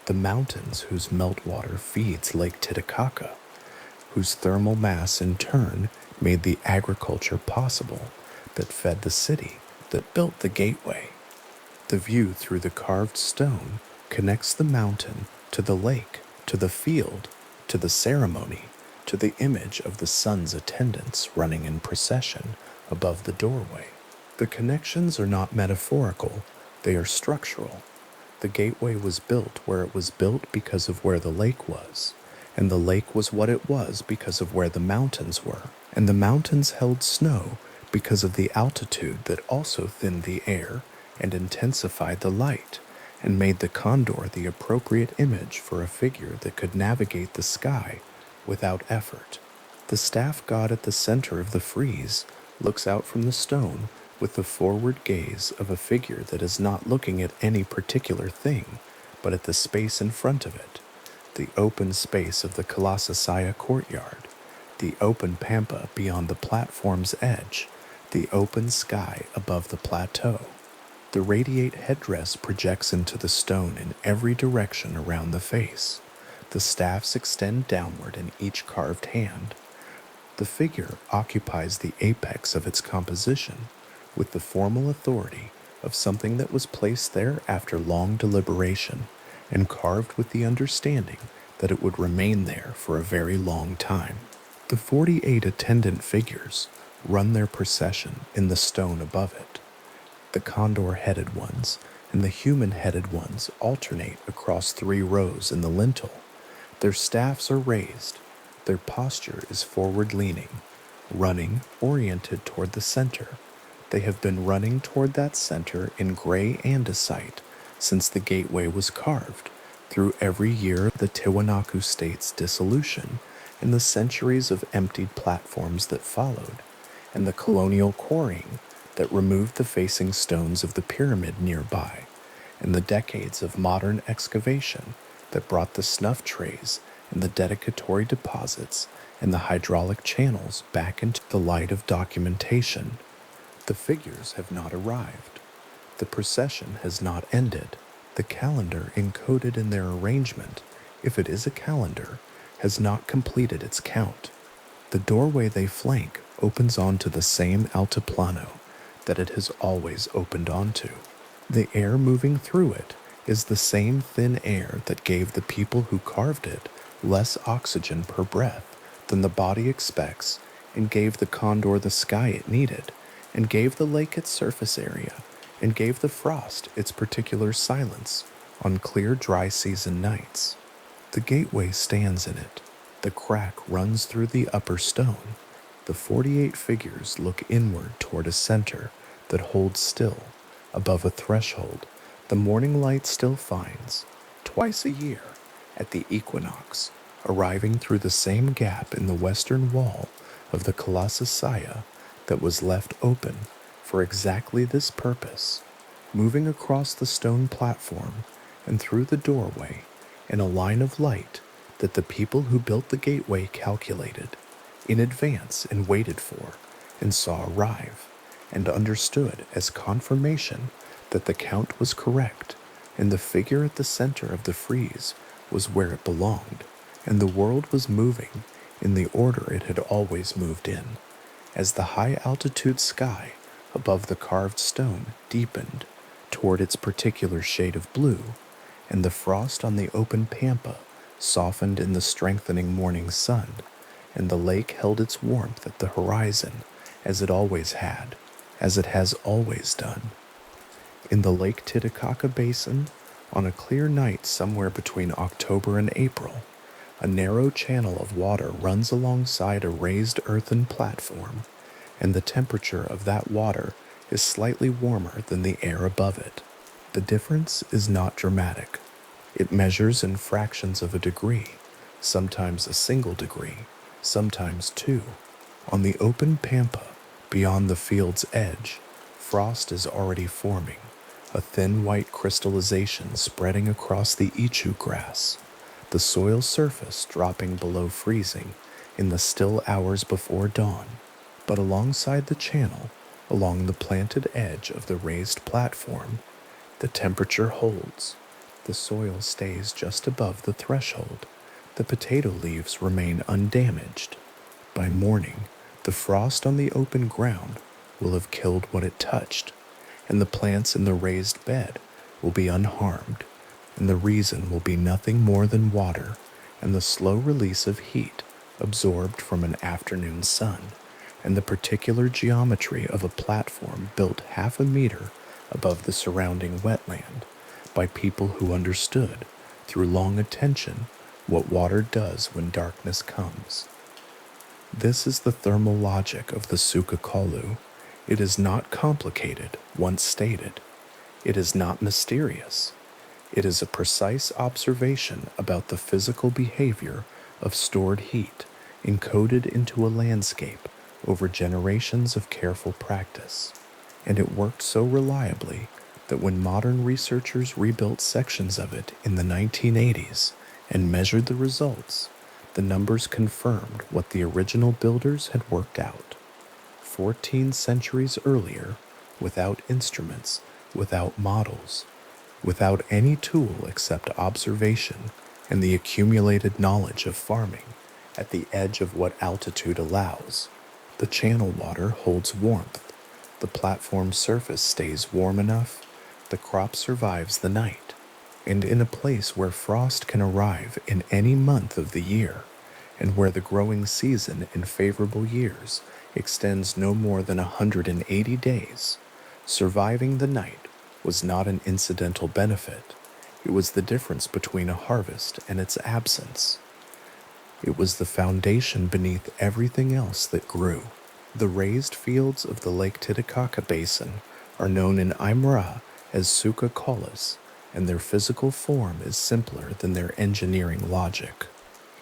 the mountains whose meltwater feeds Lake Titicaca, whose thermal mass in turn made the agriculture possible that fed the city that built the gateway. The view through the carved stone connects the mountain to the lake, to the field, to the ceremony, to the image of the sun's attendants running in procession above the doorway. The connections are not metaphorical, they are structural. The gateway was built where it was built because of where the lake was, and the lake was what it was because of where the mountains were, and the mountains held snow because of the altitude that also thinned the air and intensified the light, and made the condor the appropriate image for a figure that could navigate the sky without effort. The staff god at the center of the frieze looks out from the stone with the forward gaze of a figure that is not looking at any particular thing, but at the space in front of it, the open space of the Colosseum courtyard, the open pampa beyond the platform's edge, the open sky above the plateau. The radiate headdress projects into the stone in every direction around the face. The staffs extend downward in each carved hand. The figure occupies the apex of its composition with the formal authority of something that was placed there after long deliberation and carved with the understanding that it would remain there for a very long time. The 48 attendant figures run their procession in the stone above it. The condor-headed ones and the human-headed ones alternate across 3 rows in the lintel. Their staffs are raised. Their posture is forward-leaning, running oriented toward the center. They have been running toward that center in gray andesite since the gateway was carved, through every year of the Tiwanaku state's dissolution and the centuries of emptied platforms that followed, and the colonial quarrying that removed the facing stones of the pyramid nearby, and the decades of modern excavation that brought the snuff trays and the dedicatory deposits and the hydraulic channels back into the light of documentation. The figures have not arrived. The procession has not ended. The calendar encoded in their arrangement, if it is a calendar, has not completed its count. The doorway they flank opens onto the same altiplano that it has always opened onto. The air moving through it is the same thin air that gave the people who carved it less oxygen per breath than the body expects, and gave the condor the sky it needed, and gave the lake its surface area, and gave the frost its particular silence on clear dry season nights. The gateway stands in it. The crack runs through the upper stone. The 48 figures look inward toward a center that holds still. Above a threshold, the morning light still finds, twice a year, at the equinox, arriving through the same gap in the western wall of the Colosseum that was left open for exactly this purpose, moving across the stone platform and through the doorway in a line of light that the people who built the gateway calculated in advance and waited for and saw arrive and understood as confirmation that the count was correct and the figure at the center of the frieze was where it belonged, and the world was moving in the order it had always moved in. As the high-altitude sky above the carved stone deepened toward its particular shade of blue, and the frost on the open pampa softened in the strengthening morning sun, and the lake held its warmth at the horizon as it always had, as it has always done. In the Lake Titicaca basin, on a clear night somewhere between October and April, a narrow channel of water runs alongside a raised earthen platform, and the temperature of that water is slightly warmer than the air above it. The difference is not dramatic. It measures in fractions of a degree, sometimes a single degree, sometimes 2. On the open pampa, beyond the field's edge, frost is already forming, a thin white crystallization spreading across the ichu grass, the soil surface dropping below freezing in the still hours before dawn. But alongside the channel, along the planted edge of the raised platform, the temperature holds. The soil stays just above the threshold. The potato leaves remain undamaged. By morning, the frost on the open ground will have killed what it touched, and the plants in the raised bed will be unharmed, and the reason will be nothing more than water and the slow release of heat absorbed from an afternoon sun, and the particular geometry of a platform built half a meter above the surrounding wetland by people who understood, through long attention, what water does when darkness comes. This is the thermal logic of the Sukakalu. It is not complicated once stated. It is not mysterious. It is a precise observation about the physical behavior of stored heat encoded into a landscape over generations of careful practice. And it worked so reliably that when modern researchers rebuilt sections of it in the 1980s and measured the results, the numbers confirmed what the original builders had worked out. 14 centuries earlier, without instruments, without models, without any tool except observation and the accumulated knowledge of farming at the edge of what altitude allows, the channel water holds warmth, the platform surface stays warm enough, the crop survives the night, and in a place where frost can arrive in any month of the year, and where the growing season in favorable years extends no more than 180 days, surviving the night was not an incidental benefit. It was the difference between a harvest and its absence. It was the foundation beneath everything else that grew. The raised fields of the Lake Titicaca Basin are known in Aymara as suka colas, and their physical form is simpler than their engineering logic.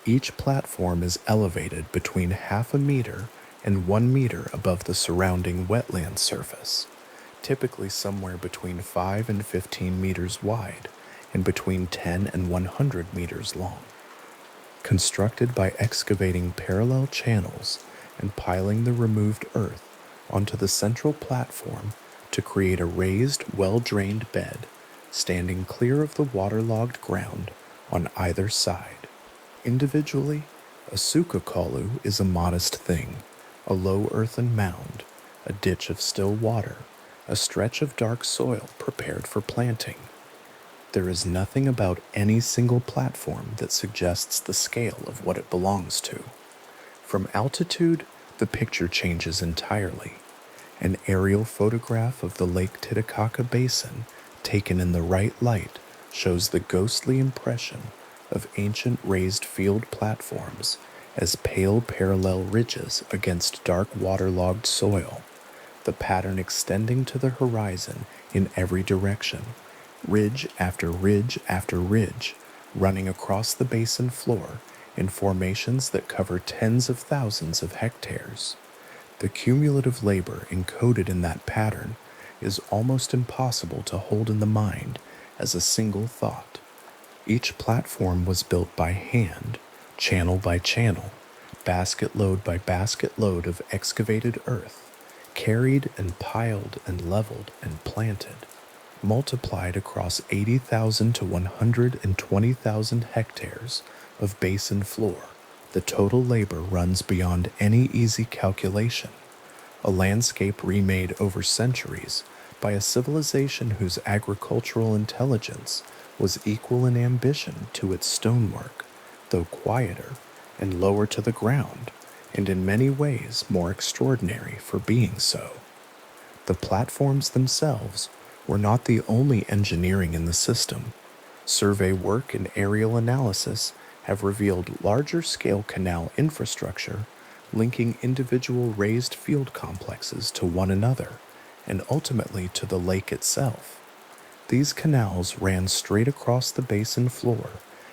Each platform is elevated between half a meter and 1 meter above the surrounding wetland surface, typically somewhere between 5 and 15 meters wide and between 10 and 100 meters long. Constructed by excavating parallel channels and piling the removed earth onto the central platform to create a raised, well-drained bed, standing clear of the waterlogged ground on either side. Individually, a sukakalu is a modest thing, a low earthen mound, a ditch of still water, a stretch of dark soil prepared for planting. There is nothing about any single platform that suggests the scale of what it belongs to. From altitude, the picture changes entirely. An aerial photograph of the Lake Titicaca Basin, taken in the right light, shows the ghostly impression of ancient raised field platforms as pale parallel ridges against dark waterlogged soil, the pattern extending to the horizon in every direction, ridge after ridge after ridge, running across the basin floor in formations that cover tens of thousands of hectares. The cumulative labor encoded in that pattern is almost impossible to hold in the mind as a single thought. Each platform was built by hand, channel by channel, basket load by basket load of excavated earth, carried and piled and leveled and planted. Multiplied across 80,000 to 120,000 hectares of basin floor, the total labor runs beyond any easy calculation. A landscape remade over centuries by a civilization whose agricultural intelligence was equal in ambition to its stonework, though quieter and lower to the ground, and in many ways more extraordinary for being so. The platforms themselves were not the only engineering in the system. Survey work and aerial analysis have revealed larger-scale canal infrastructure linking individual raised field complexes to one another and ultimately to the lake itself. These canals ran straight across the basin floor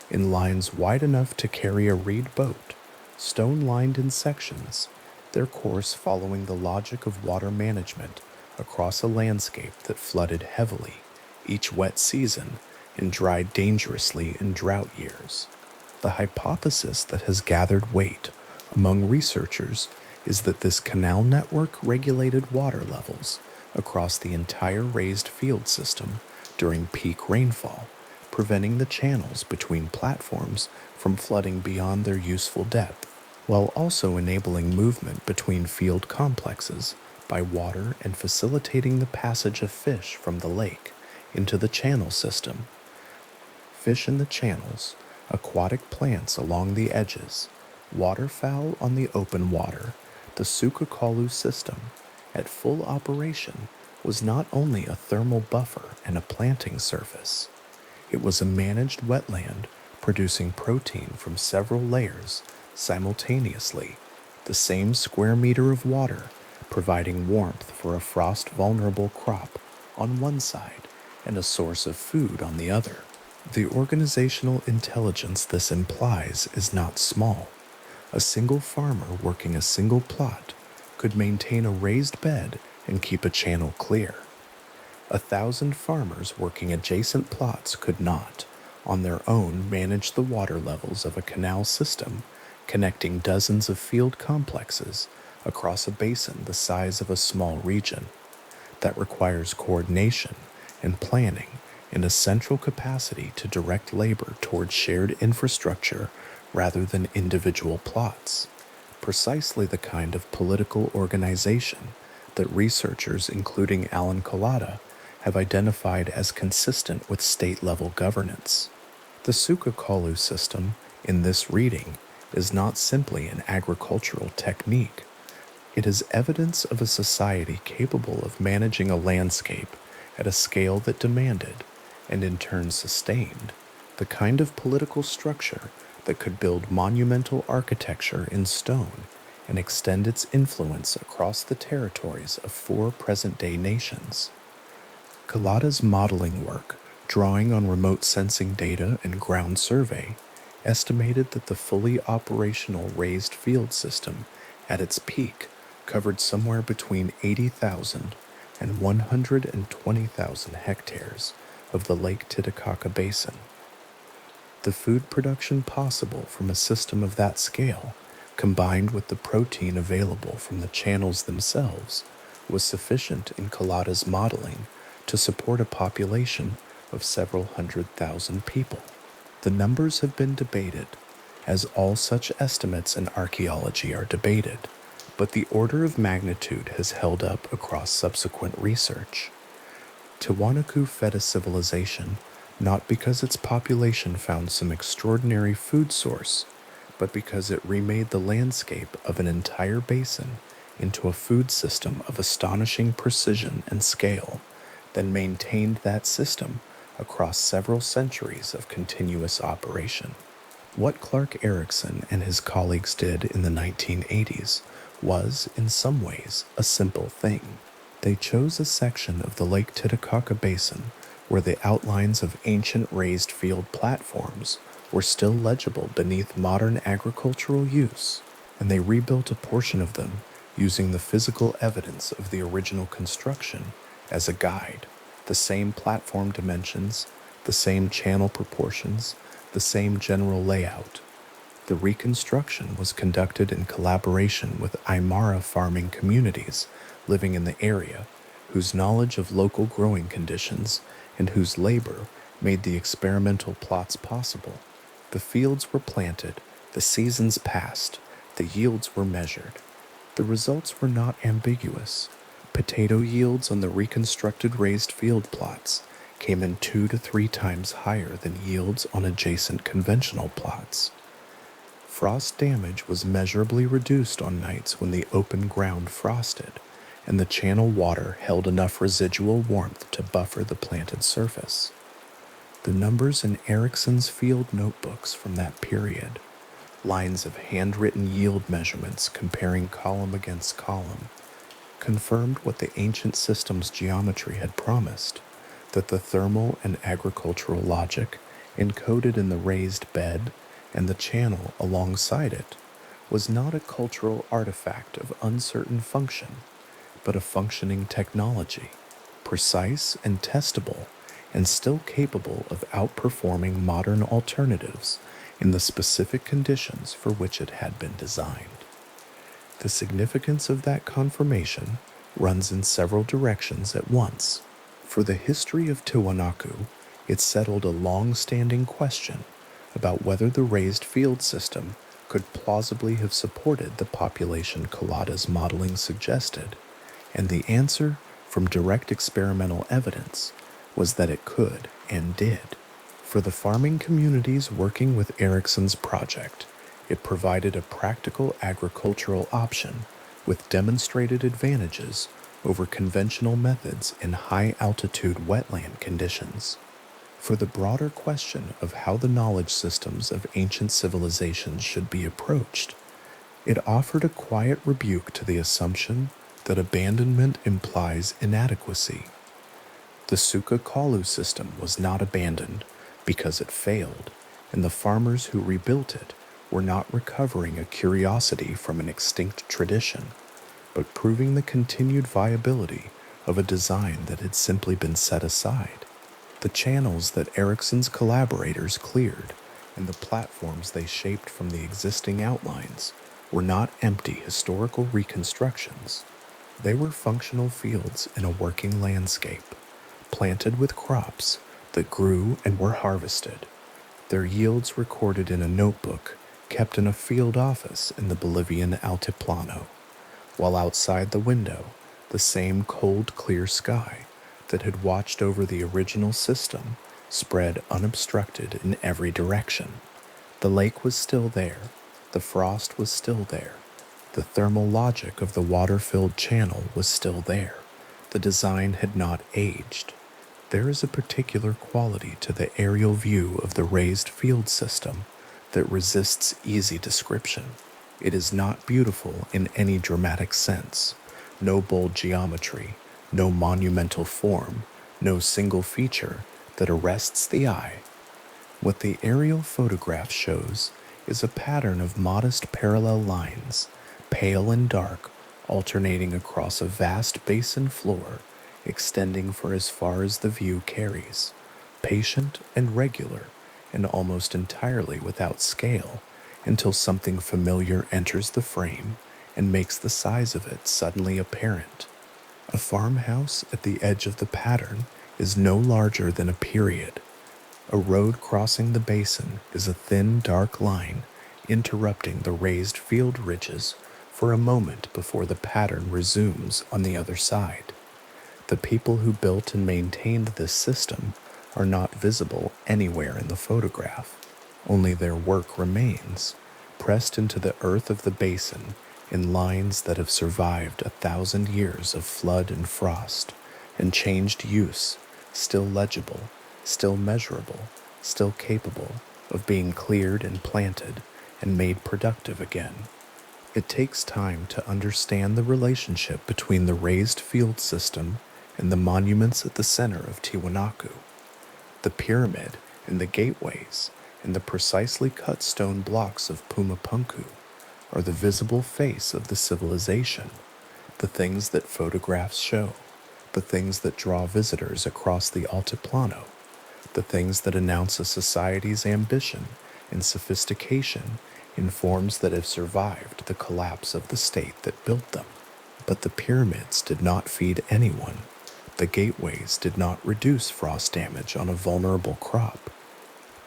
in lines wide enough to carry a reed boat, stone-lined in sections, their course following the logic of water management across a landscape that flooded heavily each wet season and dried dangerously in drought years. The hypothesis that has gathered weight among researchers is that this canal network regulated water levels across the entire raised field system during peak rainfall, preventing the channels between platforms from flooding beyond their useful depth, while also enabling movement between field complexes by water and facilitating the passage of fish from the lake into the channel system. Fish in the channels, aquatic plants along the edges, waterfowl on the open water, the Sukakalu system, at full operation, was not only a thermal buffer and a planting surface. It was a managed wetland producing protein from several layers simultaneously, the same square meter of water providing warmth for a frost-vulnerable crop on one side and a source of food on the other. The organizational intelligence this implies is not small. A single farmer working a single plot could maintain a raised bed and keep a channel clear. 1,000 farmers working adjacent plots could not, on their own, manage the water levels of a canal system connecting dozens of field complexes across a basin the size of a small region. That requires coordination and planning and a central capacity to direct labor toward shared infrastructure rather than individual plots. Precisely the kind of political organization that researchers, including Alan Collada, have identified as consistent with state-level governance. The Sukakalu system, in this reading, is not simply an agricultural technique. It is evidence of a society capable of managing a landscape at a scale that demanded, and in turn sustained, the kind of political structure that could build monumental architecture in stone and extend its influence across the territories of 4 present-day nations. Kalada's modeling work, drawing on remote sensing data and ground survey, estimated that the fully operational raised field system at its peak covered somewhere between 80,000 and 120,000 hectares of the Lake Titicaca basin. The food production possible from a system of that scale, combined with the protein available from the channels themselves, was sufficient in Kalada's modeling to support a population of several 100,000 people. The numbers have been debated, as all such estimates in archaeology are debated, but the order of magnitude has held up across subsequent research. Tiwanaku fed a civilization not because its population found some extraordinary food source, but because it remade the landscape of an entire basin into a food system of astonishing precision and scale, then maintained that system across several centuries of continuous operation. What Clark Erickson and his colleagues did in the 1980s was, in some ways, a simple thing. They chose a section of the Lake Titicaca Basin where the outlines of ancient raised field platforms were still legible beneath modern agricultural use, and they rebuilt a portion of them using the physical evidence of the original construction as a guide. The same platform dimensions, the same channel proportions, the same general layout. The reconstruction was conducted in collaboration with Aymara farming communities living in the area, whose knowledge of local growing conditions and whose labor made the experimental plots possible. The fields were planted, the seasons passed, the yields were measured. The results were not ambiguous. Potato yields on the reconstructed raised field plots came in 2 to 3 times higher than yields on adjacent conventional plots. Frost damage was measurably reduced on nights when the open ground frosted, and the channel water held enough residual warmth to buffer the planted surface. The numbers in Erickson's field notebooks from that period, lines of handwritten yield measurements comparing column against column, confirmed what the ancient system's geometry had promised, that the thermal and agricultural logic encoded in the raised bed and the channel alongside it was not a cultural artifact of uncertain function, but a functioning technology, precise and testable, and still capable of outperforming modern alternatives in the specific conditions for which it had been designed. The significance of that confirmation runs in several directions at once. For the history of Tiwanaku, it settled a long-standing question about whether the raised field system could plausibly have supported the population Kalada's modeling suggested, and the answer from direct experimental evidence was that it could and did. For the farming communities working with Erickson's project, it provided a practical agricultural option with demonstrated advantages over conventional methods in high-altitude wetland conditions. For the broader question of how the knowledge systems of ancient civilizations should be approached, it offered a quiet rebuke to the assumption that abandonment implies inadequacy. The Suka Kalu system was not abandoned because it failed, and the farmers who rebuilt it were not recovering a curiosity from an extinct tradition, but proving the continued viability of a design that had simply been set aside. The channels that Erickson's collaborators cleared and the platforms they shaped from the existing outlines were not empty historical reconstructions. They were functional fields in a working landscape, planted with crops that grew and were harvested, their yields recorded in a notebook kept in a field office in the Bolivian Altiplano, while outside the window, the same cold, clear sky that had watched over the original system spread unobstructed in every direction. The lake was still there, The frost was still there. The thermal logic of the water-filled channel was still there. The design had not aged. There is a particular quality to the aerial view of the raised field system that resists easy description. It is not beautiful in any dramatic sense. No bold geometry, no monumental form, no single feature that arrests the eye. What the aerial photograph shows is a pattern of modest parallel lines, pale and dark, alternating across a vast basin floor, extending for as far as the view carries, patient and regular, and almost entirely without scale, until something familiar enters the frame and makes the size of it suddenly apparent. A farmhouse at the edge of the pattern is no larger than a period. A road crossing the basin is a thin, dark line interrupting the raised field ridges for a moment before the pattern resumes on the other side. The people who built and maintained this system are not visible anywhere in the photograph. Only their work remains, pressed into the earth of the basin in lines that have survived 1,000 years of flood and frost and changed use, still legible, still measurable, still capable of being cleared and planted and made productive again. It takes time to understand the relationship between the raised field system and the monuments at the center of Tiwanaku. The pyramid and the gateways and the precisely cut stone blocks of Pumapunku are the visible face of the civilization, the things that photographs show, the things that draw visitors across the Altiplano, the things that announce a society's ambition and sophistication in forms that have survived the collapse of the state that built them. But the pyramids did not feed anyone. The gateways did not reduce frost damage on a vulnerable crop.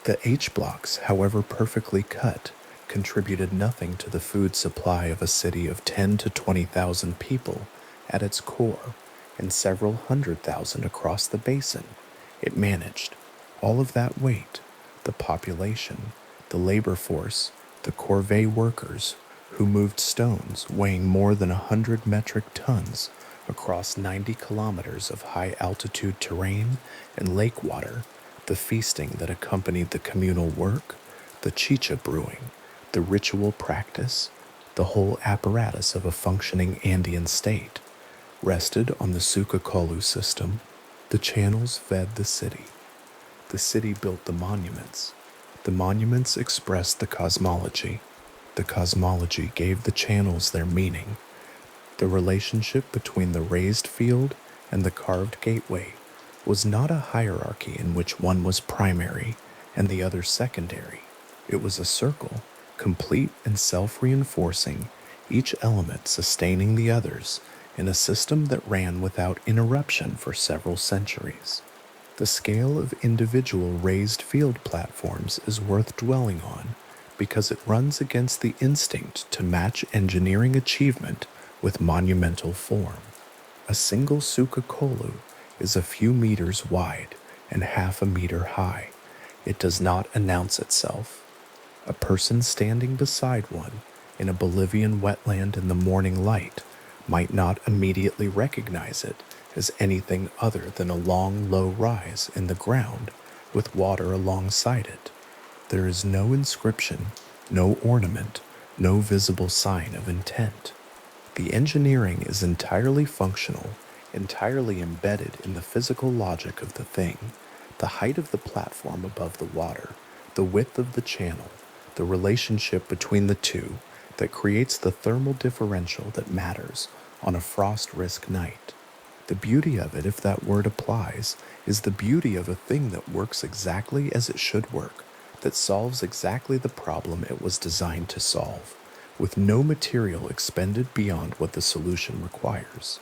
The H-blocks, however perfectly cut, contributed nothing to the food supply of a city of 10 to 20,000 people at its core and several 100,000 across the basin. It managed all of that weight, the population, the labor force, the corvée workers who moved stones weighing more than 100 metric tons across 90 kilometers of high-altitude terrain and lake water, the feasting that accompanied the communal work, the chicha brewing, the ritual practice, the whole apparatus of a functioning Andean state, rested on the Sukakolu system. The channels fed the city. The city built the monuments. The monuments expressed the cosmology. The cosmology gave the channels their meaning. The relationship between the raised field and the carved gateway was not a hierarchy in which one was primary and the other secondary. It was a circle, complete and self-reinforcing, each element sustaining the others in a system that ran without interruption for several centuries. The scale of individual raised field platforms is worth dwelling on because it runs against the instinct to match engineering achievement with monumental form. A single Sukakolu is a few meters wide and half a meter high. It does not announce itself. A person standing beside one in a Bolivian wetland in the morning light might not immediately recognize it as anything other than a long, low rise in the ground with water alongside it. There is no inscription, no ornament, no visible sign of intent. The engineering is entirely functional, entirely embedded in the physical logic of the thing, the height of the platform above the water, the width of the channel, the relationship between the two that creates the thermal differential that matters on a frost-risk night. The beauty of it, if that word applies, is the beauty of a thing that works exactly as it should work, that solves exactly the problem it was designed to solve, with no material expended beyond what the solution requires.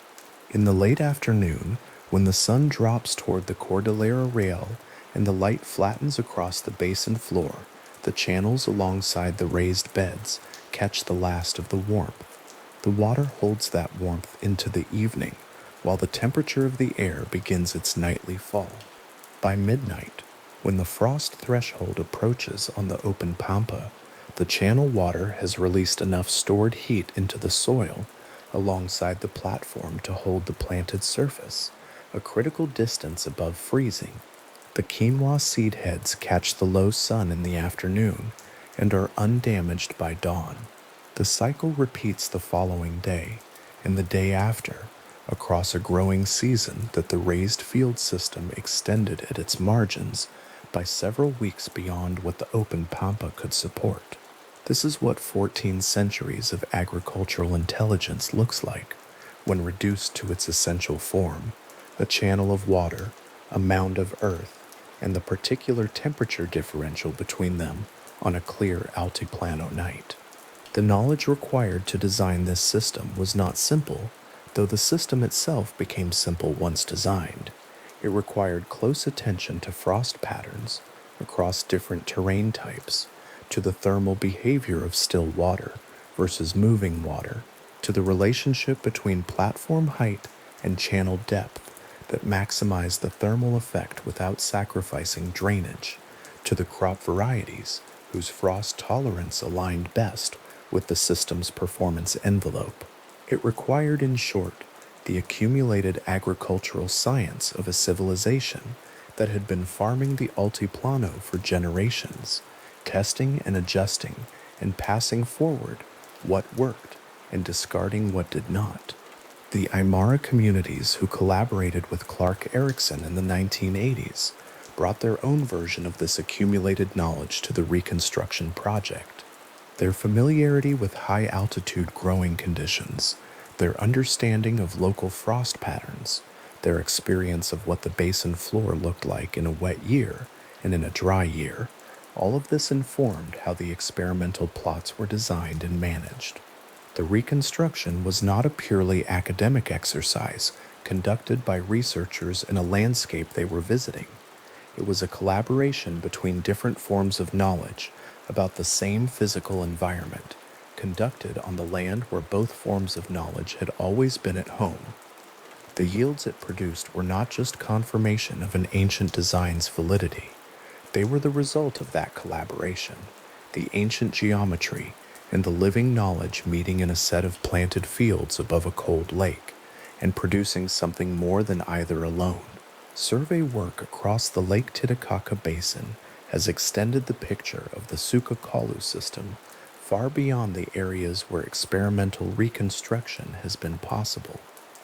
In the late afternoon, when the sun drops toward the Cordillera Real and the light flattens across the basin floor, the channels alongside the raised beds catch the last of the warmth. The water holds that warmth into the evening, while the temperature of the air begins its nightly fall. By midnight, when the frost threshold approaches on the open pampa, The channel water has released enough stored heat into the soil alongside the platform to hold the planted surface, a critical distance above freezing. The quinoa seed heads catch the low sun in the afternoon and are undamaged by dawn. The cycle repeats the following day and the day after across a growing season that the raised field system extended at its margins by several weeks beyond what the open pampa could support. This is what 14 centuries of agricultural intelligence looks like when reduced to its essential form, a channel of water, a mound of earth, and the particular temperature differential between them on a clear altiplano night. The knowledge required to design this system was not simple, though the system itself became simple once designed. It required close attention to frost patterns across different terrain types, to the thermal behavior of still water versus moving water, to the relationship between platform height and channel depth that maximized the thermal effect without sacrificing drainage, to the crop varieties whose frost tolerance aligned best with the system's performance envelope. It required, in short, the accumulated agricultural science of a civilization that had been farming the altiplano for generations, testing and adjusting and passing forward what worked and discarding what did not. The Aymara communities who collaborated with Clark Erickson in the 1980s brought their own version of this accumulated knowledge to the reconstruction project. Their familiarity with high-altitude growing conditions, their understanding of local frost patterns, their experience of what the basin floor looked like in a wet year and in a dry year, all of this informed how the experimental plots were designed and managed. The reconstruction was not a purely academic exercise conducted by researchers in a landscape they were visiting. It was a collaboration between different forms of knowledge about the same physical environment, conducted on the land where both forms of knowledge had always been at home. The yields it produced were not just confirmation of an ancient design's validity. They were the result of that collaboration, the ancient geometry and the living knowledge meeting in a set of planted fields above a cold lake and producing something more than either alone. Survey work across the Lake Titicaca basin has extended the picture of the Sucakalu system far beyond the areas where experimental reconstruction has been possible.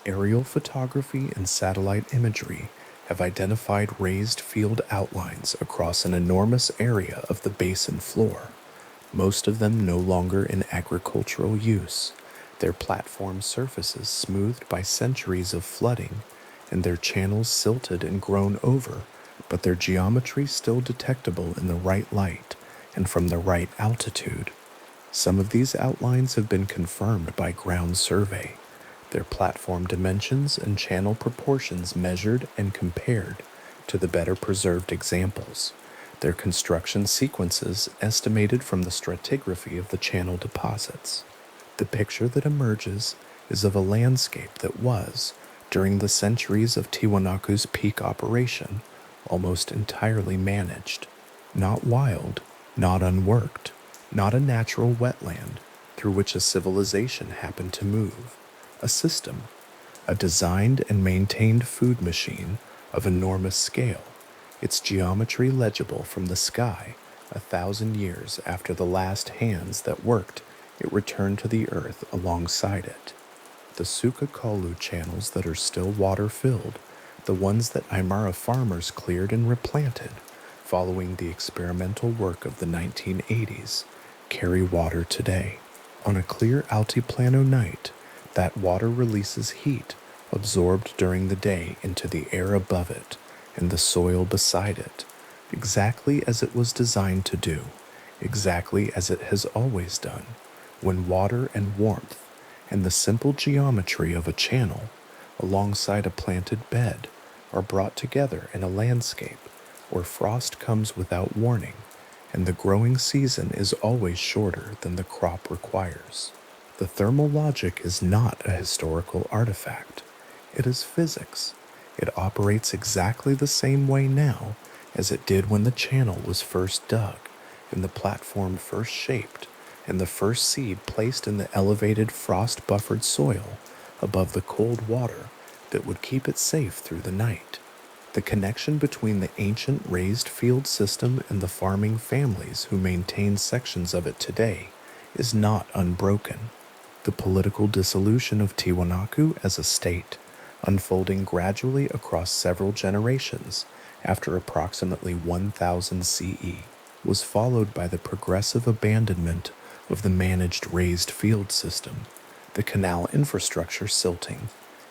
Aerial photography and satellite imagery have identified raised field outlines across an enormous area of the basin floor, most of them no longer in agricultural use, their platform surfaces smoothed by centuries of flooding, and their channels silted and grown over, but their geometry still detectable in the right light and from the right altitude. Some of these outlines have been confirmed by ground survey, their platform dimensions and channel proportions measured and compared to the better preserved examples, their construction sequences estimated from the stratigraphy of the channel deposits. The picture that emerges is of a landscape that was, during the centuries of Tiwanaku's peak operation, almost entirely managed. Not wild, not unworked, not a natural wetland through which a civilization happened to move. A system, a designed and maintained food machine of enormous scale, its geometry legible from the sky 1,000 years after the last hands that worked it returned to the earth alongside it. The Sucakalu channels that are still water-filled, the ones that Aymara farmers cleared and replanted following the experimental work of the 1980s, carry water today. On a clear altiplano night, that water releases heat absorbed during the day into the air above it and the soil beside it, exactly as it was designed to do, exactly as it has always done, when water and warmth and the simple geometry of a channel alongside a planted bed are brought together in a landscape where frost comes without warning and the growing season is always shorter than the crop requires. The thermal logic is not a historical artifact. It is physics. It operates exactly the same way now as it did when the channel was first dug, and the platform first shaped, and the first seed placed in the elevated frost-buffered soil above the cold water that would keep it safe through the night. The connection between the ancient raised field system and the farming families who maintain sections of it today is not unbroken. The political dissolution of Tiwanaku as a state, unfolding gradually across several generations after approximately 1000 CE, was followed by the progressive abandonment of the managed raised field system, the canal infrastructure silting,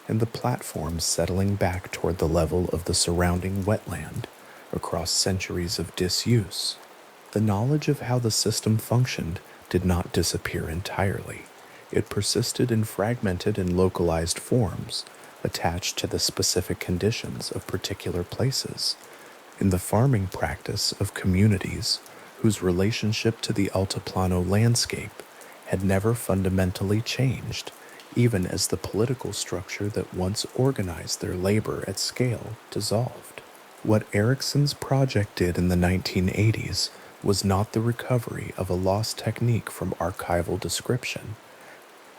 and the platforms settling back toward the level of the surrounding wetland across centuries of disuse. The knowledge of how the system functioned did not disappear entirely. It persisted in fragmented and localized forms, attached to the specific conditions of particular places. In the farming practice of communities whose relationship to the Altiplano landscape had never fundamentally changed, even as the political structure that once organized their labor at scale dissolved. What Ericsson's project did in the 1980s was not the recovery of a lost technique from archival description.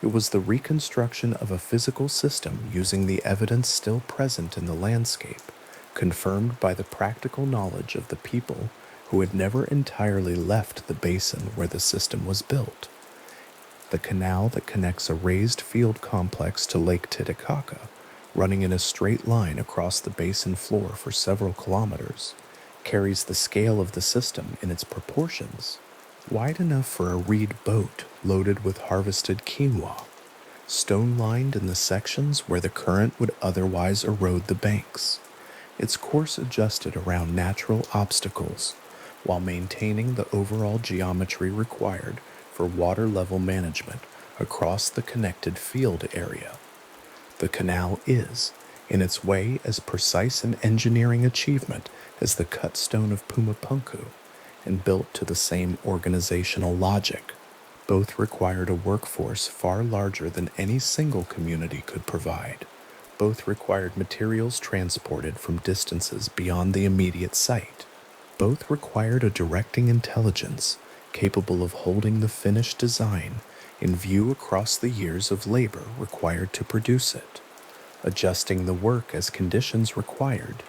It was the reconstruction of a physical system using the evidence still present in the landscape, confirmed by the practical knowledge of the people who had never entirely left the basin where the system was built. The canal that connects a raised field complex to Lake Titicaca, running in a straight line across the basin floor for several kilometers, carries the scale of the system in its proportions, wide enough for a reed boat loaded with harvested quinoa, stone-lined in the sections where the current would otherwise erode the banks, its course adjusted around natural obstacles while maintaining the overall geometry required for water level management across the connected field area. The canal is, in its way, as precise an engineering achievement as the cut stone of Pumapunku, and built to the same organizational logic. Both required a workforce far larger than any single community could provide. Both required materials transported from distances beyond the immediate site. Both required a directing intelligence capable of holding the finished design in view across the years of labor required to produce it, adjusting the work as conditions required,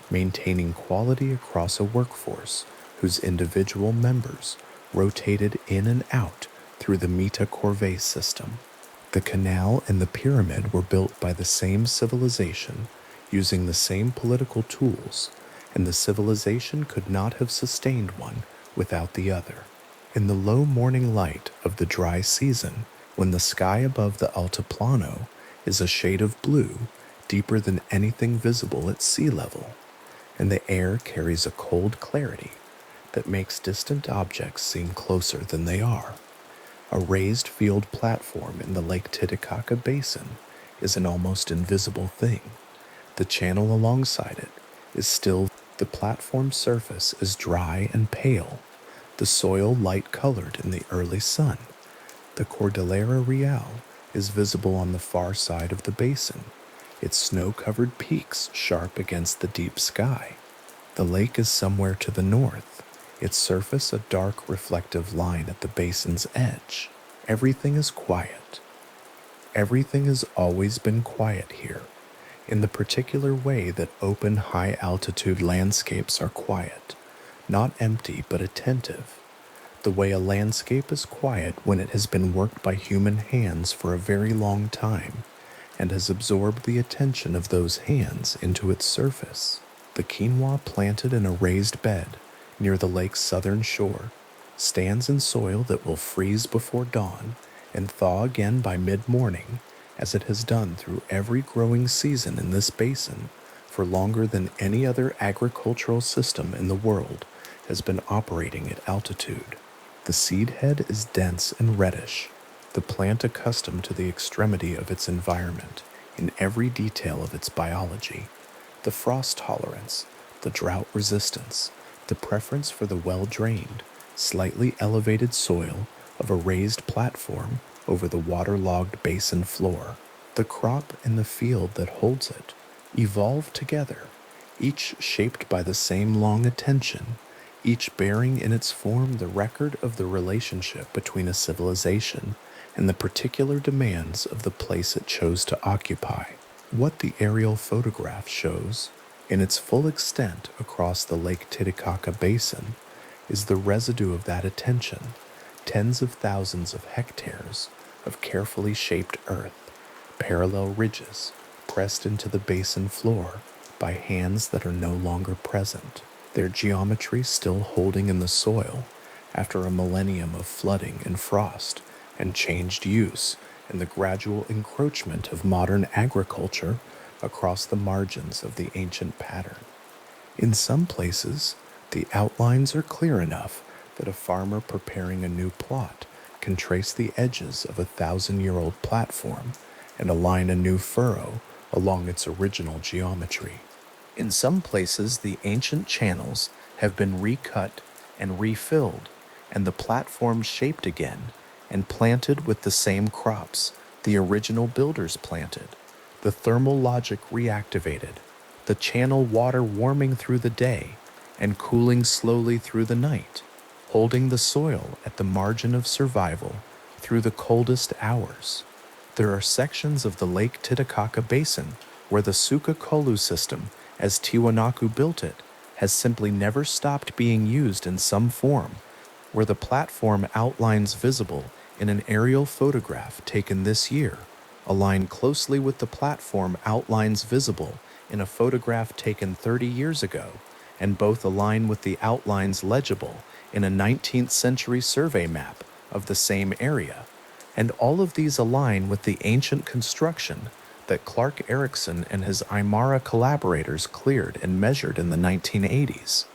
maintaining quality across a workforce whose individual members rotated in and out through the Mita Corvée system. The canal and the pyramid were built by the same civilization, using the same political tools, and the civilization could not have sustained one without the other. In the low morning light of the dry season, when the sky above the Altiplano is a shade of blue deeper than anything visible at sea level, and the air carries a cold clarity that makes distant objects seem closer than they are, a raised field platform in the Lake Titicaca basin is an almost invisible thing. The channel alongside it is still. The platform surface is dry and pale, the soil light-colored in the early sun. The Cordillera Real is visible on the far side of the basin, its snow-covered peaks sharp against the deep sky. The lake is somewhere to the north, its surface a dark reflective line at the basin's edge. Everything is quiet. Everything has always been quiet here, in the particular way that open high-altitude landscapes are quiet, not empty but attentive, the way a landscape is quiet when it has been worked by human hands for a very long time and has absorbed the attention of those hands into its surface. The quinoa planted in a raised bed near the lake's southern shore stands in soil that will freeze before dawn and thaw again by mid-morning, as it has done through every growing season in this basin for longer than any other agricultural system in the world has been operating at altitude. The seed head is dense and reddish, the plant accustomed to the extremity of its environment in every detail of its biology, the frost tolerance, the drought resistance, the preference for the well-drained, slightly elevated soil of a raised platform over the waterlogged basin floor. The crop and the field that holds it evolve together, each shaped by the same long attention, each bearing in its form the record of the relationship between a civilization and the particular demands of the place it chose to occupy. What the aerial photograph shows, in its full extent across the Lake Titicaca basin, is the residue of that attention, tens of thousands of hectares of carefully shaped earth, parallel ridges pressed into the basin floor by hands that are no longer present, their geometry still holding in the soil after a millennium of flooding and frost and changed use and the gradual encroachment of modern agriculture across the margins of the ancient pattern. In some places, the outlines are clear enough that a farmer preparing a new plot can trace the edges of a 1,000-year-old platform and align a new furrow along its original geometry. In some places, the ancient channels have been recut and refilled, and the platform shaped again and planted with the same crops the original builders planted, the thermal logic reactivated, the channel water warming through the day and cooling slowly through the night, holding the soil at the margin of survival through the coldest hours. There are sections of the Lake Titicaca Basin where the Suka-Kolu system, as Tiwanaku built it, has simply never stopped being used in some form, where the platform outlines visible in an aerial photograph taken this year align closely with the platform outlines visible in a photograph taken 30 years ago, and both align with the outlines legible in a 19th century survey map of the same area. And all of these align with the ancient construction that Clark Erickson and his Aymara collaborators cleared and measured in the 1980s.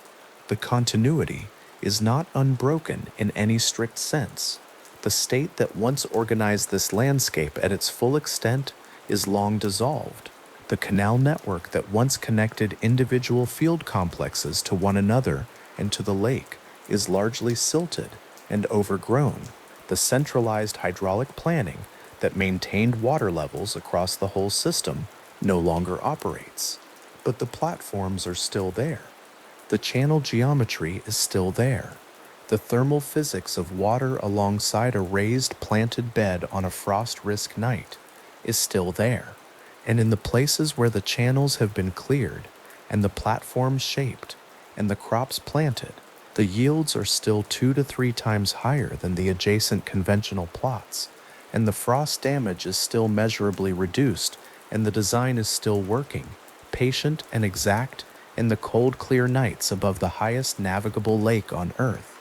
The continuity is not unbroken in any strict sense. The state that once organized this landscape at its full extent is long dissolved. The canal network that once connected individual field complexes to one another and to the lake is largely silted and overgrown. The centralized hydraulic planning that maintained water levels across the whole system no longer operates. But the platforms are still there. The channel geometry is still there. The thermal physics of water alongside a raised planted bed on a frost risk night is still there. And in the places where the channels have been cleared and the platforms shaped and the crops planted, the yields are still 2 to 3 times higher than the adjacent conventional plots, and the frost damage is still measurably reduced, and the design is still working, patient and exact in the cold, clear nights above the highest navigable lake on Earth.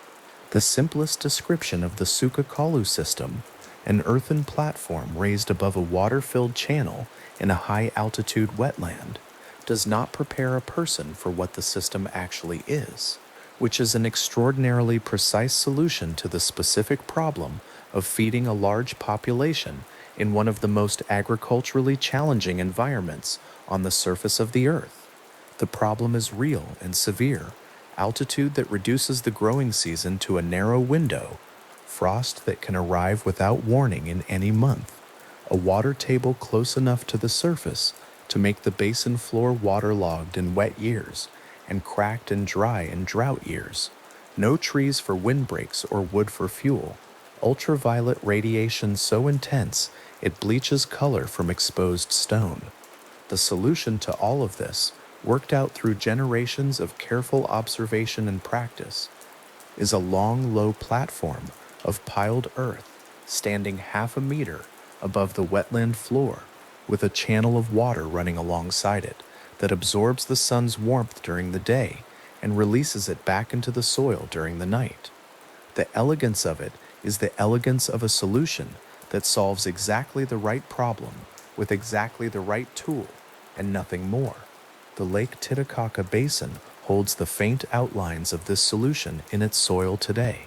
The simplest description of the Suka-Kolu system, an earthen platform raised above a water-filled channel in a high-altitude wetland, does not prepare a person for what the system actually is, which is an extraordinarily precise solution to the specific problem of feeding a large population in one of the most agriculturally challenging environments on the surface of the Earth. The problem is real and severe, altitude that reduces the growing season to a narrow window, frost that can arrive without warning in any month, a water table close enough to the surface to make the basin floor waterlogged in wet years and cracked and dry in drought years, no trees for windbreaks or wood for fuel, ultraviolet radiation so intense it bleaches color from exposed stone. The solution to all of this, worked out through generations of careful observation and practice, is a long, low platform of piled earth standing half a meter above the wetland floor with a channel of water running alongside it that absorbs the sun's warmth during the day and releases it back into the soil during the night. The elegance of it is the elegance of a solution that solves exactly the right problem with exactly the right tool and nothing more. The Lake Titicaca Basin holds the faint outlines of this solution in its soil today.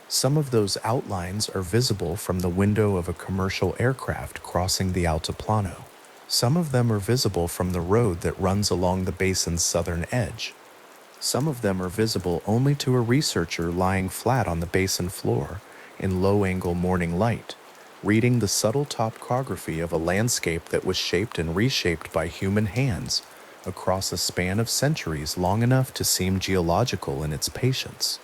Some of those outlines are visible from the window of a commercial aircraft crossing the Altiplano. Some of them are visible from the road that runs along the basin's southern edge. Some of them are visible only to a researcher lying flat on the basin floor in low-angle morning light, reading the subtle topography of a landscape that was shaped and reshaped by human hands across a span of centuries long enough to seem geological in its patience.